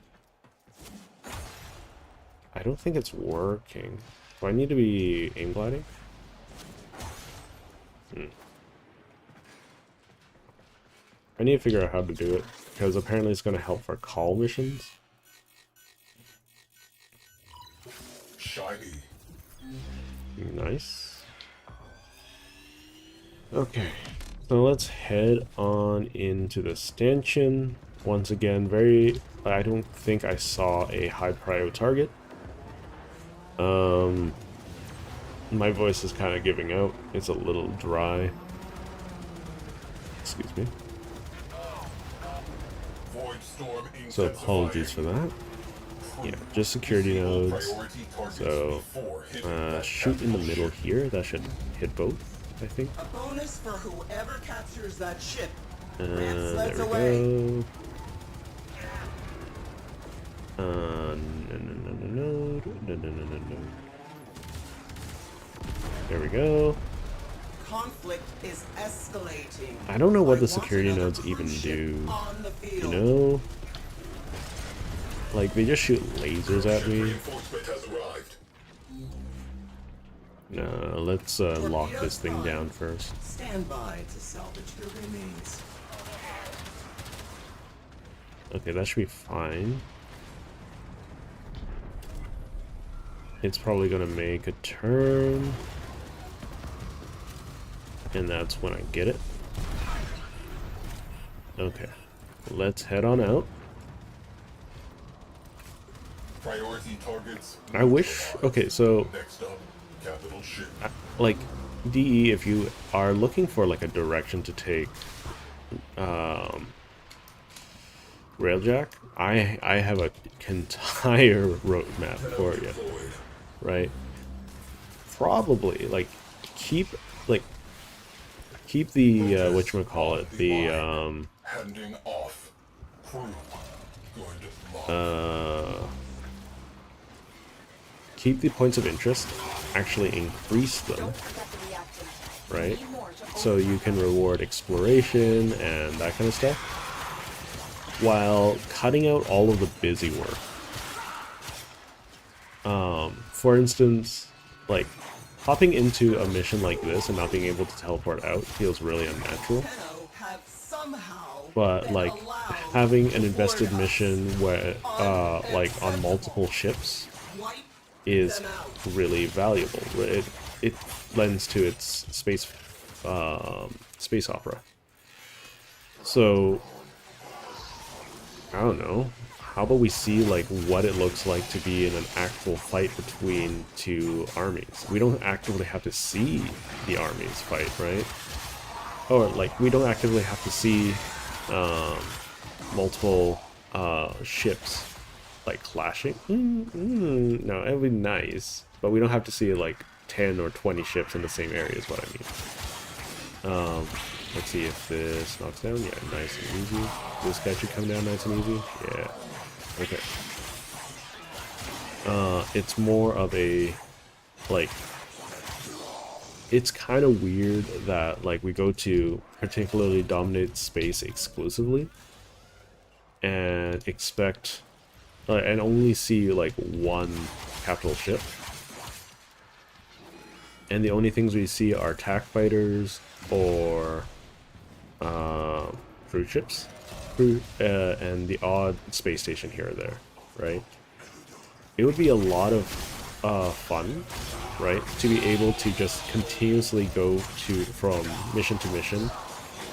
I don't think it's working. Do I need to be aim gliding? I need to figure out how to do it, because apparently it's going to help for call missions. Shiny. Nice. Okay, so let's head on into the stanchion. Once again, I don't think I saw a high prio target. My voice is kind of giving out. It's a little dry. Excuse me. Void storm So apologies for that. Yeah, just security nodes. So shoot in the middle here. That should hit both, I think. A bonus for whoever captures that ship. There Sleds we away. go. No. There we go. Conflict is escalating. I don't know what the I want security another nodes even cruise ship do. on the You field. know? Like, they just shoot lasers at me. Reinforcement has arrived. No, let's lock this thing down first. Stand by to salvage your remains. Okay, that should be fine. It's probably gonna make a turn. And that's when I get it. Okay, let's head on out. Priority targets. I wish... Okay, so, Next up, capital ship. like, DE, if you are looking for, like, a direction to take, railjack, I have a entire roadmap for you, right? Probably, like, keep the, whatchamacallit, the, Handing off. Crew. Going to lock. keep the points of interest, actually increase them, Don't forget the reactant. right? Need more to So you can reward exploration and that kind of stuff, while cutting out all of the busy work. For instance, like, hopping into a mission like this and not being able to teleport out feels really unnatural. Tenno have somehow But, been like, allowed having an to invested board us. mission where, like, on multiple ships Wipe is them out. really valuable. It lends to its space opera. So, I don't know. How about we see, like, what it looks like to be in an actual fight between two armies? We don't actively have to see the armies fight, right? Or, like, we don't actively have to see multiple ships, like, clashing. No, it would be nice. But we don't have to see, like, 10 or 20 ships in the same area is what I mean. Let's see if this knocks down. Yeah, nice and easy. This guy should come down nice and easy. Yeah. Okay. It's more of a, like, it's kind of weird that, like, we go to particularly dominate space exclusively and expect, and only see, like, one capital ship. And the only things we see are attack fighters or cruise ships, and the odd space station here or there, right? It would be a lot of fun, right, to be able to just continuously go from mission to mission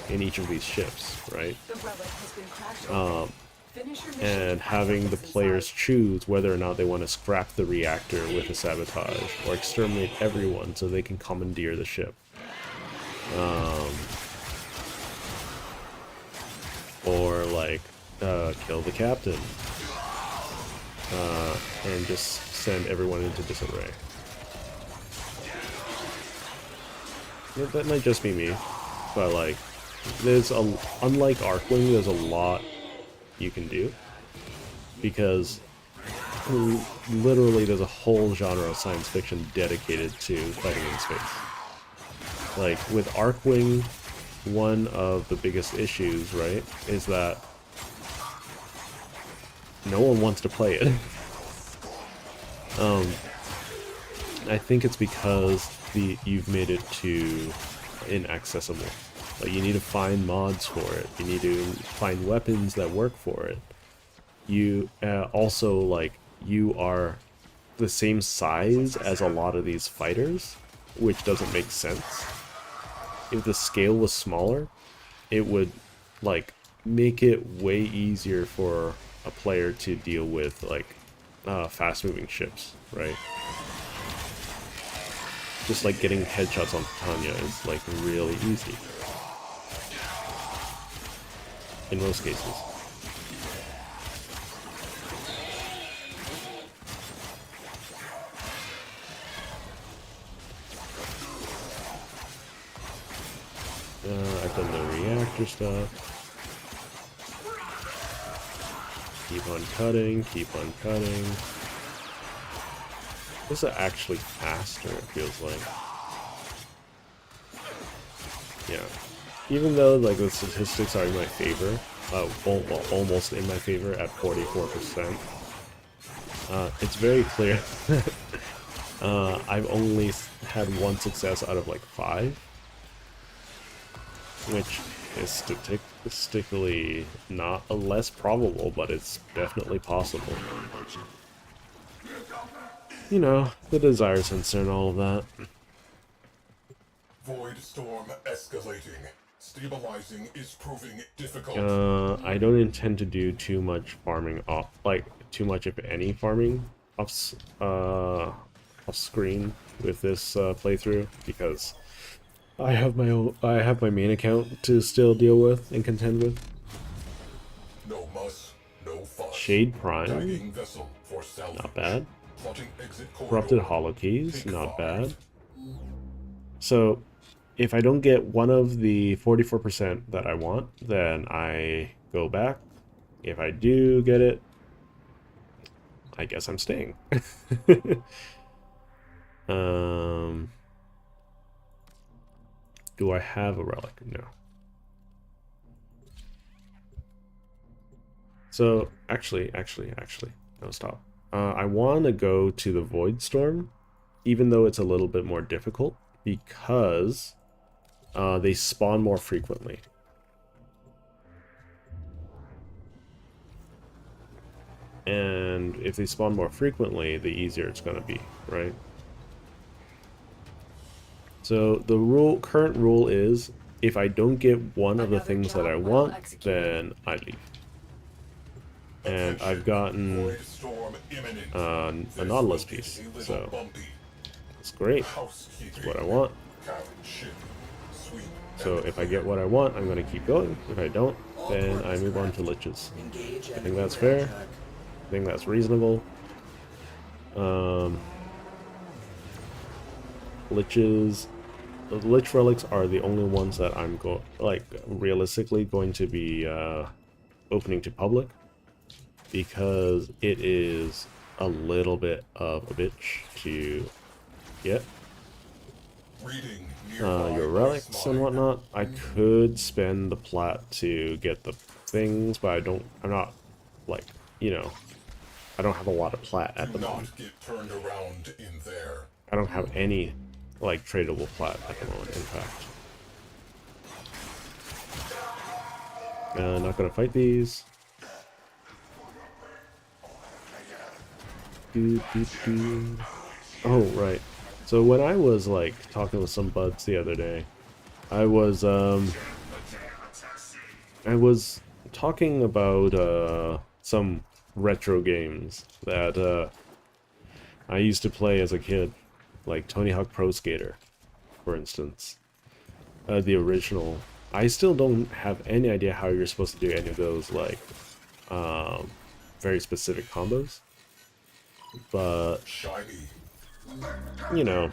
in each of these ships, right? The relic has been crashed open. Finish your mission And having the players choose whether or not they want to scrap the reactor with a sabotage or exterminate everyone so they can commandeer the ship. Or, like, kill the captain. And just send everyone into disarray. That might just be me, but, like, unlike Arcwing, there's a lot you can do, because literally there's a whole genre of science fiction dedicated to fighting in space. Like, with Arcwing, one of the biggest issues, right, is that no one wants to play it. I think it's because you've made it too inaccessible. Like, you need to find mods for it. You need to find weapons that work for it. You also, like, you are the same size as a lot of these fighters, which doesn't make sense. If the scale was smaller, it would, like, make it way easier for a player to deal with, like, fast-moving ships, right? Just like getting headshots on Tyana is, like, really easy. In most cases. I've done the reactor stuff. Keep on cutting, keep on cutting. This is actually faster, it feels like. Yeah. Even though, like, the statistics are in my favor, almost in my favor at 44%, it's very clear I've only had one success out of, like, 5. Which is statistically not less probable, but it's definitely possible. You know, the desire sensor and all of that. Void storm escalating. Stabilizing is proving difficult. I don't intend to do too much farming off, like, too much if any farming off screen with this playthrough, because I have my main account to still deal with and contend with. No muss, no fuss. Shade Prime, Guiding vessel for salvage. not bad. Plotting exit Corrupted corridor. Hollow Keys, Take not 5. bad. So, if I don't get one of the 44% that I want, then I go back. If I do get it, I guess I'm staying. Do I have a relic? No. So, actually, no, stop. I want to go to the Void Storm, even though it's a little bit more difficult, because they spawn more frequently. And if they spawn more frequently, the easier it's going to be, right? So the current rule is, if I don't get one of the things that I want, then I leave. And I've gotten Void storm imminent. a Nautilus piece, so that's great. That's what I want. So if I get what I want, I'm going to keep going. If I don't, then I move on to liches. I think that's fair. I think that's reasonable. Liches, the lich relics are the only ones that I'm realistically going to be opening to public, because it is a little bit of a bitch to get. Your relics and whatnot. I could spend the plat to get the things, but I'm not, like, you know, I don't have a lot of plat at the moment. Get turned around in there. I don't have any, like, tradable plat at the moment, in fact. Not gonna fight these. Oh, right. So when I was, like, talking with some buds the other day, I was talking about some retro games that I used to play as a kid, like Tony Hawk Pro Skater, for instance. The original. I still don't have any idea how you're supposed to do any of those, like, very specific combos. But, you know,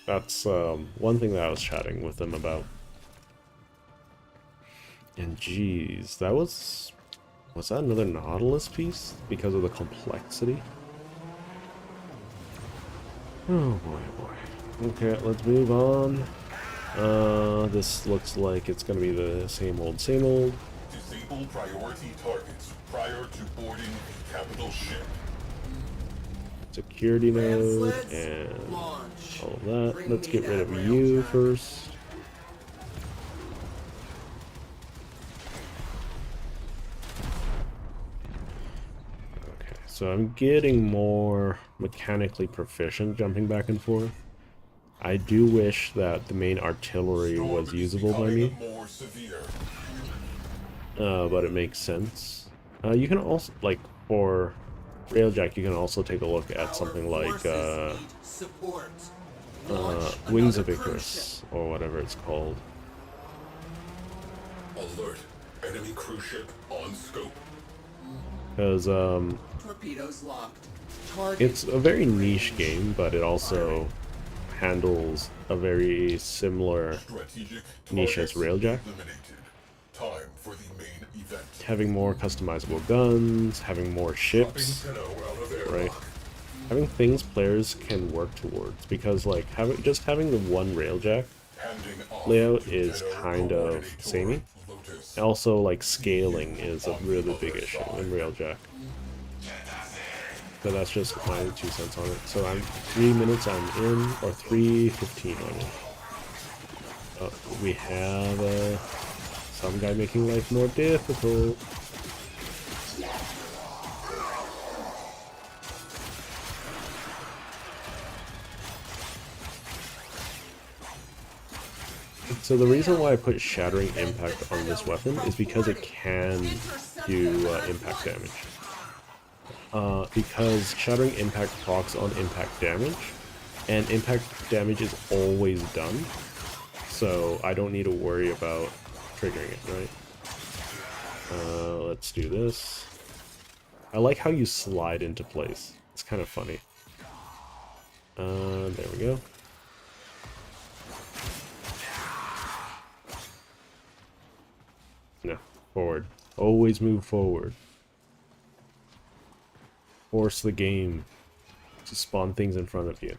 that's one thing that I was chatting with them about. And geez, was that another Nautilus piece? Because of the complexity? Oh boy, oh boy. Okay, let's move on. This looks like it's gonna be the same old, same old. Disable priority targets prior to boarding the capital ship. Security Ram node sleds, and launch. all of that. Bring Let's me get rid that of you railjack. first. Okay, so I'm getting more mechanically proficient jumping back and forth. I do wish that the main artillery was Storm is usable by becoming me, more severe. but it makes sense. You can also, like, for railjack, you can also take a look at something like Forces need support. Launch Wings another of cruise Icarus, or whatever it's called. Alert. Enemy cruise ship on scope. Because ship. Torpedoes locked. Target. it's a very niche game, but it also handles a very similar Strategic niche as targets railjack. eliminated. Time for the main event. Having more customizable guns, having more ships, Dropping Tenno out of airlock. right? Having things players can work towards, because like having the one railjack Handing off layout to is Tenno kind of Coordinator samey. Lotus. Also, like, scaling is a really big issue in railjack. So that's just my 2 cents on it. So I'm 3 minutes I'm in, or 3:15 I'm in. Oh, we have some guy making life more difficult. So the reason why I put Shattering Impact on this weapon is because it can do impact damage. Because Shattering Impact procs on impact damage, and impact damage is always done, so I don't need to worry about triggering it, right? Let's do this. I like how you slide into place. It's kind of funny. There we go. No, forward. Always move forward. Force the game to spawn things in front of you.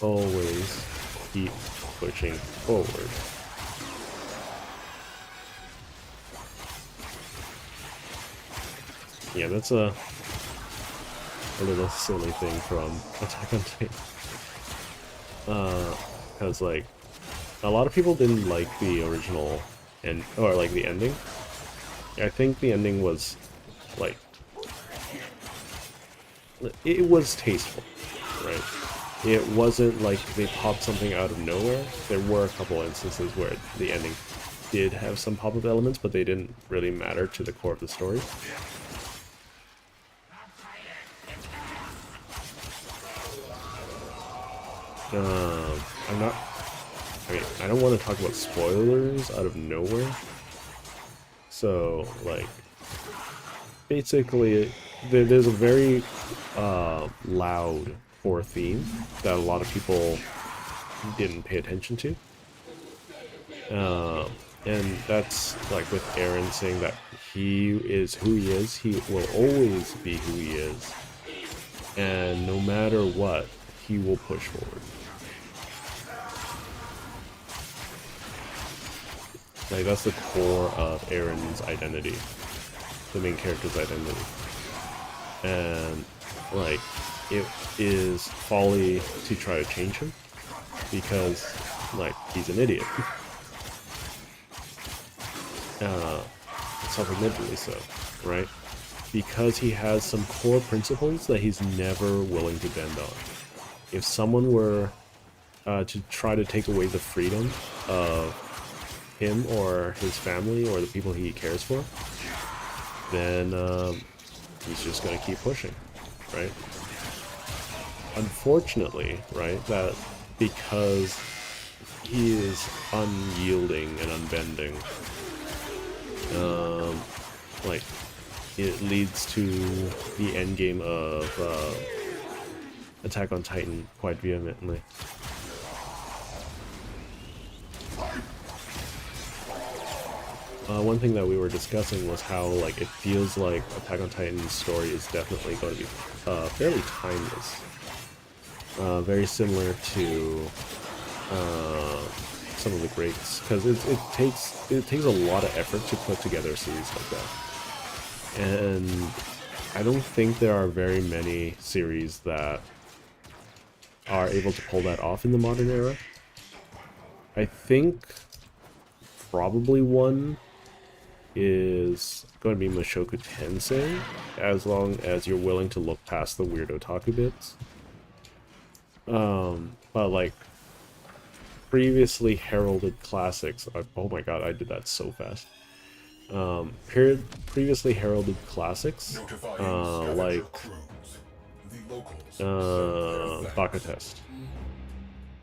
Always keep pushing forward. Yeah, that's a little silly thing from Attack on Titan. Because, like, a lot of people didn't like the original or like the ending. I think the ending was, like, it was tasteful, right? It wasn't like they popped something out of nowhere. There were a couple instances where the ending did have some pop-up elements, but they didn't really matter to the core of the story. I don't want to talk about spoilers out of nowhere. So, like, basically, there's a very loud core theme that a lot of people didn't pay attention to. And that's, like, with Aaron saying that he is who he is, he will always be who he is. And no matter what, he will push forward. Like, that's the core of Aaron's identity. The main character's identity. And, like, it is folly to try to change him. Because, like, he's an idiot. Self-admittedly so, right? Because he has some core principles that he's never willing to bend on. If someone were to try to take away the freedom of him or his family or the people he cares for, then he's just going to keep pushing, right? Unfortunately, right, that because he is unyielding and unbending, like, it leads to the end game of Attack on Titan quite vehemently. one thing that we were discussing was how like it feels like Attack on Titan's story is definitely going to be fairly timeless. Very similar to some of the greats, because it takes a lot of effort to put together a series like that, and I don't think there are very many series that are able to pull that off in the modern era. I think probably one is going to be Mushoku Tensei, as long as you're willing to look past the weird otaku bits. But like previously heralded classics, oh my god, I did that so fast. Previously heralded classics, like Baka Test.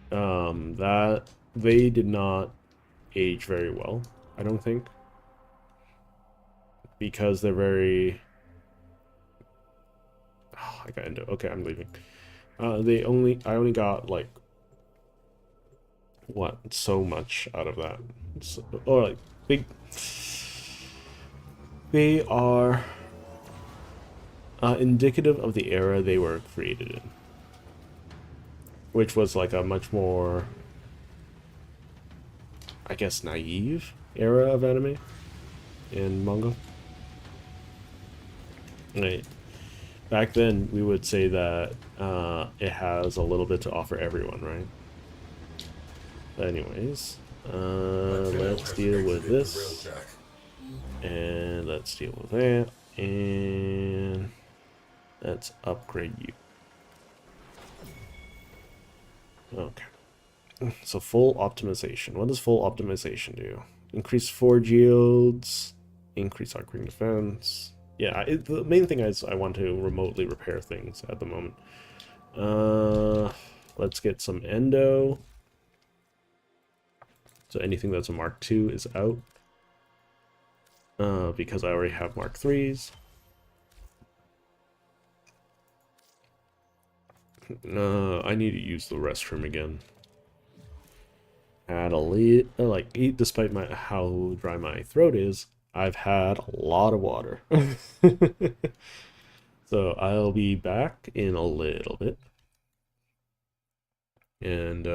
That they did not age very well, I don't think, because they're very. Oh, I got into. Okay, I'm leaving. I only got like what so much out of that. So, or like big. They are indicative of the era they were created in, which was like a much more, I guess, naive era of anime and manga. Right. Back then, we would say that it has a little bit to offer everyone, right? But anyways, let's deal with this. And let's deal with that. And let's upgrade you. Okay. So full optimization. What does full optimization do? Increase forge yields, increase arcing defense. Yeah, the main thing is I want to remotely repair things at the moment. Let's get some endo. So anything that's a Mark II is out. Because I already have Mark IIIs. I need to use the restroom again. Had a like, despite how dry my throat is, I've had a lot of water. So I'll be back in a little bit. And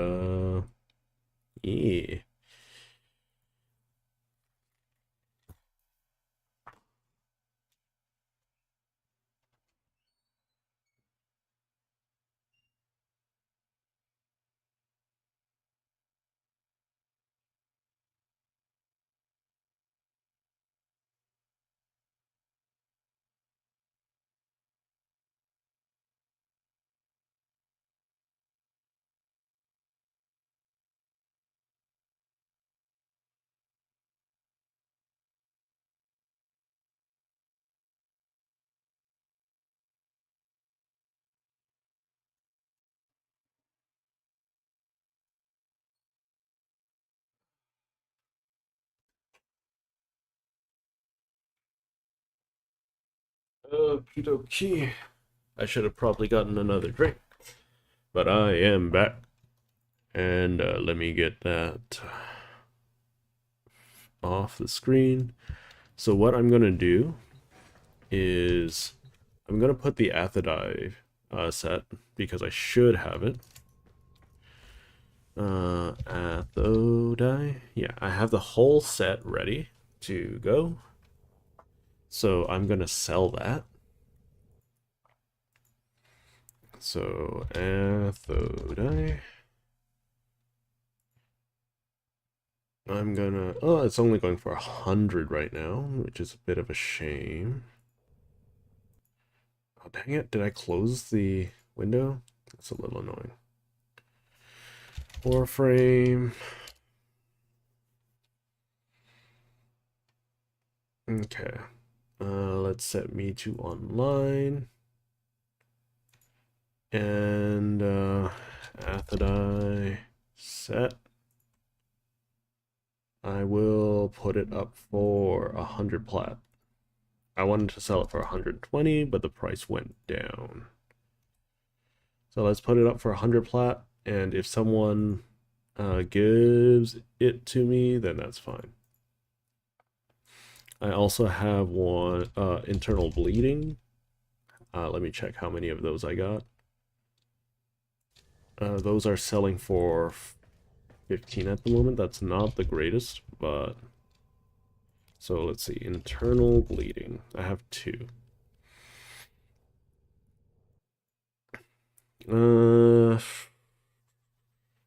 yeah. Okie dokie. I should have probably gotten another drink. But I am back. And let me get that off the screen. So what I'm going to do is I'm going to put the Athidai set, because I should have it. Athidai. Yeah, I have the whole set ready to go. So I'm going to sell that. So Athidai. I'm gonna. Oh, it's only going for 100 right now, which is a bit of a shame. Oh, dang it. Did I close the window? That's a little annoying. Warframe. Okay. Let's set me to online. And Athidai set. I will put it up for 100 plat. I wanted to sell it for 120, but the price went down. So let's put it up for 100 plat, and if someone gives it to me, then that's fine. I also have one internal bleeding. Let me check how many of those I got. Those are selling for 15 at the moment. That's not the greatest, but... So let's see, internal bleeding. I have 2.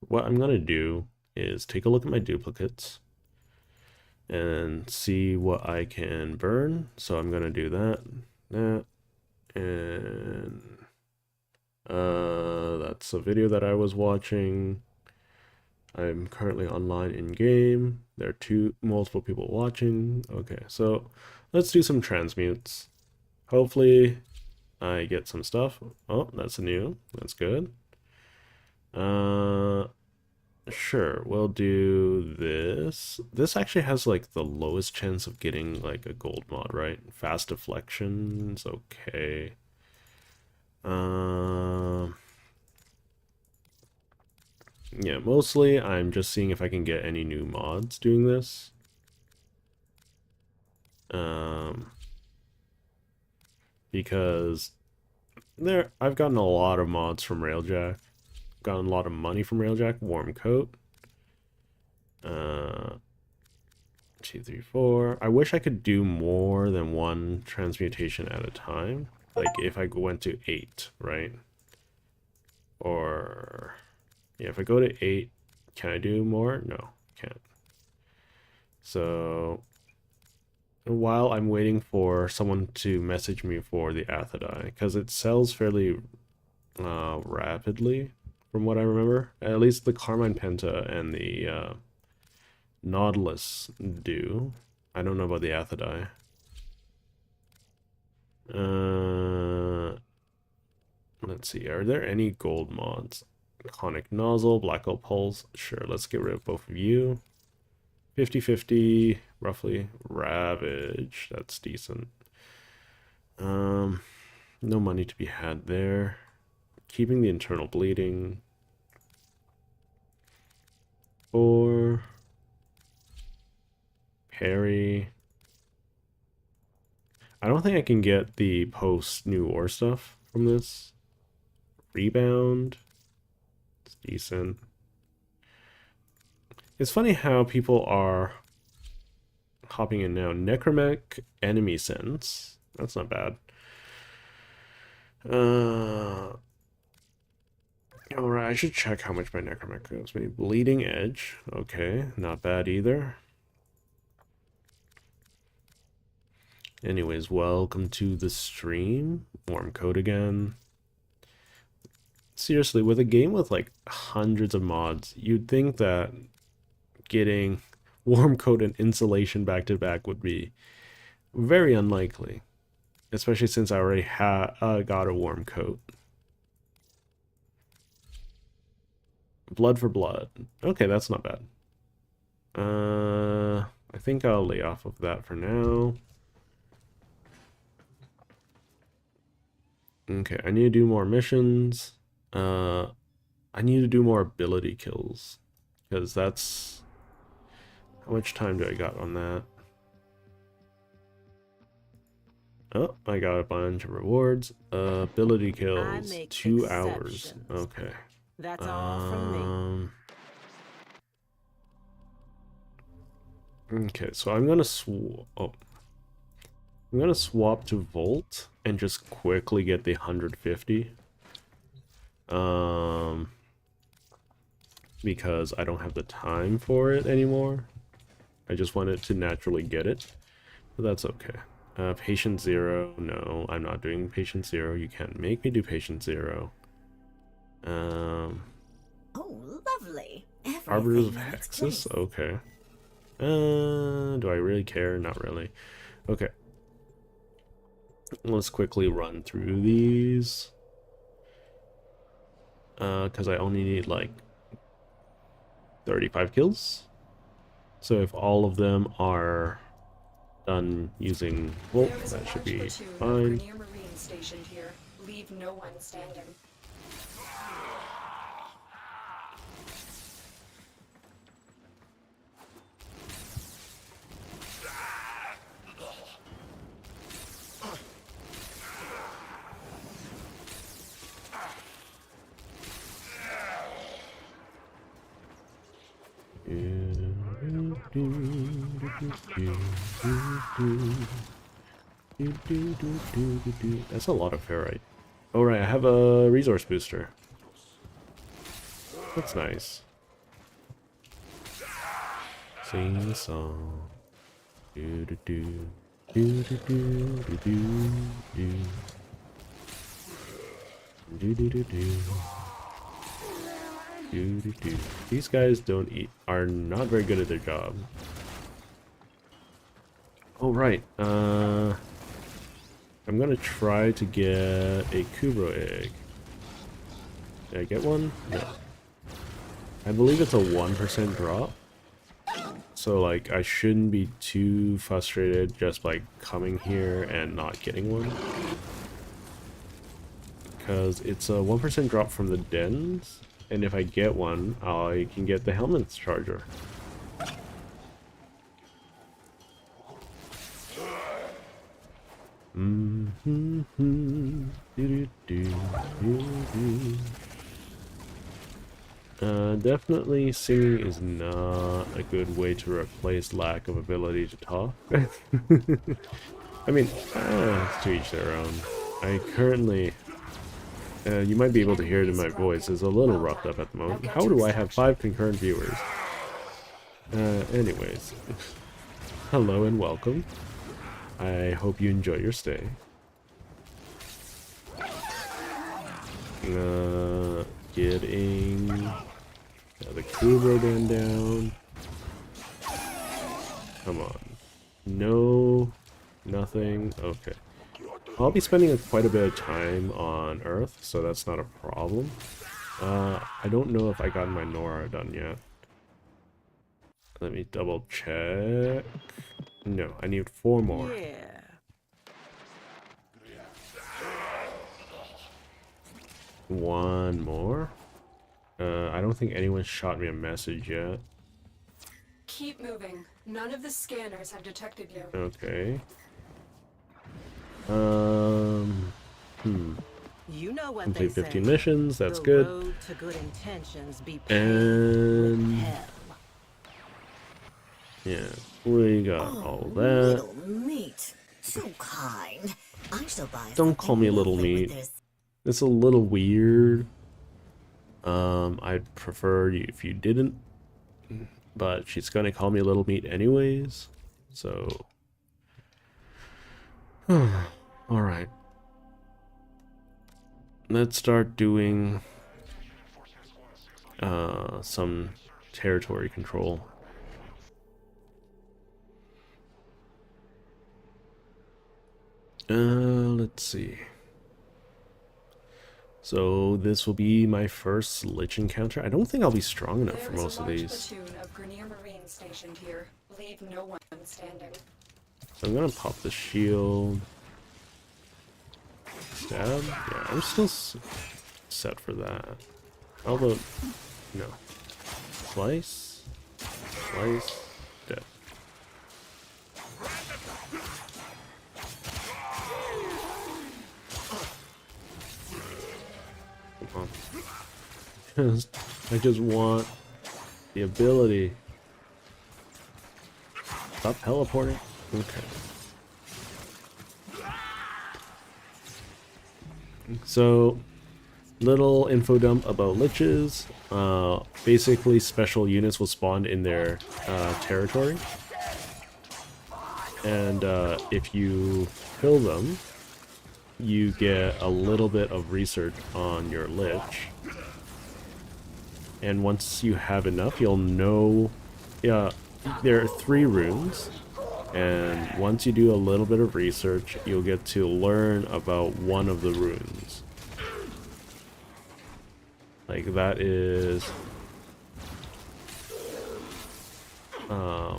What I'm gonna do is take a look at my duplicates and see what I can burn. So I'm gonna do that, and that's a video that I was watching. I'm currently online in game. There are multiple people watching. Okay, so let's do some transmutes. Hopefully I get some stuff. Oh, that's new. That's good. Sure, we'll do this. This actually has like the lowest chance of getting like a gold mod, right? Fast deflection's okay. Yeah, mostly I'm just seeing if I can get any new mods doing this. Because I've gotten a lot of mods from railjack. Gotten a lot of money from railjack. Warm coat. 2, 3, 4. I wish I could do more than 1 transmutation at a time. Like if I went to 8, right? Or yeah, if I go to 8, can I do more? No, can't. So while I'm waiting for someone to message me for the Athadai, because it sells fairly rapidly from what I remember. At least the Carmine Penta and the Nautilus do. I don't know about the Athadai. Let's see, are there any gold mods? Conic Nozzle, Black Hole Pulse. Sure, let's get rid of both of you. 50-50, roughly. Ravage, that's decent. No money to be had there. Keeping the internal bleeding. 4. Parry. I don't think I can get the post new ore stuff from this. Rebound. It's decent. It's funny how people are hopping in now. Necromech enemy sense. That's not bad. Alright, I should check how much my Necromech goes. Maybe Bleeding Edge. Okay, not bad either. Anyways, welcome to the stream. Warm coat again. Seriously, with a game with like hundreds of mods, you'd think that getting warm coat and insulation back to back would be very unlikely. Especially since I already got a warm coat. Blood for blood. Okay, that's not bad. I think I'll lay off of that for now. Okay, I need to do more missions. I need to do more ability kills. Because that's... How much time do I got on that? Oh, I got a bunch of rewards. Ability kills, 2 hours. Okay. That's all from me. Okay, so I'm gonna swap to Volt and just quickly get the 150. Because I don't have the time for it anymore. I just wanted to naturally get it, but that's okay. Patient 0, no, I'm not doing Patient 0. You can't make me do Patient 0. Oh, lovely. Arbiters of Hexus, okay. Do I really care? Not really. Okay. Let's quickly run through these. Because I only need like 35 kills. So if all of them are done using Volt, that should be fine. Here. Leave no one standing. That's a lot of ferrite. Oh right, I have a resource booster. That's nice. Sing song. Do do do do do do do do do do do do. These guys are not very good at their job. Oh right, I'm gonna try to get a Kubro egg. Did I get one? No. I believe it's a 1% drop. So like I shouldn't be too frustrated just like coming here and not getting one. Because it's a 1% drop from the dens. And if I get one, I can get the helmet's charger. Definitely singing is not a good way to replace lack of ability to talk. I mean, it's to each their own. I currently... you might be able to hear it in my voice. It's a little roughed up at the moment. How do I have 5 concurrent viewers? Anyways. Hello and welcome. I hope you enjoy your stay. Getting the Kubro down. Come on. No. Nothing. Okay. I'll be spending quite a bit of time on Earth, so that's not a problem. I don't know if I got my Nora done yet. Let me double check. No, I need 4 more. Yeah. One more. I don't think anyone shot me a message yet. Keep moving. None of the scanners have detected you. Okay. You know what Complete they 15 say. missions, that's The good. road to good intentions be paved And with hell. yeah, we got all that. Little meat. So kind. I shall buy Don't call me little something meat. with this. It's a little weird. I'd prefer you if you didn't. But she's gonna call me little meat anyways. So alright. Let's start doing some territory control. Let's see. So this will be my first Lich encounter. I don't think I'll be strong enough for most of these. Platoon of Grenier Marines stationed here. Leave no one standing. So I'm gonna pop the shield. Stab? Yeah, I'm still set for that. Although, no. Slice? Slice? Dead. Come on. I just want the ability. Stop teleporting. Okay. So, little info dump about liches. Basically, special units will spawn in their territory. And if you kill them, you get a little bit of research on your lich. And once you have enough, you'll know... Yeah, there are 3 runes. And once you do a little bit of research, you'll get to learn about one of the runes. Like, that is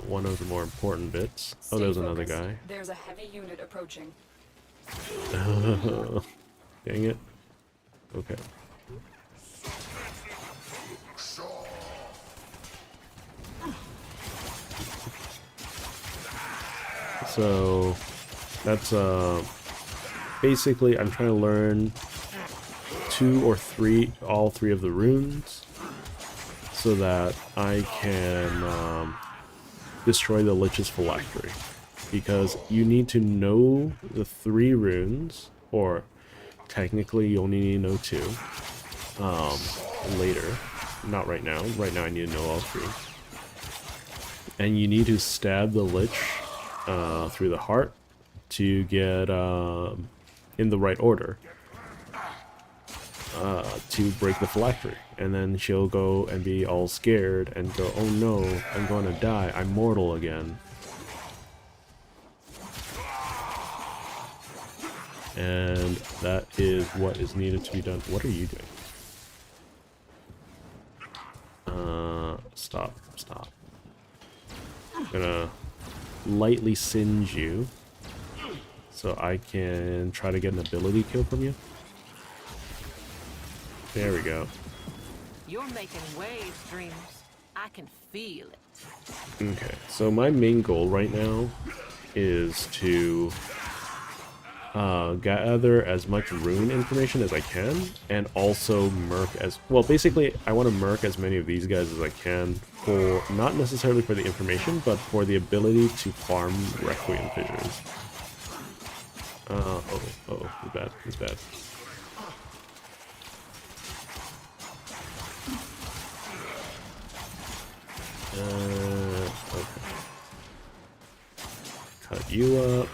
one of the more important bits. Oh, there's another guy. There's a heavy unit approaching. Dang it. Okay. So that's basically I'm trying to learn 2 or 3, all 3 of the runes, so that I can destroy the Lich's phylactery. Because you need to know the 3 runes, or technically you only need to know 2. Later. Not right now. Right now I need to know all 3. And you need to stab the Lich through the heart to get in the right order to break the phylactery. And then she'll go and be all scared and go, oh no, I'm gonna die, I'm mortal again. And that is what is needed to be done. What are you doing? Stop. I'm gonna lightly singe you so I can try to get an ability kill from you. There we go. You're making waves, Dreamers. I can feel it. Okay, so my main goal right now is to gather as much rune information as I can, and also merc as well. Basically, I want to merc as many of these guys as I can, for not necessarily for the information, but for the ability to farm Requiem fissures. He's bad. Okay. Cut you up.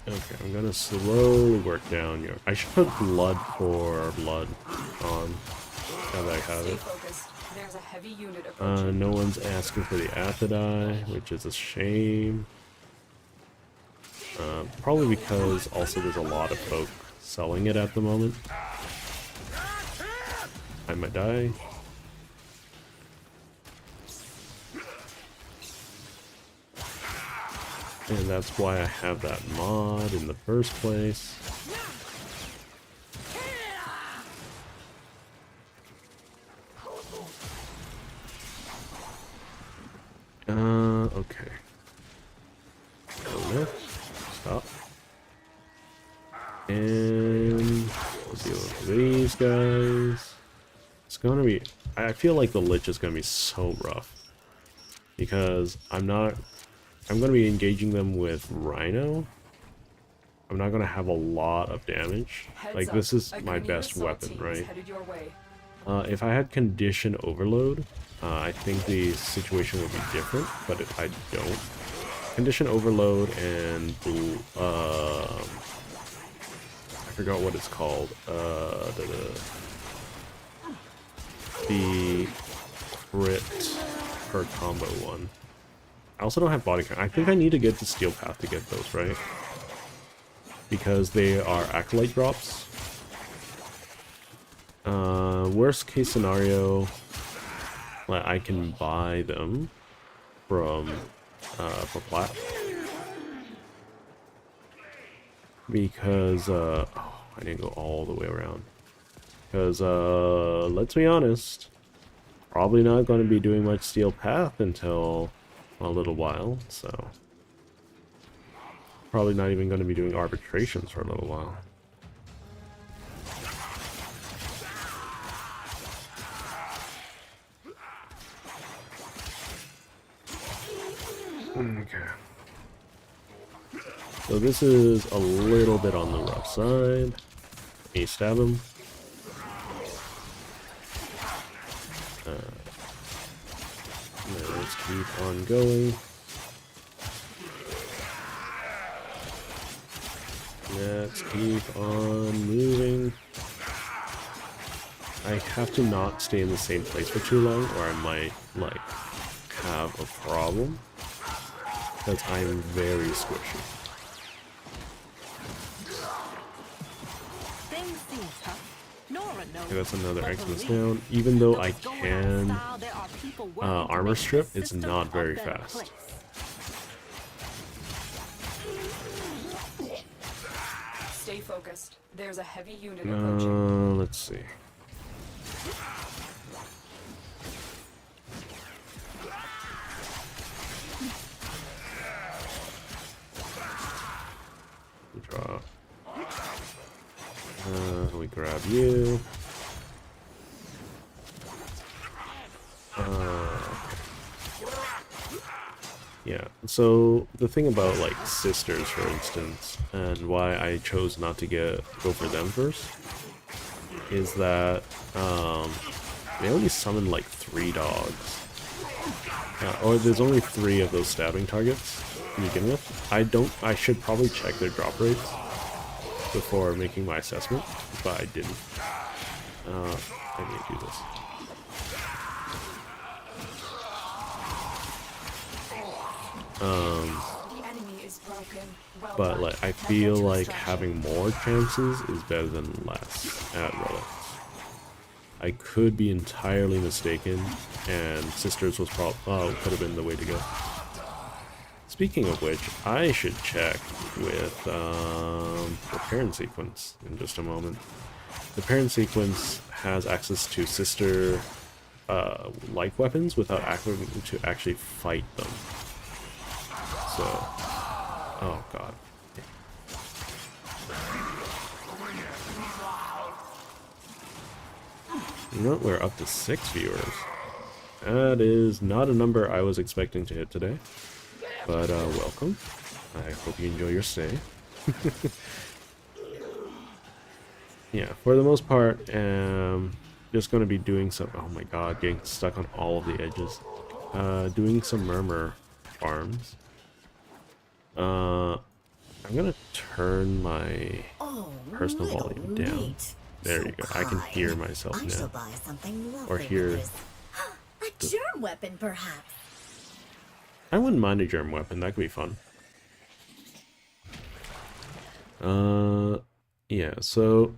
Okay, I'm gonna slowly work down your... I should put blood for blood on. Now that I have it. There's a heavy unit approaching. No one's asking for the Athidai, which is a shame. Probably because also there's a lot of folk selling it at the moment. I might die. And that's why I have that mod in the first place. Okay. Go left. Stop. And we'll deal with these guys. It's gonna be... I feel like the Lich is gonna be so rough. Because I'm going to be engaging them with Rhino. I'm not going to have a lot of damage. Like, this is my best weapon, right? If I had Condition Overload, I think the situation would be different, but if I don't. Condition Overload and... I forgot what it's called. The crit per combo one. I also don't have body count. I think I need to get the Steel Path to get those, right? Because they are Acolyte drops. Worst case scenario, like, I can buy them from for plat. Because oh, I didn't go all the way around. Because let's be honest, probably not going to be doing much Steel Path until a little while, so probably not even going to be doing arbitrations for a little while. Okay. So this is a little bit on the rough side. Can you stab him? Let's keep on going. Let's keep on moving. I have to not stay in the same place for too long, or I might, like, have a problem. Because I am very squishy. Okay, that's another Exodus down. Even though I can armor strip, it's not very fast. Stay focused. There's a heavy unit approaching. Let's see. Draw. We grab you. Yeah, so the thing about like sisters, for instance, and why I chose not to go for them first, is that they only summon like 3 dogs, or there's only 3 of those stabbing targets to begin with. I should probably check their drop rates before making my assessment, but I didn't. I need to do this. The enemy is broken. Well But done. like, I Now feel get to like extraction. having more chances is better than less at relics. I could be entirely mistaken, and sisters was could have been the way to go. Speaking of which, I should check with the parent sequence in just a moment. The parent sequence has access to sister like weapons without having to actually fight them. So, oh god. You know, we're up to 6 viewers. That is not a number I was expecting to hit today. But welcome. I hope you enjoy your stay. Yeah, for the most part, just going to be doing some... Oh my god, getting stuck on all of the edges. Doing some murmur farms. I'm going to turn my personal volume down. There you go. I can hear myself I shall now. buy something lovely Or hear... with this. A germ weapon, perhaps. I wouldn't mind a germ weapon. That could be fun. Yeah, so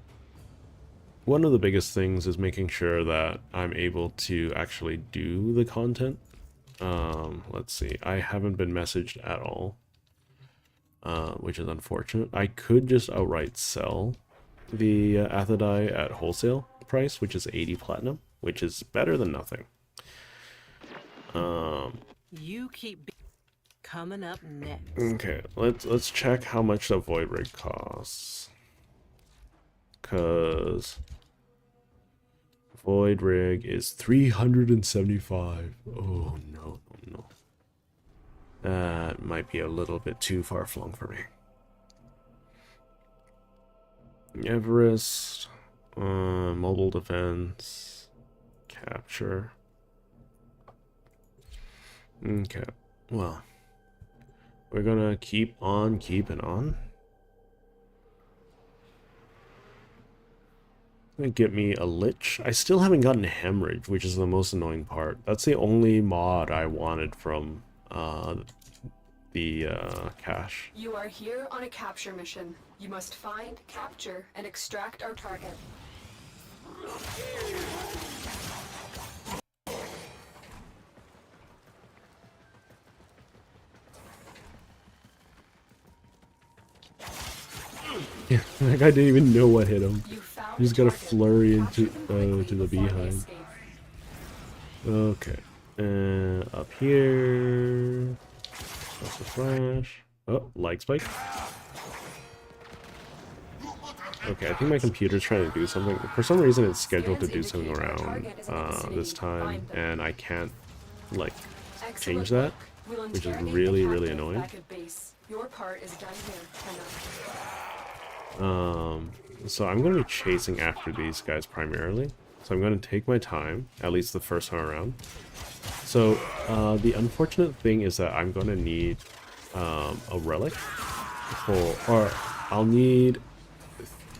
one of the biggest things is making sure that I'm able to actually do the content. Let's see. I haven't been messaged at all, which is unfortunate. I could just outright sell the Athodai at wholesale price, which is 80 platinum, which is better than nothing. You keep coming up next. Okay, let's check how much the void rig costs. Cause void rig is 375. Oh no, no. That might be a little bit too far flung for me. Everest, mobile defense, capture. Okay, well, we're gonna keep on keeping on. Gonna get me a lich. I still haven't gotten hemorrhage, which is the most annoying part. That's the only mod I wanted from the cache. You are here on a capture mission. You must find, capture, and extract our target. Yeah, that guy didn't even know what hit him. You found He's the got a target. flurry into Capture them quickly to the before they beehive. escape. Okay, up here. That's a flash. Oh, lag spike. Okay, I think my computer's trying to do something. For some reason, it's scheduled to do something around this time, and I can't like change that, We'll which is interrogate the really captive annoying. back at base. Your part is done here, Hannah. So I'm going to be chasing after these guys primarily. So I'm going to take my time, at least the first time around. So the unfortunate thing is that I'm going to need a relic, or I'll need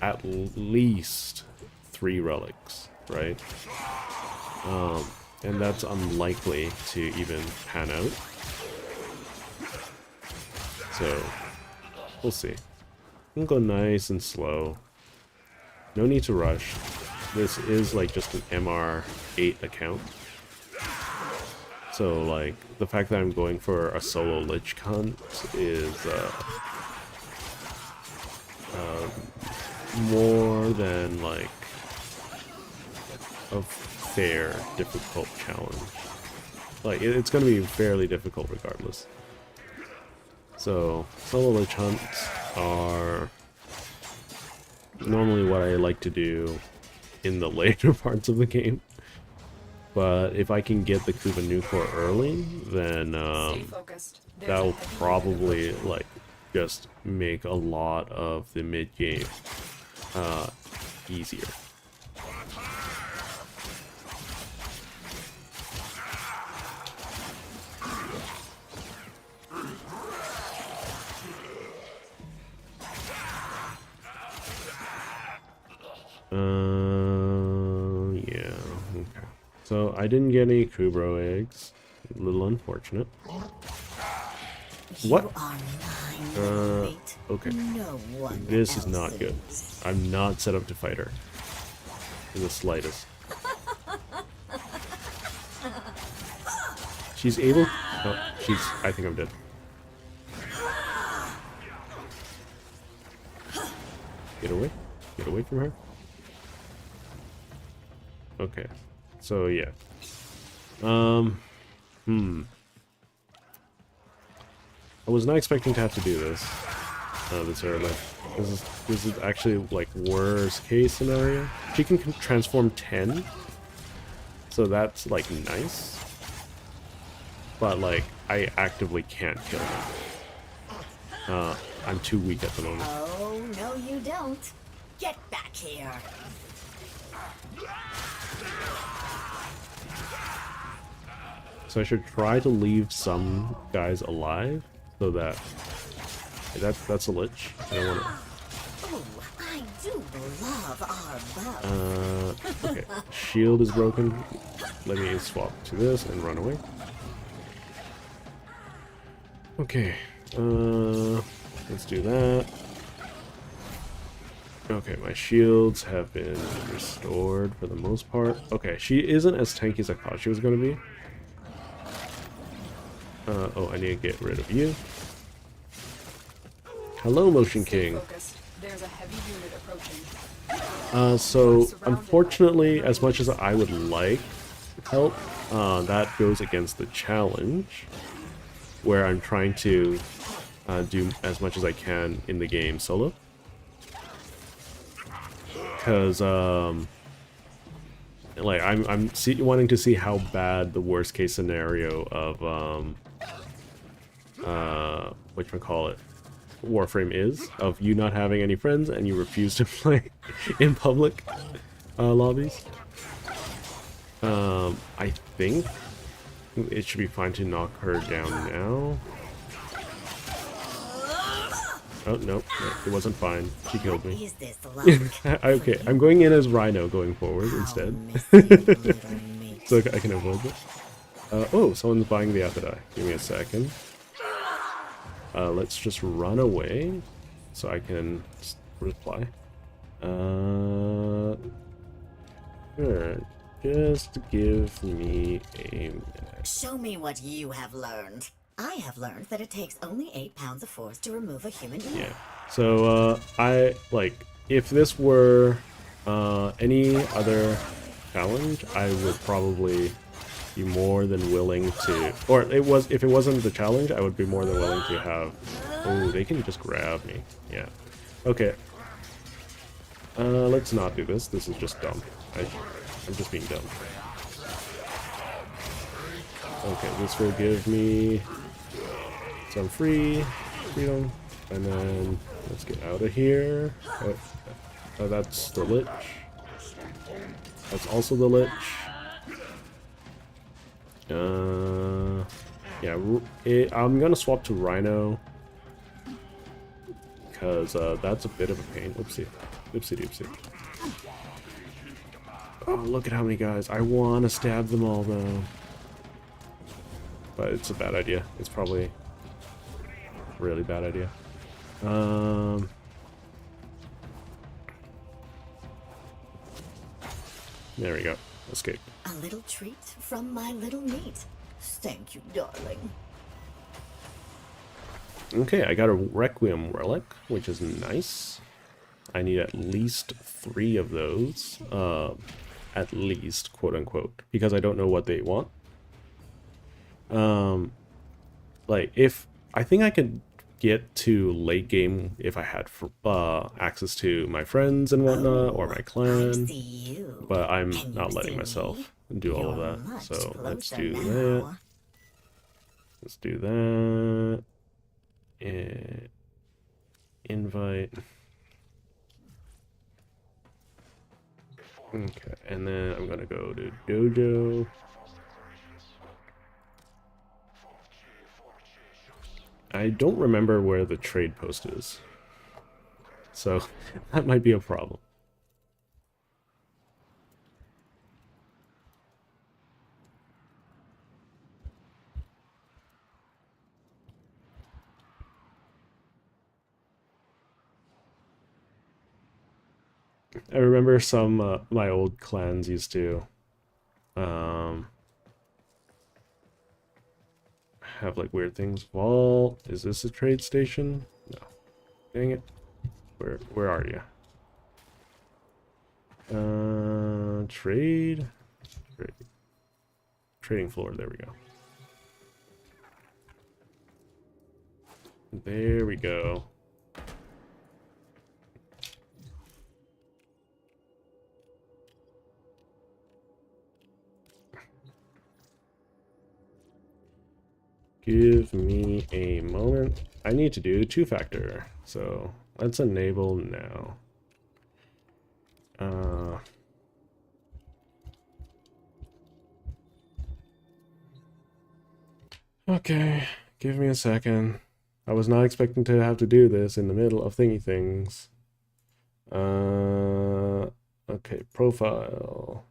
at least 3 relics, right? And that's unlikely to even pan out. So we'll see. We'll go nice and slow. No need to rush. This is like just an MR8 account. So like the fact that I'm going for a solo lich hunt is more than like a fair difficult challenge. Like it's going to be fairly difficult regardless. So solo lich hunts are normally what I like to do in the later parts of the game. But if I can get the Kuba Nucor early, then Stay focused. There's that a will heavy unit probably approaching. like just make a lot of the mid game easier. Yeah, okay. So I didn't get any Kubro eggs. A little unfortunate. What? You are mine, little mate. Okay. No one This is else not good. is. I'm not set up to fight her. In the slightest. She's able... Oh, she's... I think I'm dead. Get away. Get away from her. Okay. So, yeah. I was not expecting to have to do this. This early. This is actually, like, worst case scenario. She can transform 10. So that's, like, nice. But, like, I actively can't kill her. I'm too weak at the moment. Oh, no you don't. Get back here. So I should try to leave some guys alive, so that that's a lich. I don't want to. Oh, I do love our bow. Okay, shield is broken. Let me swap to this and run away. Okay, let's do that. Okay, my shields have been restored for the most part. Okay, she isn't as tanky as I thought she was going to be. Oh, I need to get rid of you. Hello, Motion Stay King. focused. There's a heavy unit approaching. So, unfortunately, as much as I would like help, that goes against the challenge, where I'm trying to do as much as I can in the game solo. Because, like, I'm wanting to see how bad the worst case scenario of, whatchamacallit, Warframe is, of you not having any friends and you refuse to play in public lobbies. I think it should be fine to knock her down now. Oh, no, it wasn't fine. She killed me. Is this luck? Okay, I'm going in as Rhino going forward instead. So I can avoid this. Oh, someone's buying the Apodai. Give me a second. Let's just run away so I can reply. Sure. Just give me a minute. Show me what you have learned. I have learned that it takes only 8 pounds of force to remove a human ear. Yeah. So, I, like, if this were any other challenge, I would probably be more than willing to, or if it wasn't the challenge, I would be more than willing to have, oh, they can just grab me. Yeah. Okay. Let's not do this. This is just dumb. I'm just being dumb. Okay, this will give me some freedom, and then let's get out of here. Oh, that's the lich. That's also the lich. Yeah, I'm gonna swap to Rhino because that's a bit of a pain. Oopsie, oopsie, oopsie. Oh, look at how many guys! I want to stab them all though, but it's a bad idea. It's probably a really bad idea. There we go. Escape. A little treat from my little meat. Thank you, darling. Okay, I got a Requiem relic, which is nice. I need at least 3 of those. At least, quote unquote, because I don't know what they want. Like, if I think I could get to late game if I had access to my friends and whatnot, or my clan, See you. but I'm Can you not letting see myself. me? and do all of You're that. much So let's closer do that. now. Let's do that. Invite. Okay, and then I'm gonna go to dojo. I don't remember where the trade post is, so that might be a problem. I remember some my old clans used to um, have like weird things. Vault, is this a trade station? No. Dang it. Where are you? Trade. Trading floor. There we go. There we go. Give me a moment. I need to do two-factor, so let's enable now. Okay, give me a second. I was not expecting to have to do this in the middle of thingy things. Okay, profile.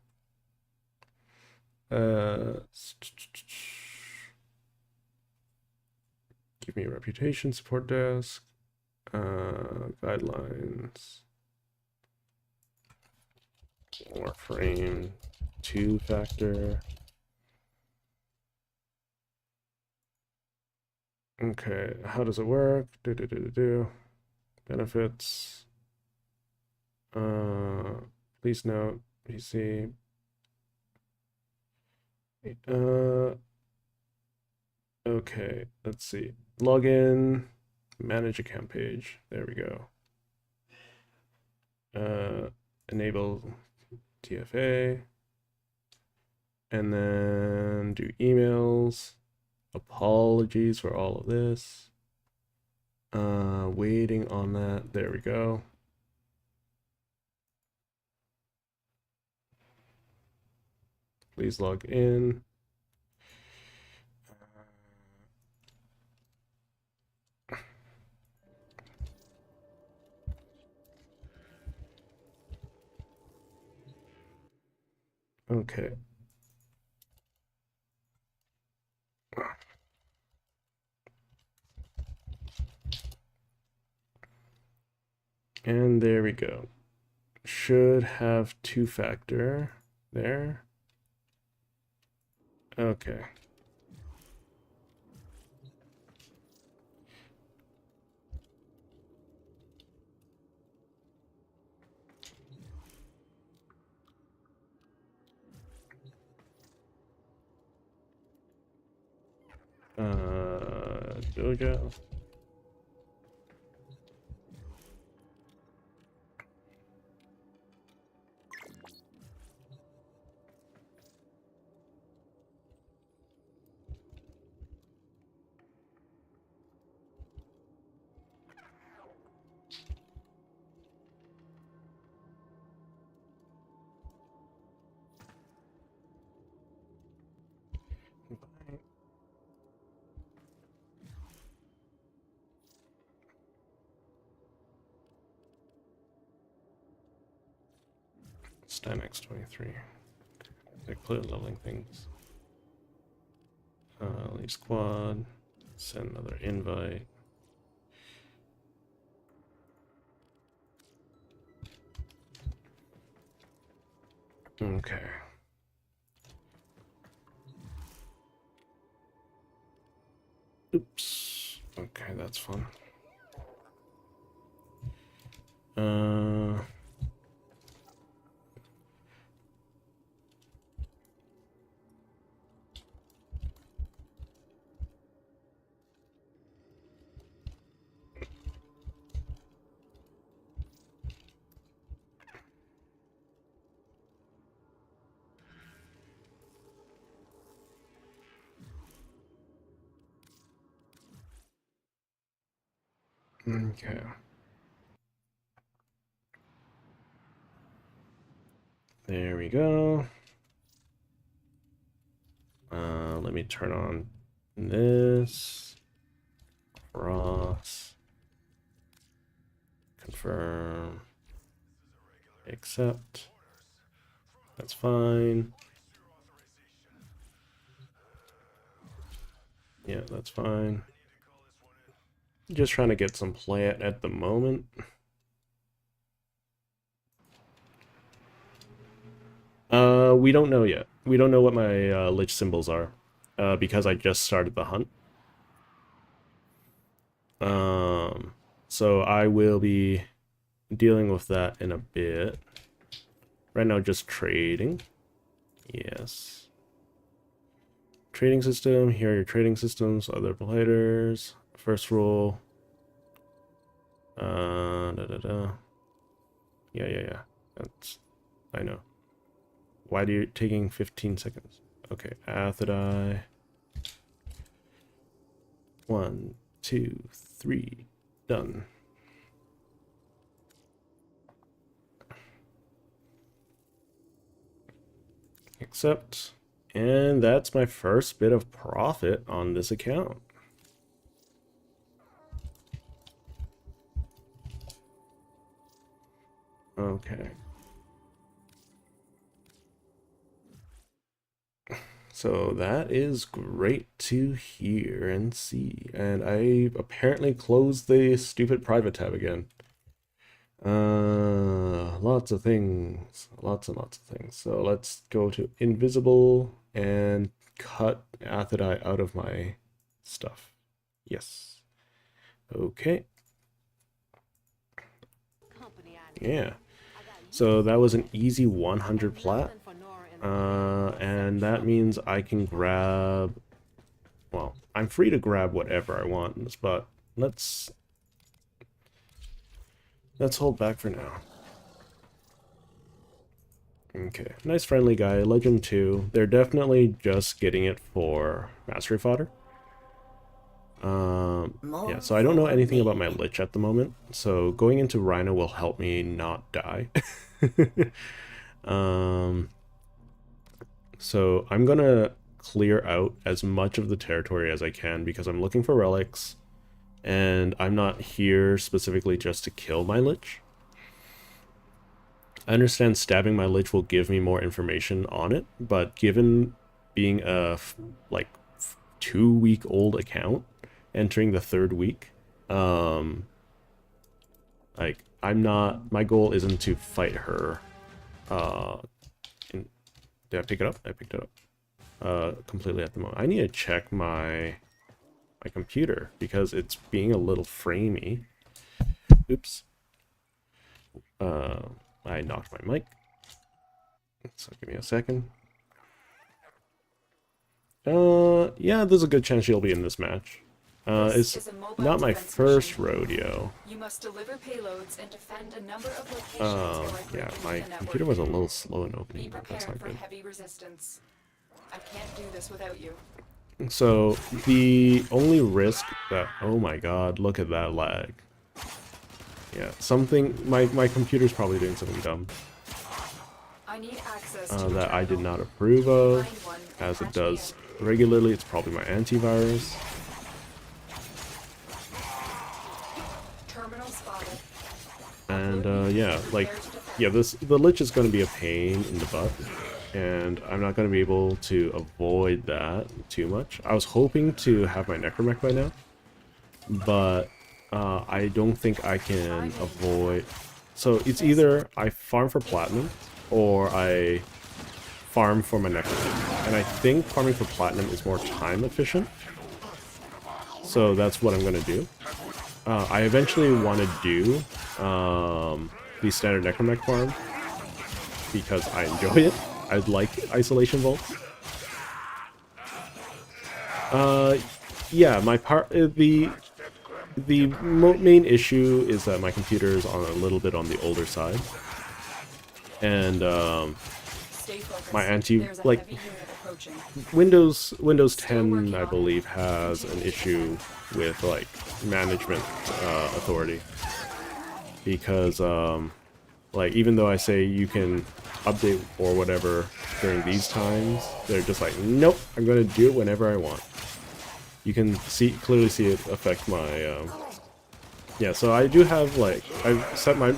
Give me a reputation, support desk, guidelines, Warframe, two-factor. Okay, how does it work? Benefits. Please note, PC. Okay, let's see. Login, manage account page. There we go. Enable TFA. And then do emails. Apologies for all of this. Waiting on that. There we go. Please log in. Okay. And there we go. Should have two-factor there. Okay. Dojo. Stynex 23. They're clearly leveling things. Leave squad. Send another invite. Okay. Oops. Okay, that's fun. Okay. There we go. Let me turn on this. Cross. Confirm. Accept. That's fine. Yeah, that's fine. Just trying to get some play at the moment. We don't know yet. We don't know what my lich symbols are, because I just started the hunt. So I will be dealing with that in a bit. Right now, just trading. Yes. Trading system. Here are your trading systems. Other players. First rule. Yeah. That's. I know. Why do you taking 15 seconds? Okay, Athadai. 1, 2, 3. Done. Accept. And that's my first bit of profit on this account. Okay. So that is great to hear and see. And I apparently closed the stupid private tab again. Lots of things. Lots and lots of things. So let's go to invisible and cut Athadai out of my stuff. Yes. Okay. Yeah. So that was an easy 100 plat. And that means I can grab, well, I'm free to grab whatever I want, but let's hold back for now. Okay, nice friendly guy, Legend 2. They're definitely just getting it for Mastery Fodder. Yeah, so I don't know anything about my Lich at the moment, so going into Rhino will help me not die. So I'm gonna clear out as much of the territory as I can because I'm looking for relics, and I'm not here specifically just to kill my Lich. I understand stabbing my Lich will give me more information on it, but given being a like 2-week-old account, entering the 3rd week, like my goal isn't to fight her. Did I pick it up? I picked it up. Completely at the moment. I need to check my computer because it's being a little framey. Oops. I knocked my mic. So give me a second. Yeah, there's a good chance she'll be in this match. It's not my first rodeo. You must deliver payloads and defend a number of locations. Yeah, my computer was a little slow in opening. That's not good. Heavy resistance. I can't do this without you. So the only risk that, oh my god, look at that lag. Yeah, something, my computer's probably doing something dumb. I need access that I did not approve of, as it does regularly. It's probably my antivirus. And yeah, the Lich is going to be a pain in the butt, and I'm not going to be able to avoid that too much. I was hoping to have my Necromech by now, but I don't think I can avoid. So it's either I farm for platinum or I farm for my Necromech, and I think farming for platinum is more time efficient, so that's what I'm going to do. I eventually want to do the standard Necromech farm because I enjoy it. I like Isolation Vaults. Yeah, the main issue is that my computer is on a little bit on the older side, and my Windows 10, I believe, has an issue with like management authority, because like even though I say you can update or whatever during these times, they're just like, nope, I'm gonna do it whenever I want. You can clearly see it affect my yeah. So I do have like, I've set my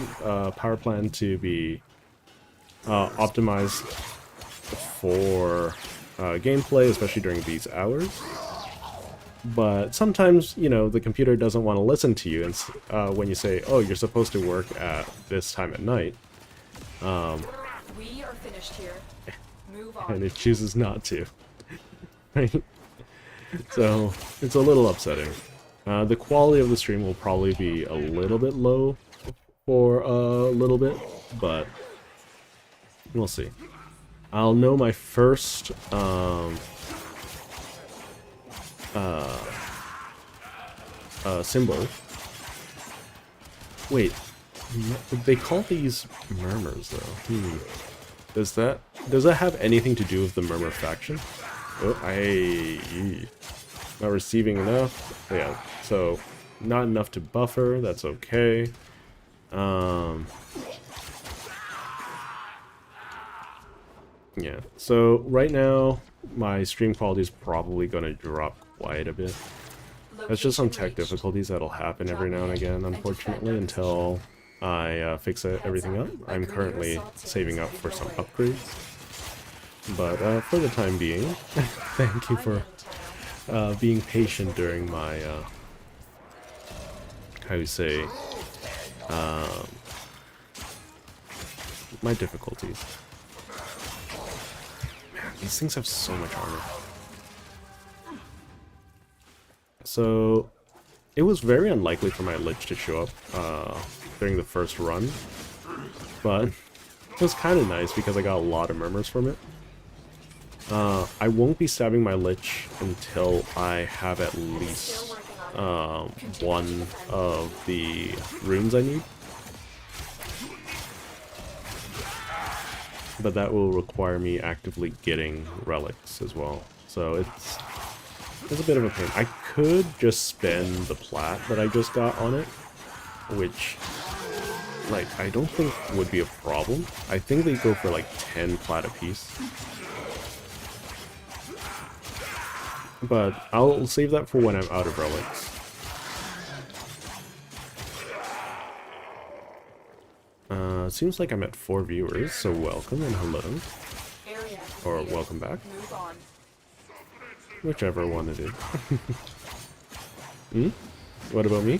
power plan to be optimized for gameplay, especially during these hours. But sometimes, you know, the computer doesn't want to listen to you, and when you say, oh, you're supposed to work at this time at night, We are finished here. Move on. and it chooses not to. Right? So it's a little upsetting. The quality of the stream will probably be a little bit low for a little bit, but we'll see. I'll know my first symbol. Wait, they call these murmurs though. Does that have anything to do with the murmur faction? Oh, not receiving enough. Yeah, so not enough to buffer. That's okay. Yeah, so right now my stream quality is probably going to drop quite a bit. That's just some tech difficulties that'll happen every now and again, unfortunately, until I fix everything up. I'm currently saving up for some upgrades. But for the time being, thank you for being patient during my, how you say, my difficulties. Man, these things have so much armor. So, it was very unlikely for my Lich to show up during the first run, but it was kind of nice because I got a lot of murmurs from it. I won't be stabbing my Lich until I have at least one of the runes I need. But that will require me actively getting relics as well. So it's a bit of a pain. I could just spend the plat that I just got on it, which, like, I don't think would be a problem. I think they go for like 10 plat a piece. But I'll save that for when I'm out of relics. Seems like I'm at 4 viewers, so welcome and hello. Or welcome back. Whichever one it is. What about me?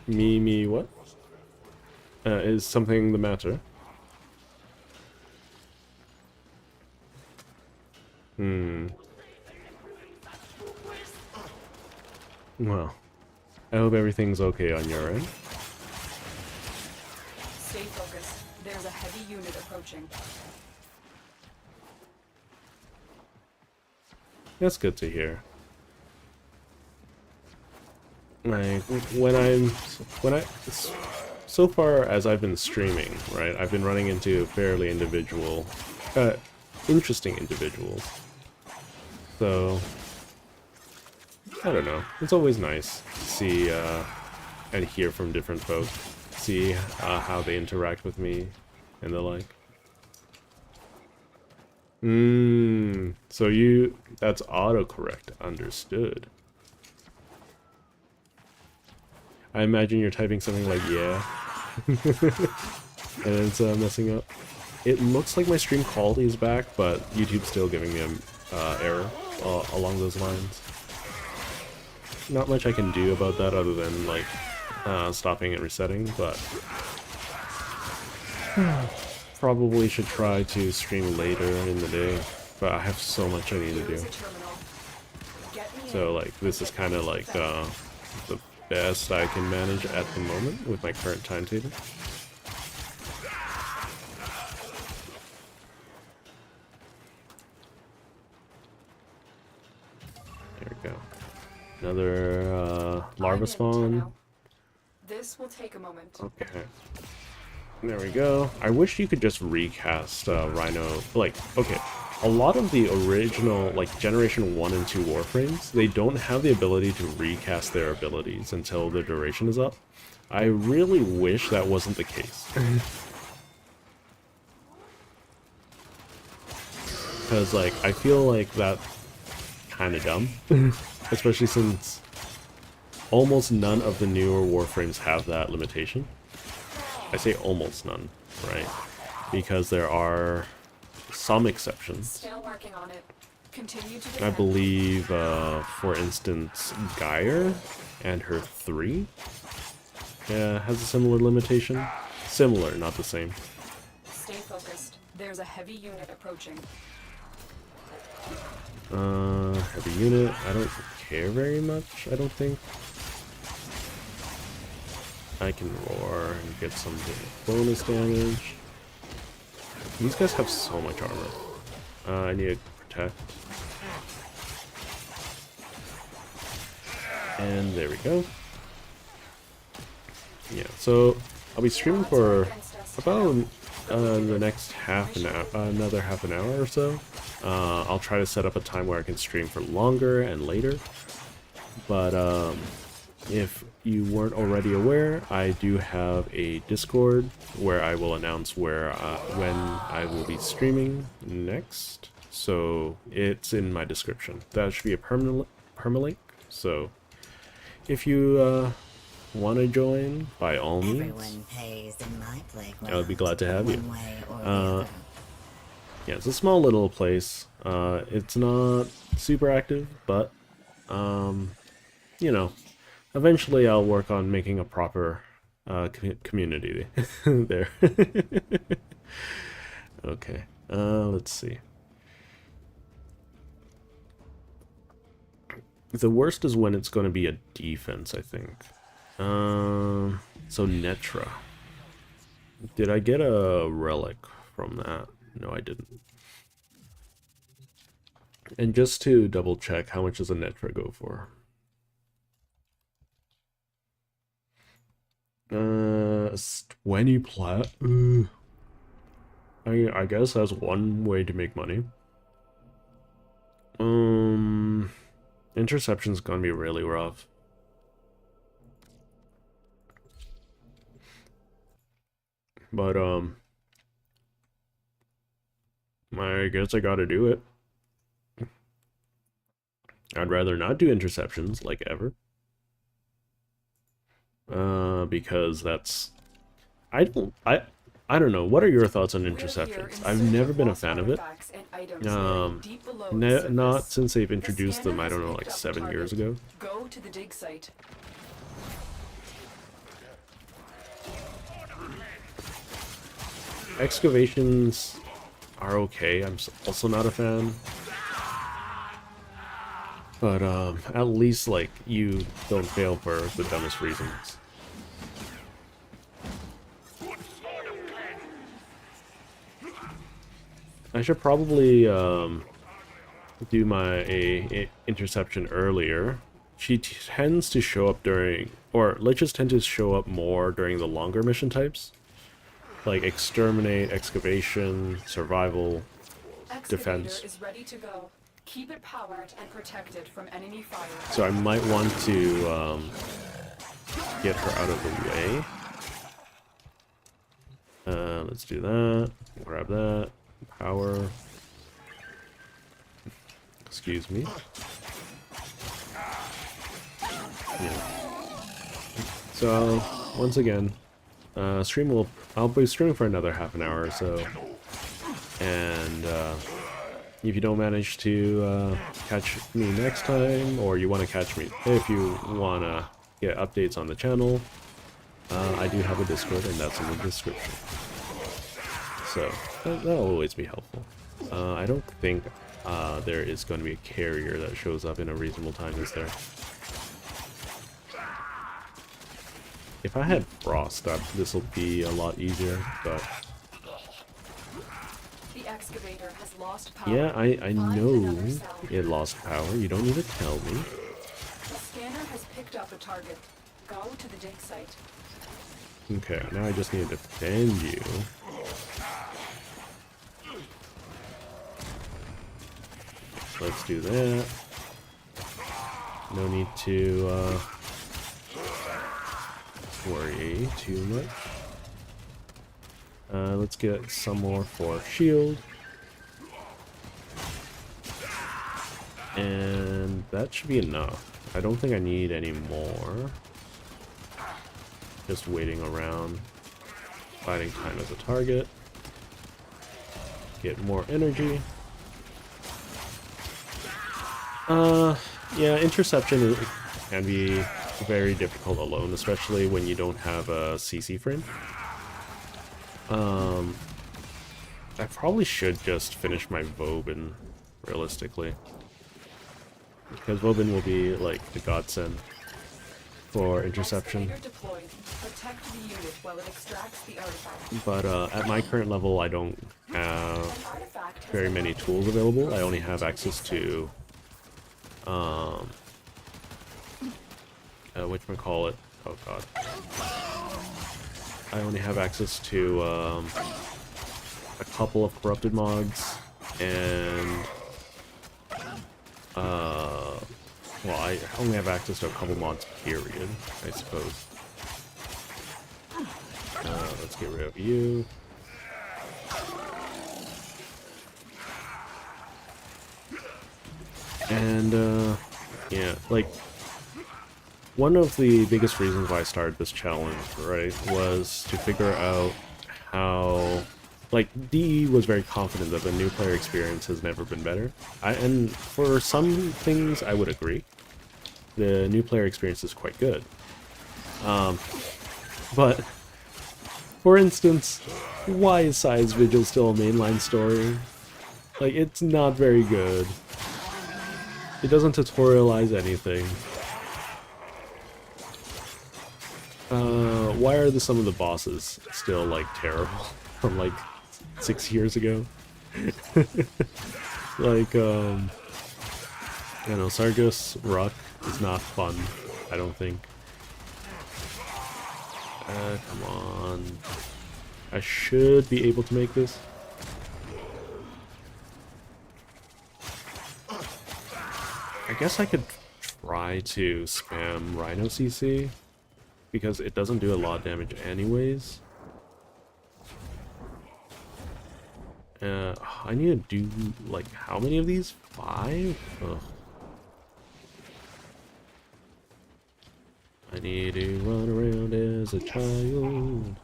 Me what? Is something the matter? Well, I hope everything's okay on your end. Stay focused. There's a heavy unit approaching. That's good to hear. Like, so far as I've been streaming, right, I've been running into fairly interesting individuals. So, I don't know. It's always nice to see and hear from different folks, see how they interact with me and the like. So that's autocorrect, understood. I imagine you're typing something like, yeah, and it's messing up. It looks like my stream quality is back, but YouTube's still giving me an error along those lines. Not much I can do about that other than, like, stopping and resetting, but probably should try to stream later in the day, but I have so much I need to do. So, like, this is kind of like the best I can manage at the moment with my current timetable. There we go. Another larva spawn. This will take a moment. Okay. There we go. I wish you could just recast Rhino. Like, okay, a lot of the original, like, Generation 1 and 2 Warframes, they don't have the ability to recast their abilities until the duration is up. I really wish that wasn't the case. Because, like, I feel like that's kind of dumb. Especially since almost none of the newer Warframes have that limitation. I say almost none, right? Because there are some exceptions. Still working on it. Continue to I defend. believe, for instance, Gyre and her 3 has a similar limitation. Similar, not the same. Stay focused. There's a heavy unit approaching. Heavy unit. I don't care very much, I don't think. I can roar and get some bonus damage. These guys have so much armor. I need to protect. And there we go. Yeah, so I'll be streaming for about the next another half an hour or so. I'll try to set up a time where I can stream for longer and later. But if you weren't already aware, I do have a Discord where I will announce when I will be streaming next. So it's in my description. That should be a permalink. So if you want to join, by all means, Everyone pays in my playground. I would be glad to have you. One way or the other. Yeah, it's a small little place. It's not super active, but you know, eventually I'll work on making a proper community there. Okay, let's see. The worst is when it's going to be a defense, I think. So Netra. Did I get a relic from that? No, I didn't. And just to double check, how much does a Netra go for? 20 plat. I guess that's one way to make money. Interception's gonna be really rough. But I guess I gotta do it. I'd rather not do interceptions, like ever. Because that's... I don't know. What are your thoughts on interceptions? I've never been a fan of it. Not since they've introduced them, I don't know, like 7 years ago. Go to the dig site. Excavations are okay. I'm also not a fan. But at least, like, you don't fail for the dumbest reasons. I should probably do my interception earlier. She tends to show up during, or liches tend to show up more during the longer mission types. Like exterminate, excavation, survival, defense. Is ready to go. Keep it powered and protected from enemy fire. So I might want to get her out of the way. Let's do that. Grab that. Power. Excuse me. Yeah. So once again, I'll be streaming for another half an hour or so, and if you don't manage to catch me next time, or you want to catch me, if you want to get updates on the channel, I do have a Discord, and that's in the description. So that'll always be helpful. I don't think there is going to be a carrier that shows up in a reasonable time, is there? If I had frost, this will be a lot easier, but... The excavator has lost power. Yeah, I know it lost power. You don't need to tell me. The scanner has picked up a target. Go to the dig site. Okay, now I just need to defend you. Let's do that. No need to worry too much. Let's get some more for shield. And that should be enough. I don't think I need any more. Just waiting around. Fighting time as a target. Get more energy. Yeah, interception can be very difficult alone, especially when you don't have a CC frame. I probably should just finish my Vobin, realistically. Because Vobin will be, like, the godsend for interception. But at my current level, I don't have very many tools available. I only have access to whatchamacallit? Oh god. I only have access to a couple of corrupted mods and well, I only have access to a couple mods, period, I suppose. Let's get rid of you. And, yeah, like, one of the biggest reasons why I started this challenge, right, was to figure out how, like, DE was very confident that the new player experience has never been better. And for some things, I would agree. The new player experience is quite good. But, for instance, why is Sai's Vigil still a mainline story? Like, it's not very good. It doesn't tutorialize anything. Why are some of the bosses still, like, terrible from, like, 6 years ago? Like, I don't know, Sargus Ruck is not fun, I don't think. Come on. I should be able to make this. I guess I could try to spam Rhino CC, because it doesn't do a lot of damage anyways. I need to do, like, how many of these? 5? Ugh. I need to run around as a child.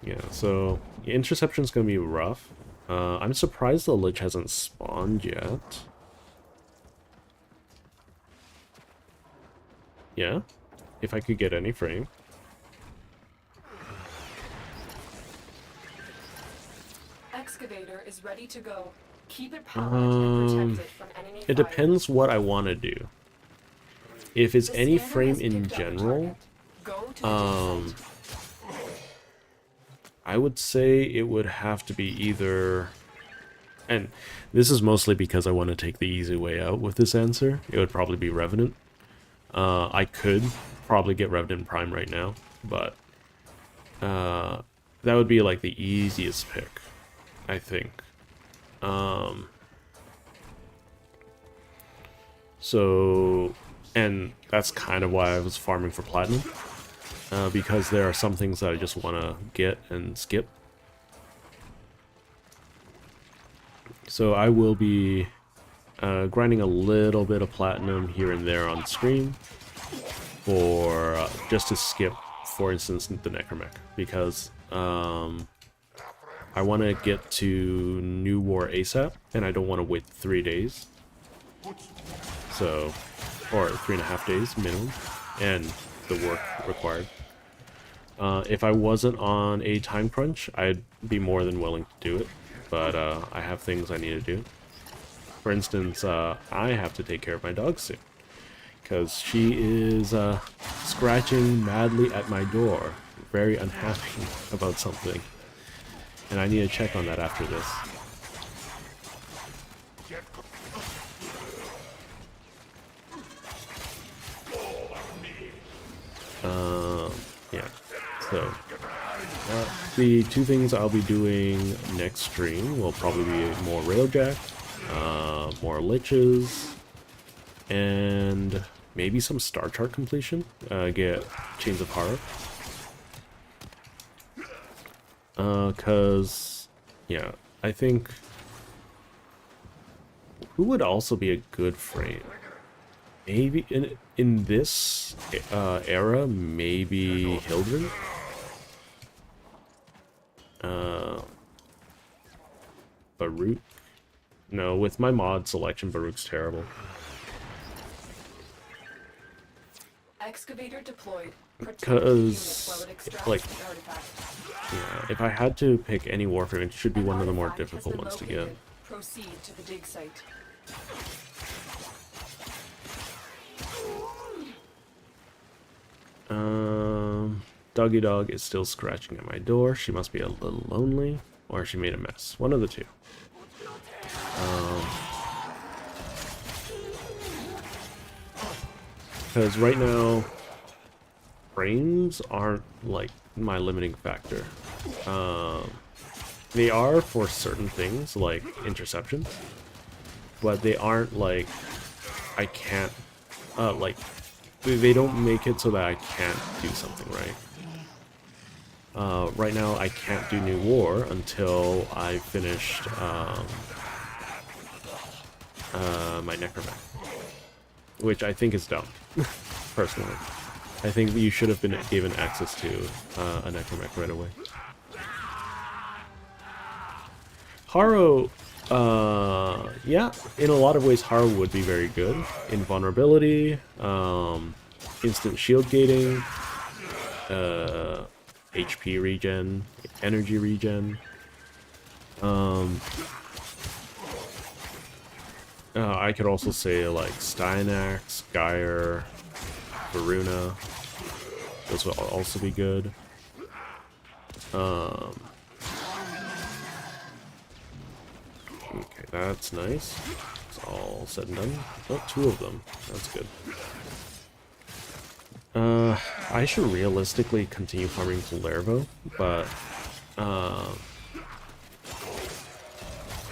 Yeah, so interception's gonna be rough. I'm surprised the Lich hasn't spawned yet. Yeah, if I could get any frame. Excavator is ready to go. Keep it powered and protect it from enemy It depends what I want to do. If it's any frame in general, I would say it would have to be either, and this is mostly because I want to take the easy way out with this answer, it would probably be Revenant. I could probably get Revenant Prime right now, but that would be like the easiest pick, I think. So, and that's kind of why I was farming for Platinum. Because there are some things that I just want to get and skip. So I will be grinding a little bit of Platinum here and there on stream for just to skip, for instance, the Necromech, because I want to get to New War ASAP, and I don't want to wait 3 days. So, or 3.5 days minimum, and the work required. If I wasn't on a time crunch, I'd be more than willing to do it, but I have things I need to do. For instance, I have to take care of my dog soon, because she is scratching madly at my door, very unhappy about something, and I need to check on that after this. Yeah, so the two things I'll be doing next stream will probably be more railjack, more liches, and maybe some star chart completion. Get Chains of Horror. Cause yeah, I think who would also be a good frame? Maybe in this era, maybe Hildren. Baruch. No, with my mod selection, Baruch's terrible. Excavator deployed. Because, like, yeah, if I had to pick any Warframe, it should be one of the more difficult ones to get. Proceed to the dig site. Doggy Dog is still scratching at my door. She must be a little lonely, or she made a mess. One of the two. Because right now, frames aren't, like, my limiting factor. They are for certain things, like interceptions, but they aren't, like, I can't, like, they don't make it so that I can't do something, right? Right now, I can't do New War until I finished my Necromech, which I think is dumb, personally. I think you should have been given access to a Necromech right away. Haro, yeah, in a lot of ways Haro would be very good. In vulnerability, instant shield gating, HP regen, energy regen. I could also say like Styanax, Gyre, Varuna. Those will also be good. Okay, that's nice. It's all said and done. Oh, two of them. That's good. I should realistically continue farming Lervo, but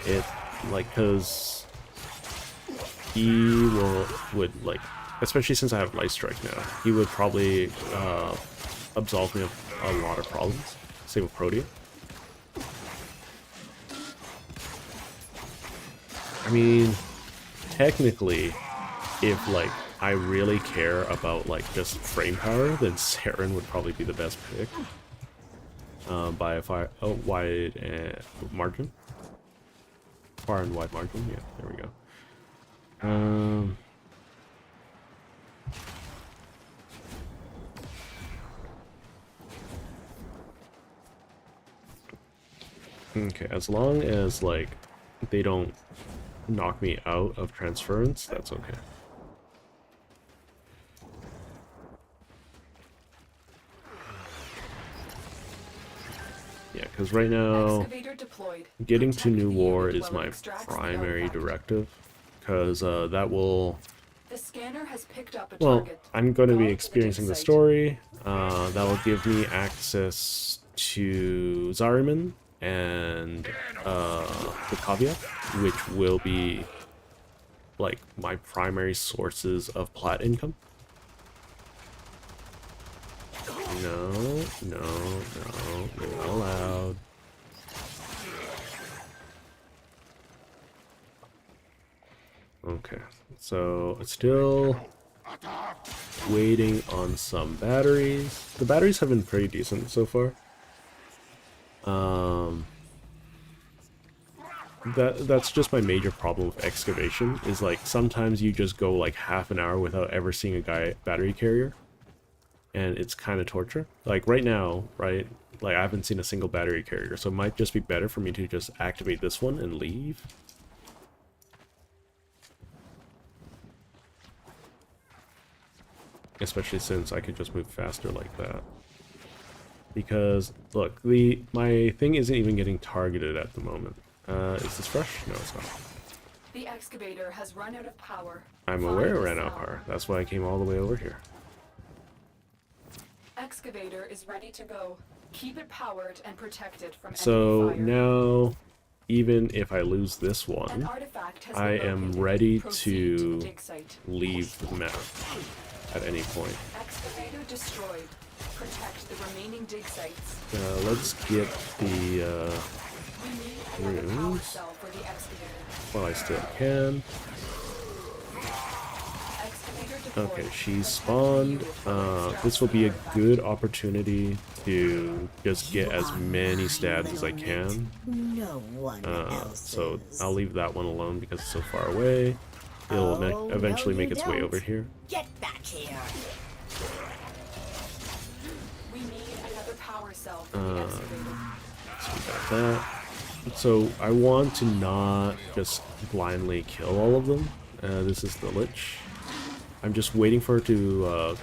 it, like, cause he would like, especially since I have Light Strike now, he would probably absolve me of a lot of problems. Same with Protea. I mean, technically, if like I really care about like just frame power, then Saren would probably be the best pick. By a wide margin, far and wide margin. Yeah, there we go. Okay, as long as like they don't knock me out of transference, that's okay. Yeah, because right now, getting to New War is my primary directive, because that will... Well, I'm going to be experiencing the story, that will give me access to Zariman and the Caveat, which will be like my primary sources of plat income. No, no, no, you're not allowed. Okay, so it's still waiting on some batteries. The batteries have been pretty decent so far. That's just my major problem with excavation, is like sometimes you just go like half an hour without ever seeing a battery carrier, and it's kind of torture. Like right now, right, like I haven't seen a single battery carrier, so it might just be better for me to just activate this one and leave. Especially since I could just move faster like that. Because, look, my thing isn't even getting targeted at the moment. Is this fresh? No, it's not. The excavator has run out of power. I'm aware it ran out of power. That's why I came all the way over here. excavator is ready to go. Keep it powered and protected from So enemy fire. now, even if I lose this An one, artifact has I been am located. ready Proceed to the dig site. leave the map at any point. Excavator destroyed. Protect the remaining dig sites. Let's get the We need another power rooms cell for the excavator. while I still can. Excavator deployed. Okay, she's spawned. This will be a good opportunity to just get as many stabs as I can. No one else. So I'll leave that one alone because it's so far away. It'll Oh, eventually no, make you its way don't. over here. Get back here. We need another power cell for the excavator. So we got that. So I want to not just blindly kill all of them. This is the Lich. I'm just waiting for her to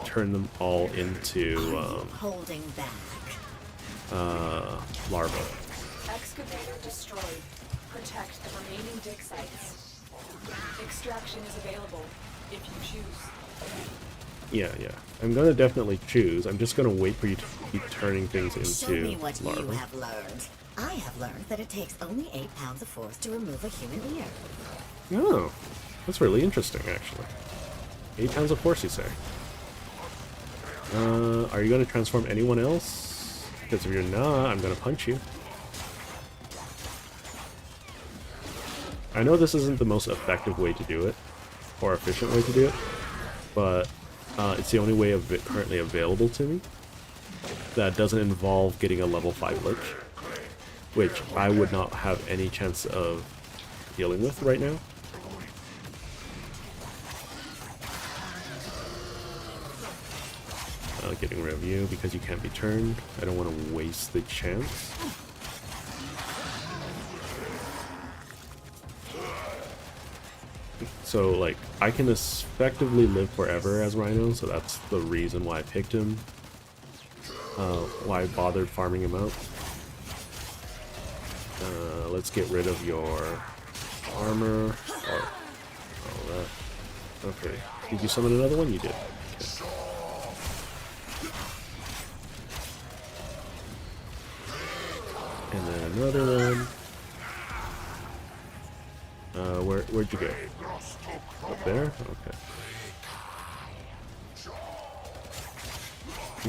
turn them all into Holding back. larvae. Excavator destroyed. Protect the remaining dig sites. Extraction is available if you choose. Yeah. I'm gonna definitely choose. I'm just gonna wait for you to keep turning things Show me into what you larvae. have learned. I have learned that it takes only 8 pounds of force to remove a human ear. Oh, that's really interesting, actually. 8 pounds of force, you say? Are you gonna transform anyone else? Because if you're not, I'm gonna punch you. I know this isn't the most effective way to do it, or efficient way to do it, but it's the only way of it currently available to me that doesn't involve getting a level 5 Lich, which I would not have any chance of dealing with right now. Getting rid of you because you can't be turned. I don't want to waste the chance. So, like, I can effectively live forever as Rhino, so that's the reason why I picked him. Why I bothered farming him out. Let's get rid of your armor. Or all that. Okay. Did you summon another one? You did. Okay. And then another one. Where'd you go? Up there? Okay.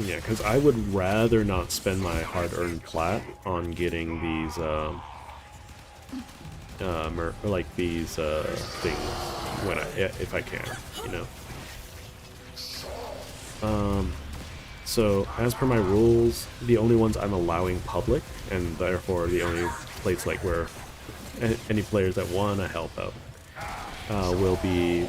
Yeah, because I would rather not spend my hard-earned plat on getting these, things when if I can, you know. So as per my rules, the only ones I'm allowing public, and therefore the only place like where any players that want to help out will be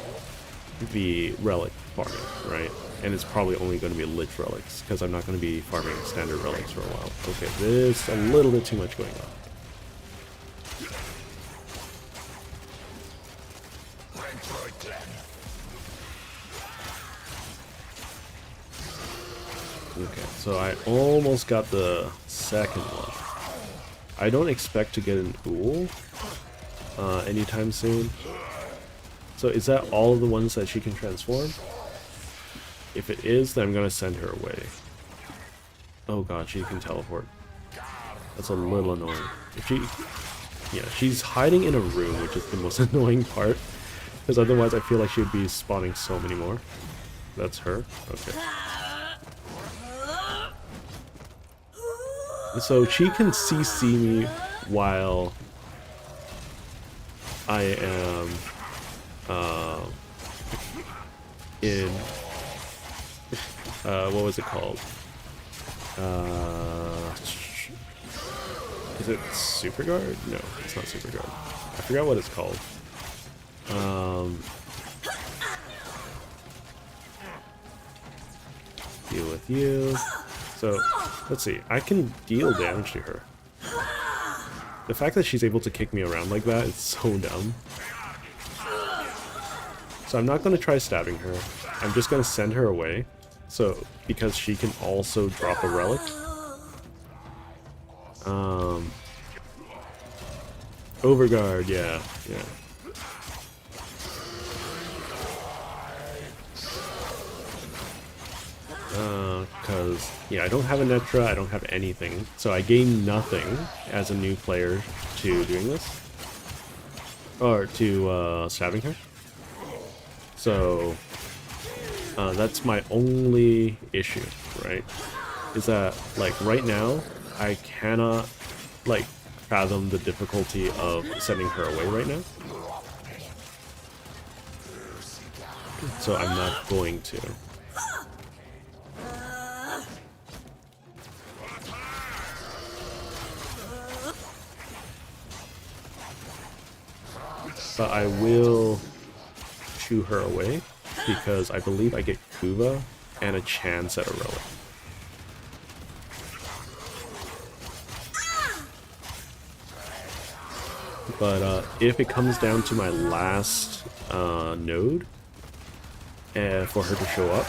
the relic farming, right? And it's probably only going to be Lich relics, because I'm not going to be farming standard relics for a while. Okay, there's a little bit too much going on. Okay, so I almost got the second one. I don't expect to get an Ool anytime soon. So is that all of the ones that she can transform? If it is, then I'm gonna send her away. Oh god, she can teleport. That's a little annoying. If she... Yeah, she's hiding in a room, which is the most annoying part. Because otherwise I feel like she would be spawning so many more. That's her? Okay. So she can CC me while I am in what was it called? Is it Super Guard? No, it's not Super Guard. I forgot what it's called. Deal with you. So, let's see. I can deal damage to her. The fact that she's able to kick me around like that is so dumb. So I'm not going to try stabbing her. I'm just going to send her away. So, because she can also drop a relic. Overguard, yeah. Because, yeah, I don't have a Netra, I don't have anything, so I gain nothing as a new player to doing this. Or to stabbing her. So, that's my only issue, right? Is that, like, right now, I cannot, like, fathom the difficulty of sending her away right now. So I'm not going to. But I will shoo her away, because I believe I get Kuva and a chance at a relic. But if it comes down to my last node, and for her to show up,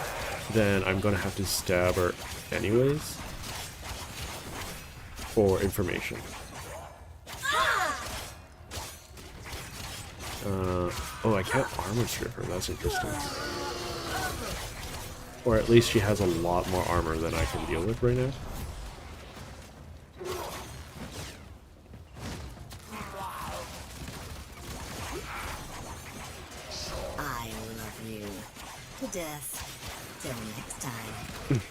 then I'm gonna have to stab her anyways for information. Oh, I can't armor strip her, that's interesting. Or at least she has a lot more armor than I can deal with right now. I love you to death. Till next time.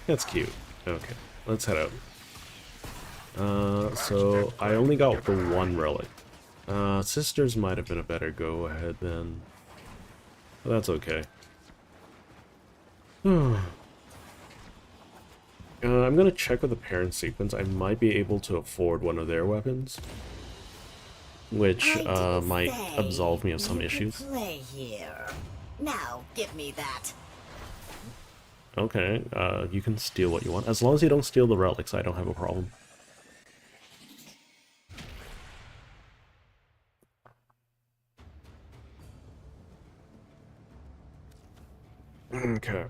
That's cute. Okay, let's head out. So I only got the one relic. Sisters might have been a better go ahead then. But that's okay. I'm gonna check with the parent sequence. I might be able to afford one of their weapons, which might absolve me of some issues. Play here. Now give me that. Okay, you can steal what you want. As long as you don't steal the relics, I don't have a problem. Okay.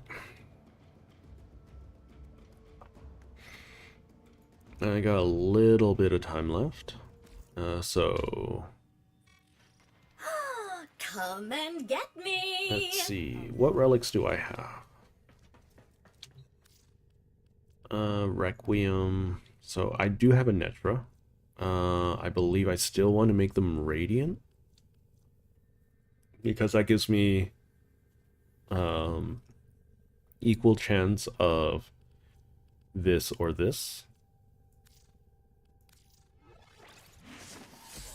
I got a little bit of time left. So... Come and get me! let's see. What relics do I have? Requiem. So I do have a Netra. I believe I still want to make them Radiant, because that gives me equal chance of this or this.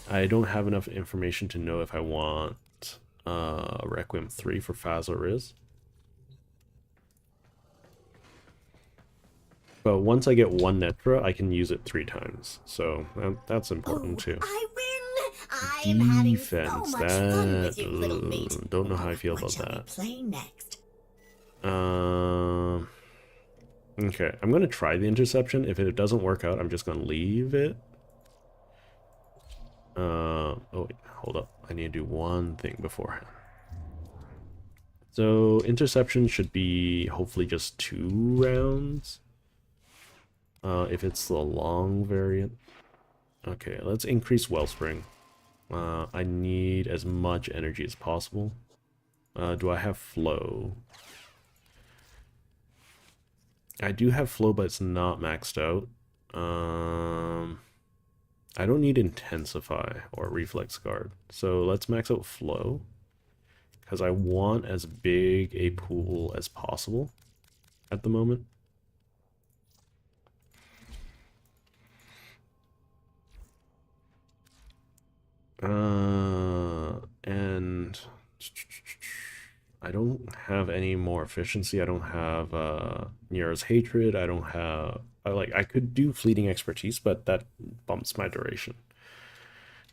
I don't have enough information to know if I want Requiem 3 for Phaz or Riz. But once I get one Netra, I can use it 3 times. So that's important too. I win! I'm having so Defense, much fun with that you, little meat. don't know how I feel What about shall we that. play next? Okay, I'm gonna try the interception. If it doesn't work out, I'm just gonna leave it. Oh wait, hold up. I need to do one thing beforehand. So interception should be hopefully just 2 rounds. If it's the long variant. Okay, let's increase Wellspring. I need as much energy as possible. Do I have flow? I do have flow, but it's not maxed out. I don't need intensify or reflex guard, so let's max out flow, because I want as big a pool as possible at the moment. And I don't have any more efficiency. I don't have Nira's Hatred. I don't have... I could do Fleeting Expertise, but that bumps my duration,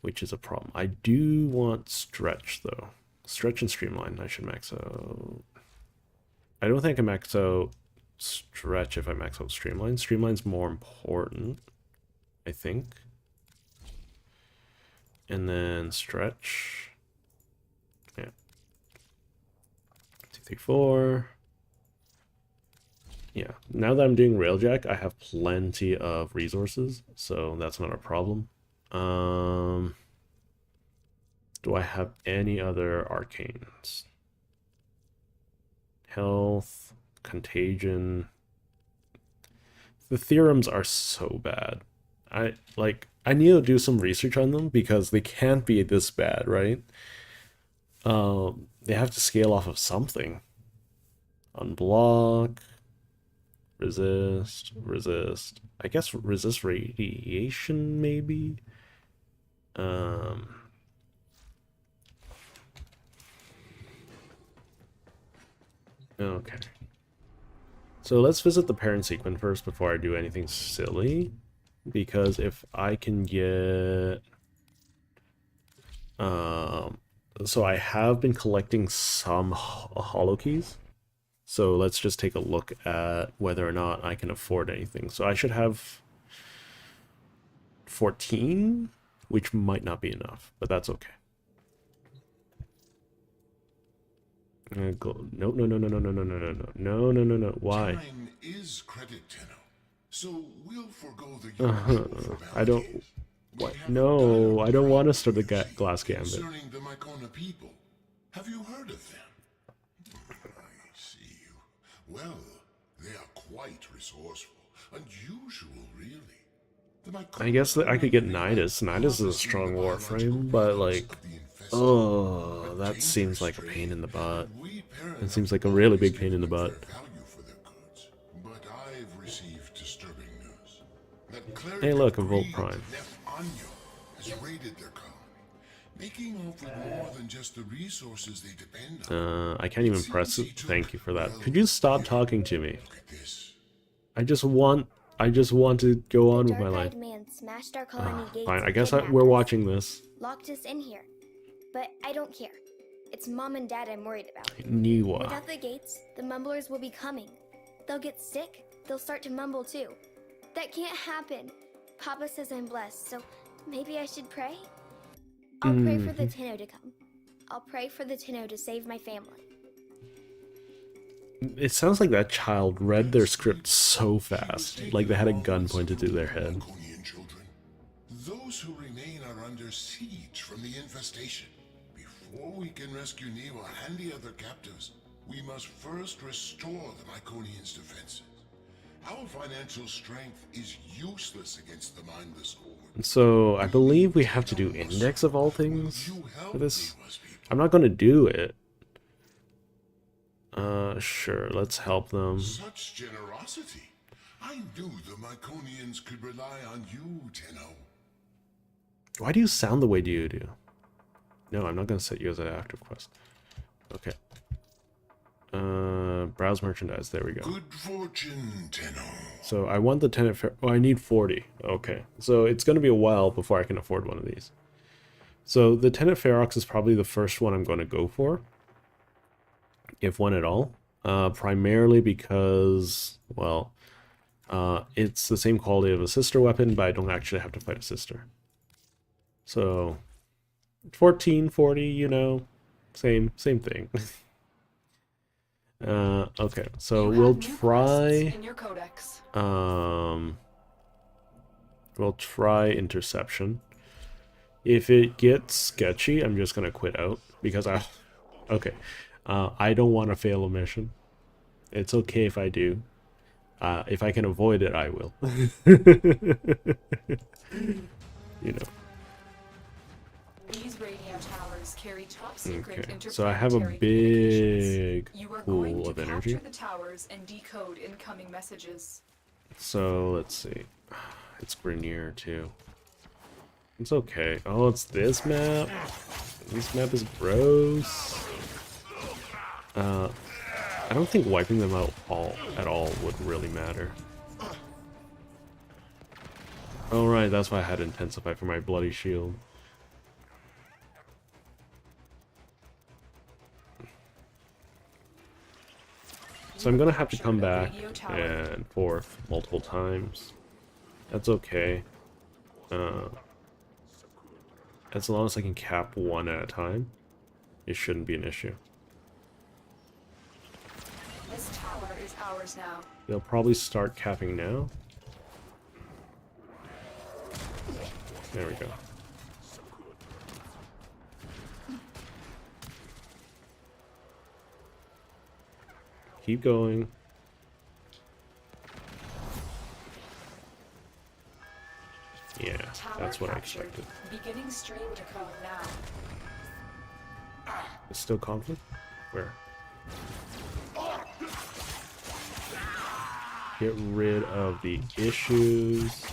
which is a problem. I do want Stretch, though. Stretch and Streamline I should max out. I don't think I can max out Stretch if I max out Streamline. Streamline's more important, I think. And then Stretch. Yeah. 2, 3, 4. Yeah, now that I'm doing railjack, I have plenty of resources, so that's not a problem. Do I have any other arcanes? Health, Contagion. The theorems are so bad. I need to do some research on them because they can't be this bad, right? They have to scale off of something. Unblock. Resist. Resist. I guess resist radiation, maybe? Okay. So let's visit the parent sequence first before I do anything silly. Because if I can get... so I have been collecting some holo keys. So let's just take a look at whether or not I can afford anything. So I should have 14, which might not be enough, but that's okay. Go. No, no, no, no, no, no, no, no, no, no, no, no, no, no. Why? Time is credit, Tenno. So we'll forgo the usual I don't. formalities. What? No, I don't want to start the glass gambit. Concerning the Mycona people, have you heard of them? I see you. Well, they are quite resourceful. Unusual, really. I guess that I could get Nidus. Nidus is a strong Warframe, but like, oh, that seems like a pain in the butt. It seems like a really big pain in the butt. But I've received disturbing news. Hey, look, a Volt Prime. Has raided their colony, making off with more than just the resources they depend on. I can't even press it. Thank you for that. Could you stop talking to me? Look at this. I just want to go on with my life. Man smashed our colony gates Fine, I and guess kidnapped we're us. watching this. Locked us in here. But I don't care. It's Mom and Dad I'm worried about. Niwa. Without the gates, the mumblers will be coming. They'll get sick. They'll start to mumble too. That can't happen. Papa says I'm blessed, so maybe I should pray? I'll pray for the Tenno to come. I'll pray for the Tenno to save my family. It sounds like that child read their script so fast, like they had a gun pointed to their head. Myconian children. Those who remain are under siege from the infestation. Before we can rescue Niwa and the other captives, we must first restore the Myconians' defenses. Our financial strength is useless against the mindless horde. So I believe we have to do index of all things for this. I'm not going to do it. Sure, let's help them. Such generosity. I knew the Myconians could rely on you, Tenno. Why do you sound the way you do? No, I'm not going to set you as an active quest. Okay. Browse merchandise. There we go. Good fortune, Tenno. So I want the tenant fair. Oh, I need 40. Okay. So it's going to be a while before I can afford one of these. So the tenant Ferox is probably the first one I'm going to go for. If one at all. Primarily because, well, it's the same quality of a sister weapon, but I don't actually have to fight a sister. So 14, 40, you know, same thing. Okay, so we'll try we'll try interception. If it gets sketchy, I'm just gonna quit out because I don't want to fail a mission. It's okay if I do. If I can avoid it, I will. You know. These radio towers carry top secret Okay, so I have a big pool of energy. The towers and decode incoming messages. So let's see. It's Grenier too. It's okay. Oh, it's this map. This map is gross. I don't think wiping them out at all would really matter. Oh right, that's why I had Intensify for my bloody shield. So I'm gonna have to come back and forth multiple times. That's okay. As long as I can cap one at a time, it shouldn't be an issue. This tower is ours now. They'll probably start capping now. There we go. Keep going. Yeah, Tower that's what I captured. expected. Beginning stream to code now. It's still conflict? Where? Get rid of the issues.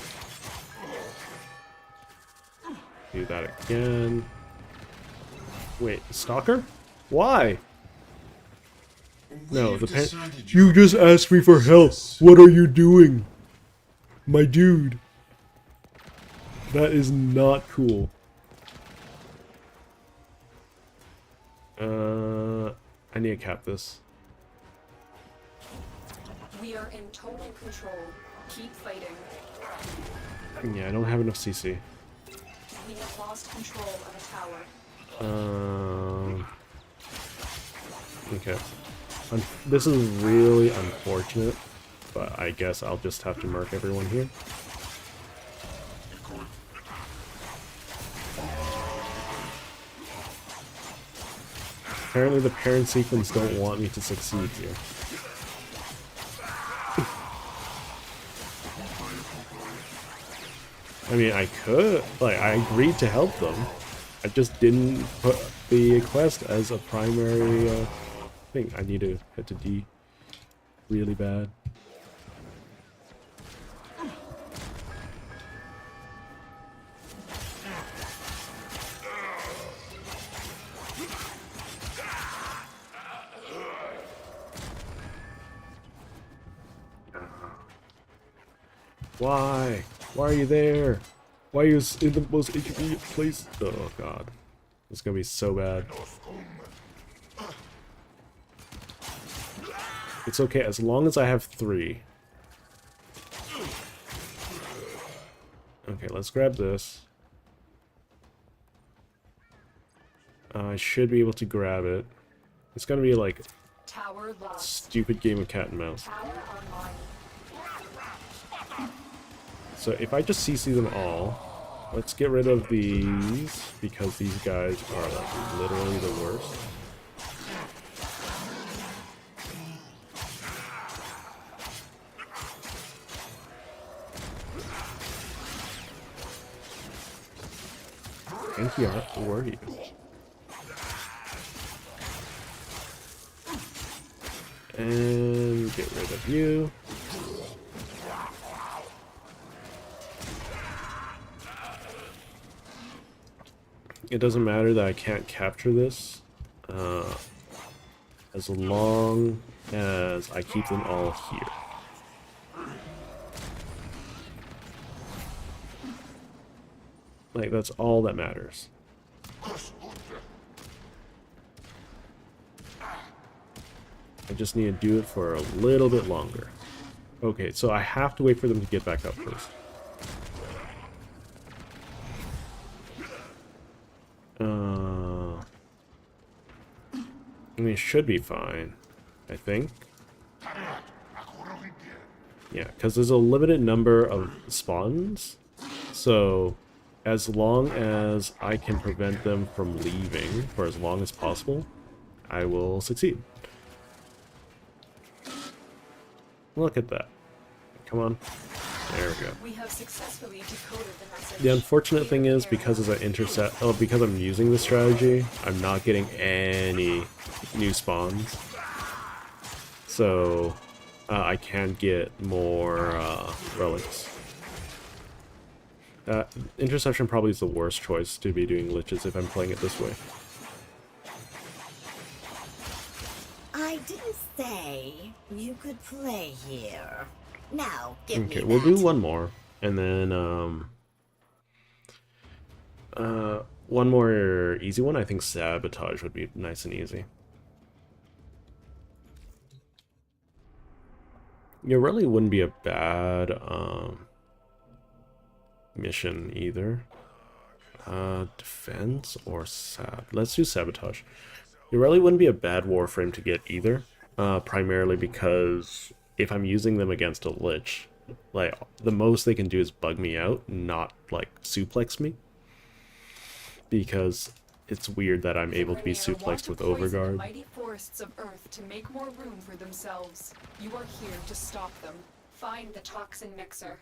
Do that again. Wait, Stalker? Why? No, the You just asked me for help. What are you doing? My dude. That is not cool. I need to cap this. We are in total control. Keep fighting. Yeah, I don't have enough CC. We have lost control of a tower. Okay. This is really unfortunate, but I guess I'll just have to mark everyone here. Apparently the parent sequence don't want me to succeed here. I mean, I could, like, I agreed to help them. I just didn't put the quest as a primary thing. I need to head to D really bad. Why? Why are you there? Why are you in the most inconvenient place? Oh god. It's gonna be so bad. It's okay, as long as I have 3. Okay, let's grab this. I should be able to grab it. It's gonna be like Tower a lost. stupid game of cat and mouse. Tower online. So if I just CC them all, let's get rid of these, because these guys are like literally the worst. Thank you, who are you? And get rid of you. It doesn't matter that I can't capture this, as long as I keep them all here. Like, that's all that matters. I just need to do it for a little bit longer. Okay, so I have to wait for them to get back up first. I mean, it should be fine, I think. Yeah, because there's a limited number of spawns, so as long as I can prevent them from leaving for as long as possible, I will succeed. Look at that. Come on. There we go. We have successfully decoded the message. The unfortunate thing is, because as because I'm using this strategy, I'm not getting any new spawns. So I can get more relics. Interception probably is the worst choice to be doing liches if I'm playing it this way. I didn't say you could play here. Now, give Okay, me we'll that. do one more, and then one more easy one. I think sabotage would be nice and easy. It really wouldn't be a bad mission either. Defense or sab. Let's do sabotage. It really wouldn't be a bad Warframe to get either. Primarily because if I'm using them against a lich, like, the most they can do is bug me out, not like suplex me. Because it's weird that I'm able to be suplexed with Overguard. Mighty forests of Earth to make more room for themselves. You are here to stop them. Find the toxin mixer.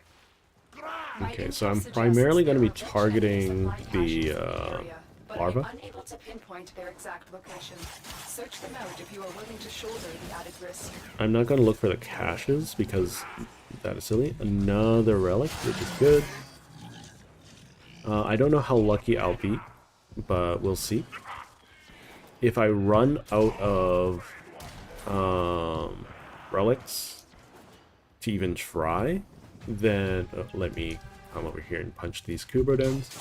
Okay, so I'm primarily going to be targeting the larva. Unable to pinpoint their exact location. Search them out if you are willing to shoulder the added risk. I'm not going to look for the caches because that is silly. Another relic, which is good. I don't know how lucky I'll be, but we'll see. If I run out of relics to even try, then let me come over here and punch these Kubrodens.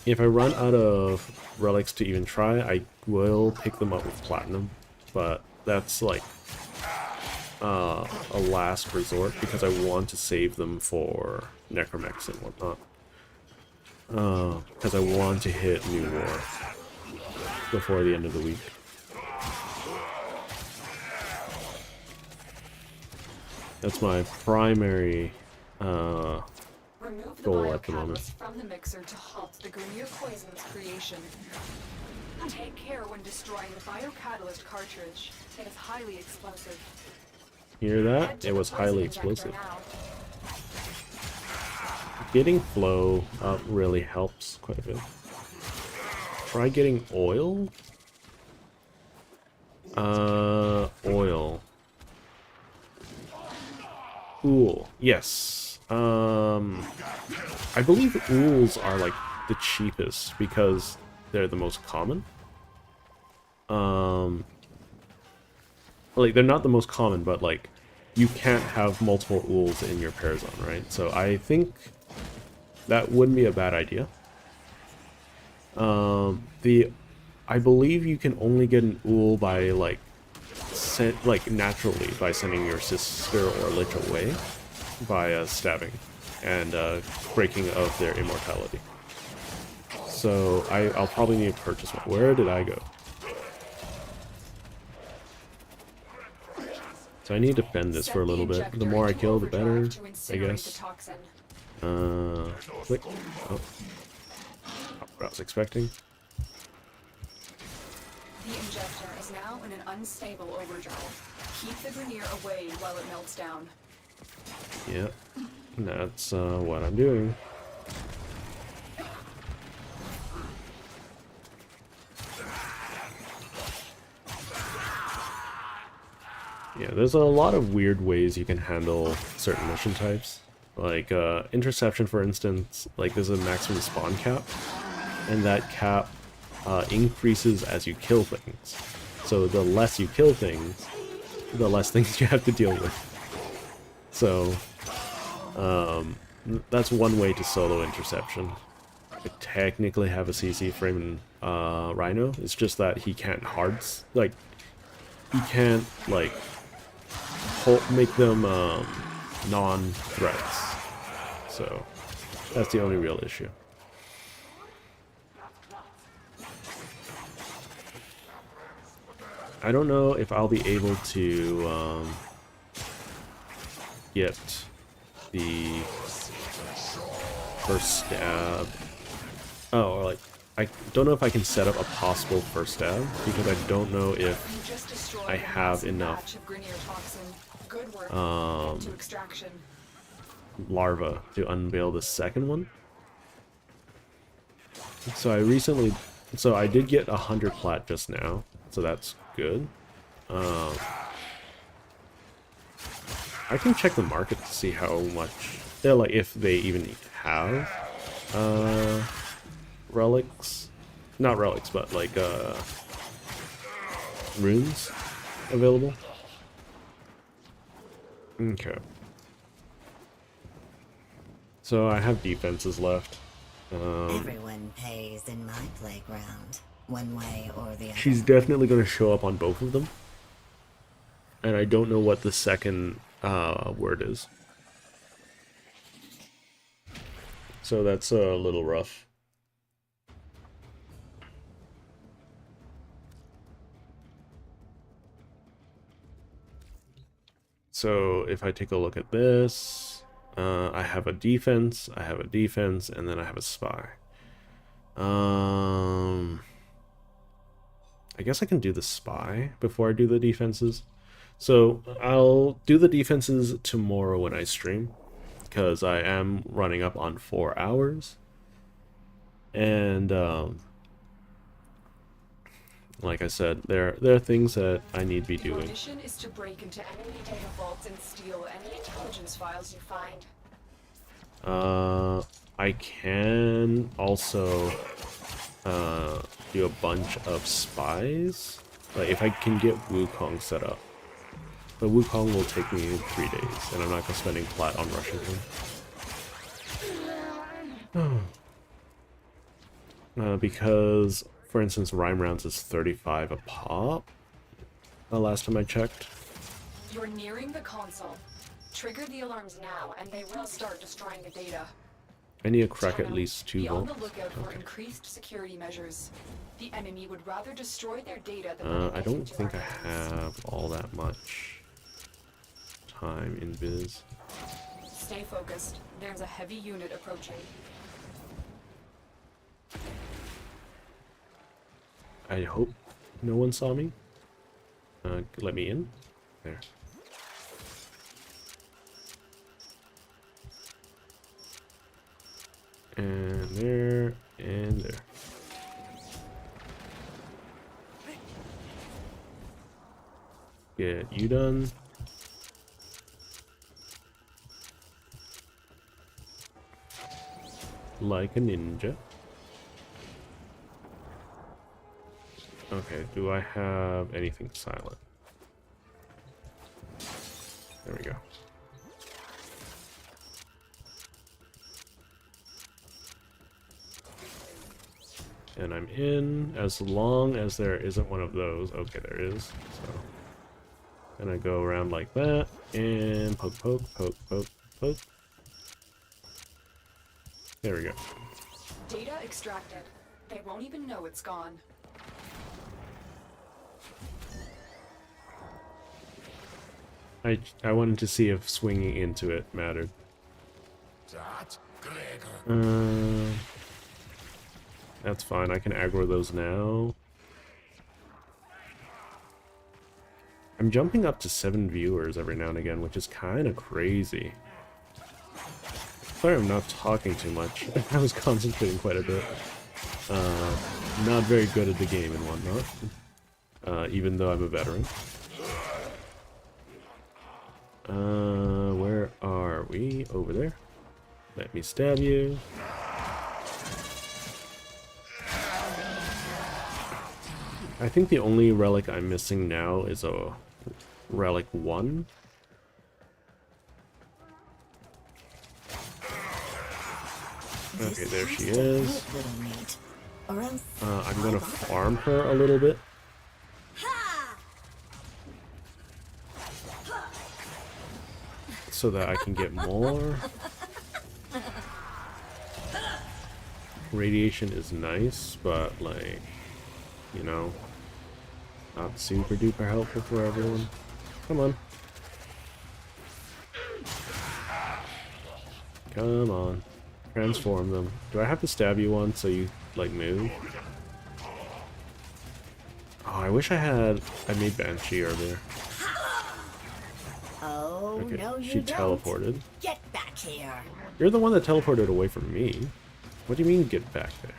If I run out of relics to even try, I will pick them up with platinum, but that's like a last resort because I want to save them for necromechs and whatnot. Because I want to hit New War before the end of the week. That's my primary goal at the moment. From the mixer to halt the Grineer poison's creation. Take care when destroying the biocatalyst cartridge. It is highly explosive. Hear that? It was highly explosive. Getting flow up really helps quite a bit. Try getting oil? Oil. Ool. Yes. I believe ools are like the cheapest because they're the most common. Like they're not the most common, but like you can't have multiple ools in your pair zone, right? So I think that wouldn't be a bad idea. I believe you can only get an ool by like naturally by sending your sister or lich away by stabbing and breaking of their immortality. So I'll probably need to purchase one. Where did I go? So I need to defend this for a little bit. The more I kill, the better, I guess. Click. Oh. What I was expecting. The injector is now in an unstable overdrive. Keep the Grineer away while it melts down. Yep, that's what I'm doing. Yeah, there's a lot of weird ways you can handle certain mission types. Like interception, for instance, like there's a maximum spawn cap, and that cap increases as you kill things. So the less you kill things, the less things you have to deal with. So that's one way to solo interception. I technically have a CC frame in Rhino. It's just that he can't hards, like he can't like make them non-threats. So that's the only real issue. I don't know if I'll be able to get the first stab. Oh, or like I don't know if I can set up a possible first stab because I don't know if I have enough larva to unveil the second one. So I did get 100 plat just now, so that's good. I can check the market to see how much they're like, if they even have relics, not relics, but like runes available. Okay. So I have defenses left. Everyone pays in my playground, one way or the other. She's definitely going to show up on both of them. And I don't know what the second word is. So that's a little rough. So if I take a look at this, I have a defense, and then I have a spy. I guess I can do the spy before I do the defenses. So I'll do the defenses tomorrow when I stream, because I am running up on 4 hours. And like I said, there are things that I need to be Your doing. mission is to break into enemy data vaults and steal any intelligence files you find. I can also do a bunch of spies, like if I can get Wukong set up. But Wukong will take me 3 days, and I'm not gonna spending plat on rushing him. Because, for instance, rhyme rounds is 35 a pop. Last time I checked. You're nearing the console. Trigger the alarms now, and they will start destroying the data. I need to crack at Tyana, least 2 be on volts. the lookout for increased security measures. The enemy would rather destroy their data than I don't think I have all that much time in biz. Stay focused. There's a heavy unit approaching. I hope no one saw me. Let me in. There. And there, and there. Get you done. Like a ninja. Okay, do I have anything silent? There we go. And I'm in, as long as there isn't one of those. Okay, there is. So, and I go around like that, and poke, poke, poke, poke, poke. There we go. Data extracted. They won't even know it's gone. I wanted to see if swinging into it mattered. That's fine. I can aggro those now. I'm jumping up to 7 viewers every now and again, which is kind of crazy. Sorry I'm not talking too much. I was concentrating quite a bit. Not very good at the game and whatnot. Even though I'm a veteran. Where are we? Over there. Let me stab you. I think the only relic I'm missing now is a relic 1. Okay, there she is. I'm gonna farm her a little bit. So that I can get more. Radiation is nice, but like, you know, not super duper helpful for everyone. Come on. Come on. Transform them. Do I have to stab you once so you, like, move? Oh, I wish I made Banshee earlier. Oh, Okay, no, she you teleported. Get back here. You're the one that teleported away from me. What do you mean, get back there?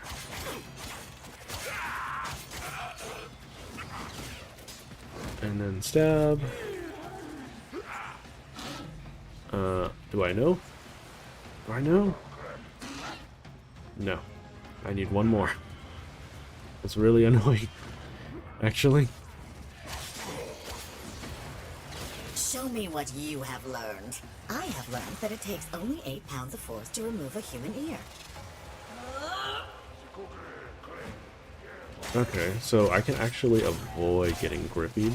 And then stab. Do I know? Do I know? No. I need one more. It's really annoying. Actually. Show me what you have learned. I have learned that it takes only 8 pounds of force to remove a human ear. Okay, so I can actually avoid getting grippied.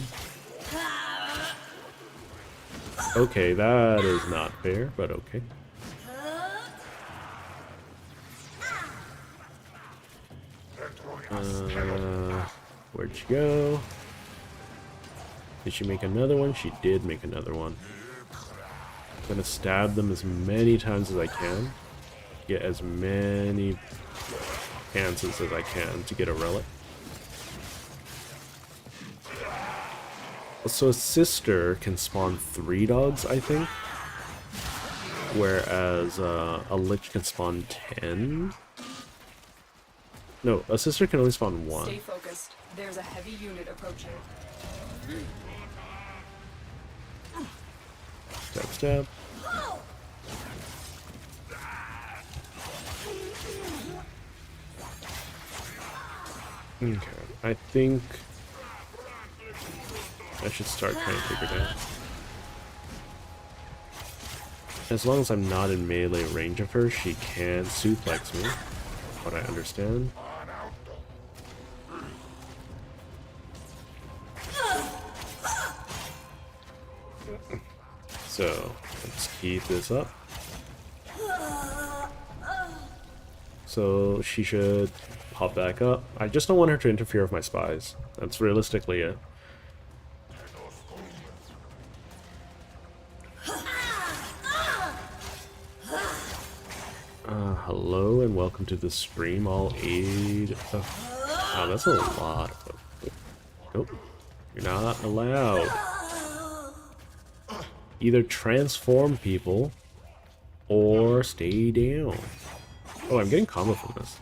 Okay, that is not fair, but okay. Where'd she go? Did she make another one? She did make another one. I'm gonna stab them as many times as I can. Get as many chances as I can to get a relic. So a sister can spawn 3 dogs, I think. Whereas a lich can spawn 10. No, a sister can only spawn 1. Stay focused. There's a heavy unit approaching. Stab, stab. Okay, I think I should start trying to take her down. As long as I'm not in melee range of her, she can suplex me. What I understand. So, let's keep this up. So, she should pop back up. I just don't want her to interfere with my spies. That's realistically it. Hello and welcome to the stream. I'll aid. Wow, that's a lot. Nope. You're not allowed. Either transform people or stay down. Oh, I'm getting combo from this.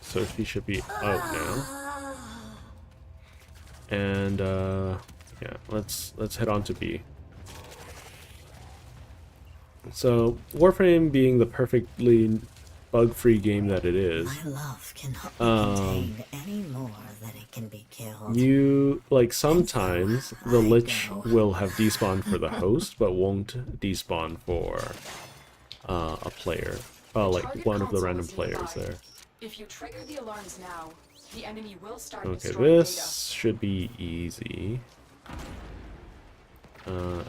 So she should be out now. And yeah, let's head on to B. So Warframe being the perfectly bug-free game that it is, My love cannot be contained any more than it can be killed. you like sometimes the lich will have despawned for the host, but won't despawn for a player, like one of the random players there. If you trigger the alarms now, the enemy will start Okay, destroying this should be easy.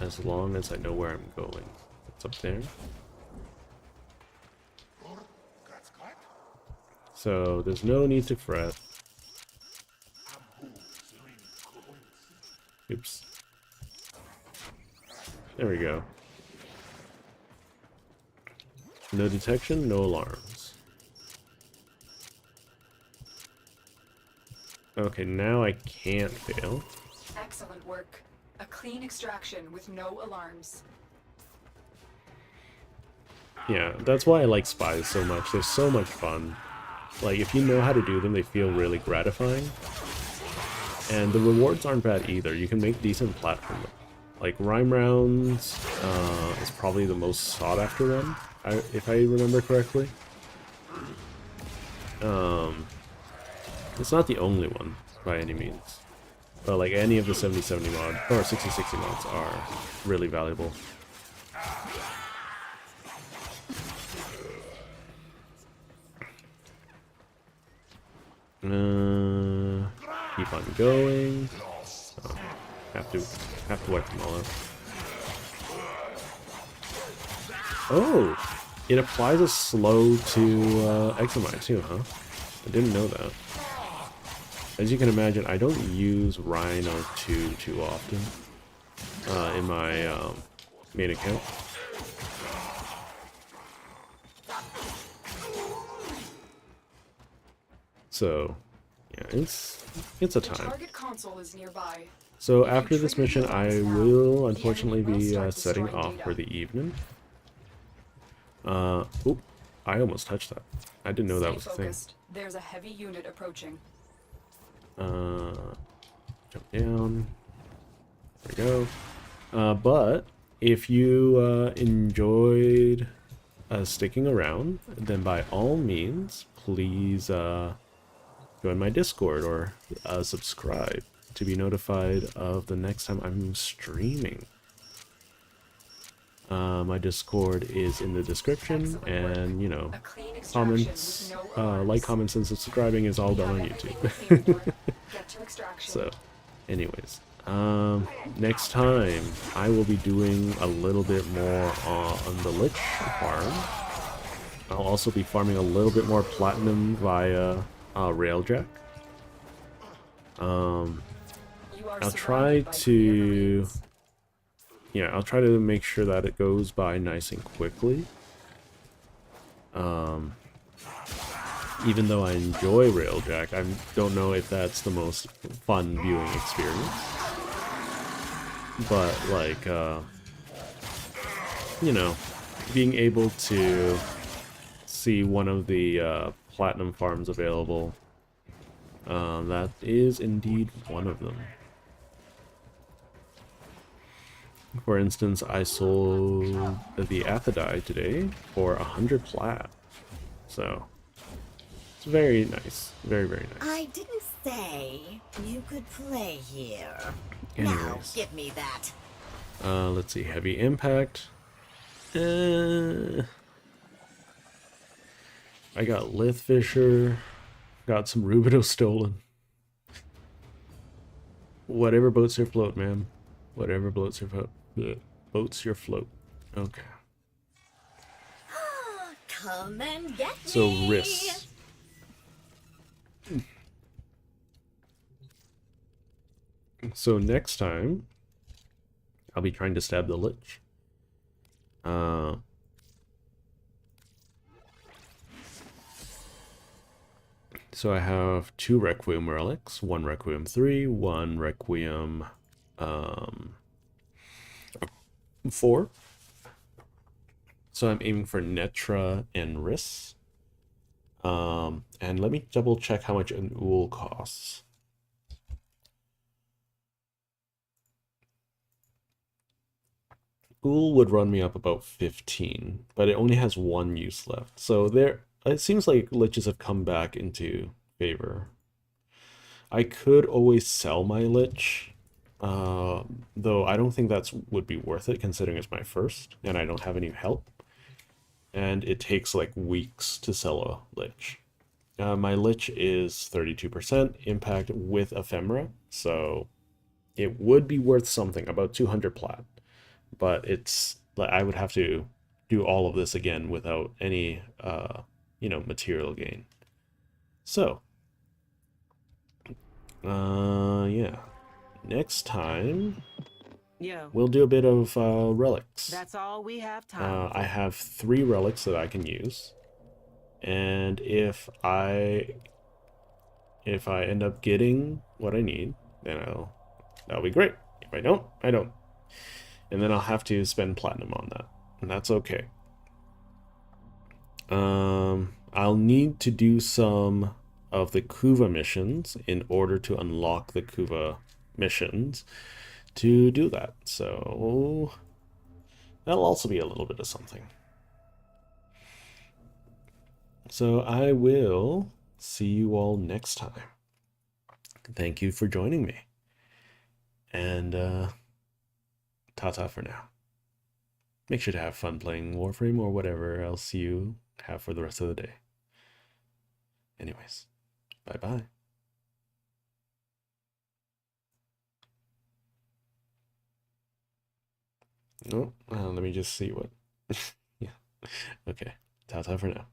As long as I know where I'm going. It's up there. So there's no need to fret. Oops. There we go. No detection, no alarms. Okay, now I can't fail. data. Excellent work. A clean extraction with no alarms. Yeah, that's why I like spies so much. They're so much fun. Like, if you know how to do them, they feel really gratifying. And the rewards aren't bad either. You can make decent platform. Like, Rhyme Rounds is probably the most sought after one, if I remember correctly. It's not the only one, by any means. But, like, any of the 70/70 mods, or 60/60 mods are really valuable. Keep on going. Oh, have to wipe them all out. Oh, it applies a slow to Examine too, huh? I didn't know that. As you can imagine, I don't use Rhino 2 too often in my main account. So, yeah, it's a time. Target console is nearby. So after this mission, I will unfortunately be setting off for the evening. Oop, I almost touched that. I didn't know that was a thing. There's a heavy unit approaching. Jump down. There we go. But if you enjoyed sticking around, then by all means, please join my Discord or subscribe to be notified of the next time I'm streaming. My Discord is in the description, and you know, comments, like, comments, and subscribing is all done on YouTube. So, anyways, next time I will be doing a little bit more on the Lich farm. I'll also be farming a little bit more platinum via railjack. I'll try to... Yeah, I'll try to make sure that it goes by nice and quickly. Even though I enjoy railjack, I don't know if that's the most fun viewing experience. But like, you know, being able to see one of the platinum farms available, that is indeed one of them. For instance, I sold the Aphrodite today for 100 plat. So, it's very nice. Very, very nice. I didn't say you could play here. Now, Anyways. give me that. Let's see. Heavy impact. I got Lith Fisher. Got some Rubido stolen. Whatever boats your float, man. Whatever boats your float. Boats your float. Okay. Come and get me. So risks. So next time, I'll be trying to stab the Lich. So I have 2 Requiem relics, 1 Requiem 3, 1 Requiem 4. So I'm aiming for Netra and Riss. And let me double check how much an Ool costs. Ool would run me up about 15, but it only has 1 use left. So there, it seems like Liches have come back into favor. I could always sell my Lich, though I don't think that would be worth it considering it's my first, and I don't have any help. And it takes like weeks to sell a Lich. My Lich is 32% impact with Ephemera, so it would be worth something, about 200 plat. But it's like I would have to do all of this again without any, material gain. So, yeah. Next time, we'll do a bit of relics. That's all we have time. I have 3 relics that I can use, and if I end up getting what I need, then that'll be great. If I don't, I don't. And then I'll have to spend platinum on that, and that's okay. I'll need to do some of the Kuva missions in order to unlock the Kuva missions to do that. So that'll also be a little bit of something. So I will see you all next time. Thank you for joining me. And ta-ta for now. Make sure to have fun playing Warframe or whatever else you have for the rest of the day. Anyways, bye-bye. Oh, let me just see what... yeah. Okay, ta-ta for now.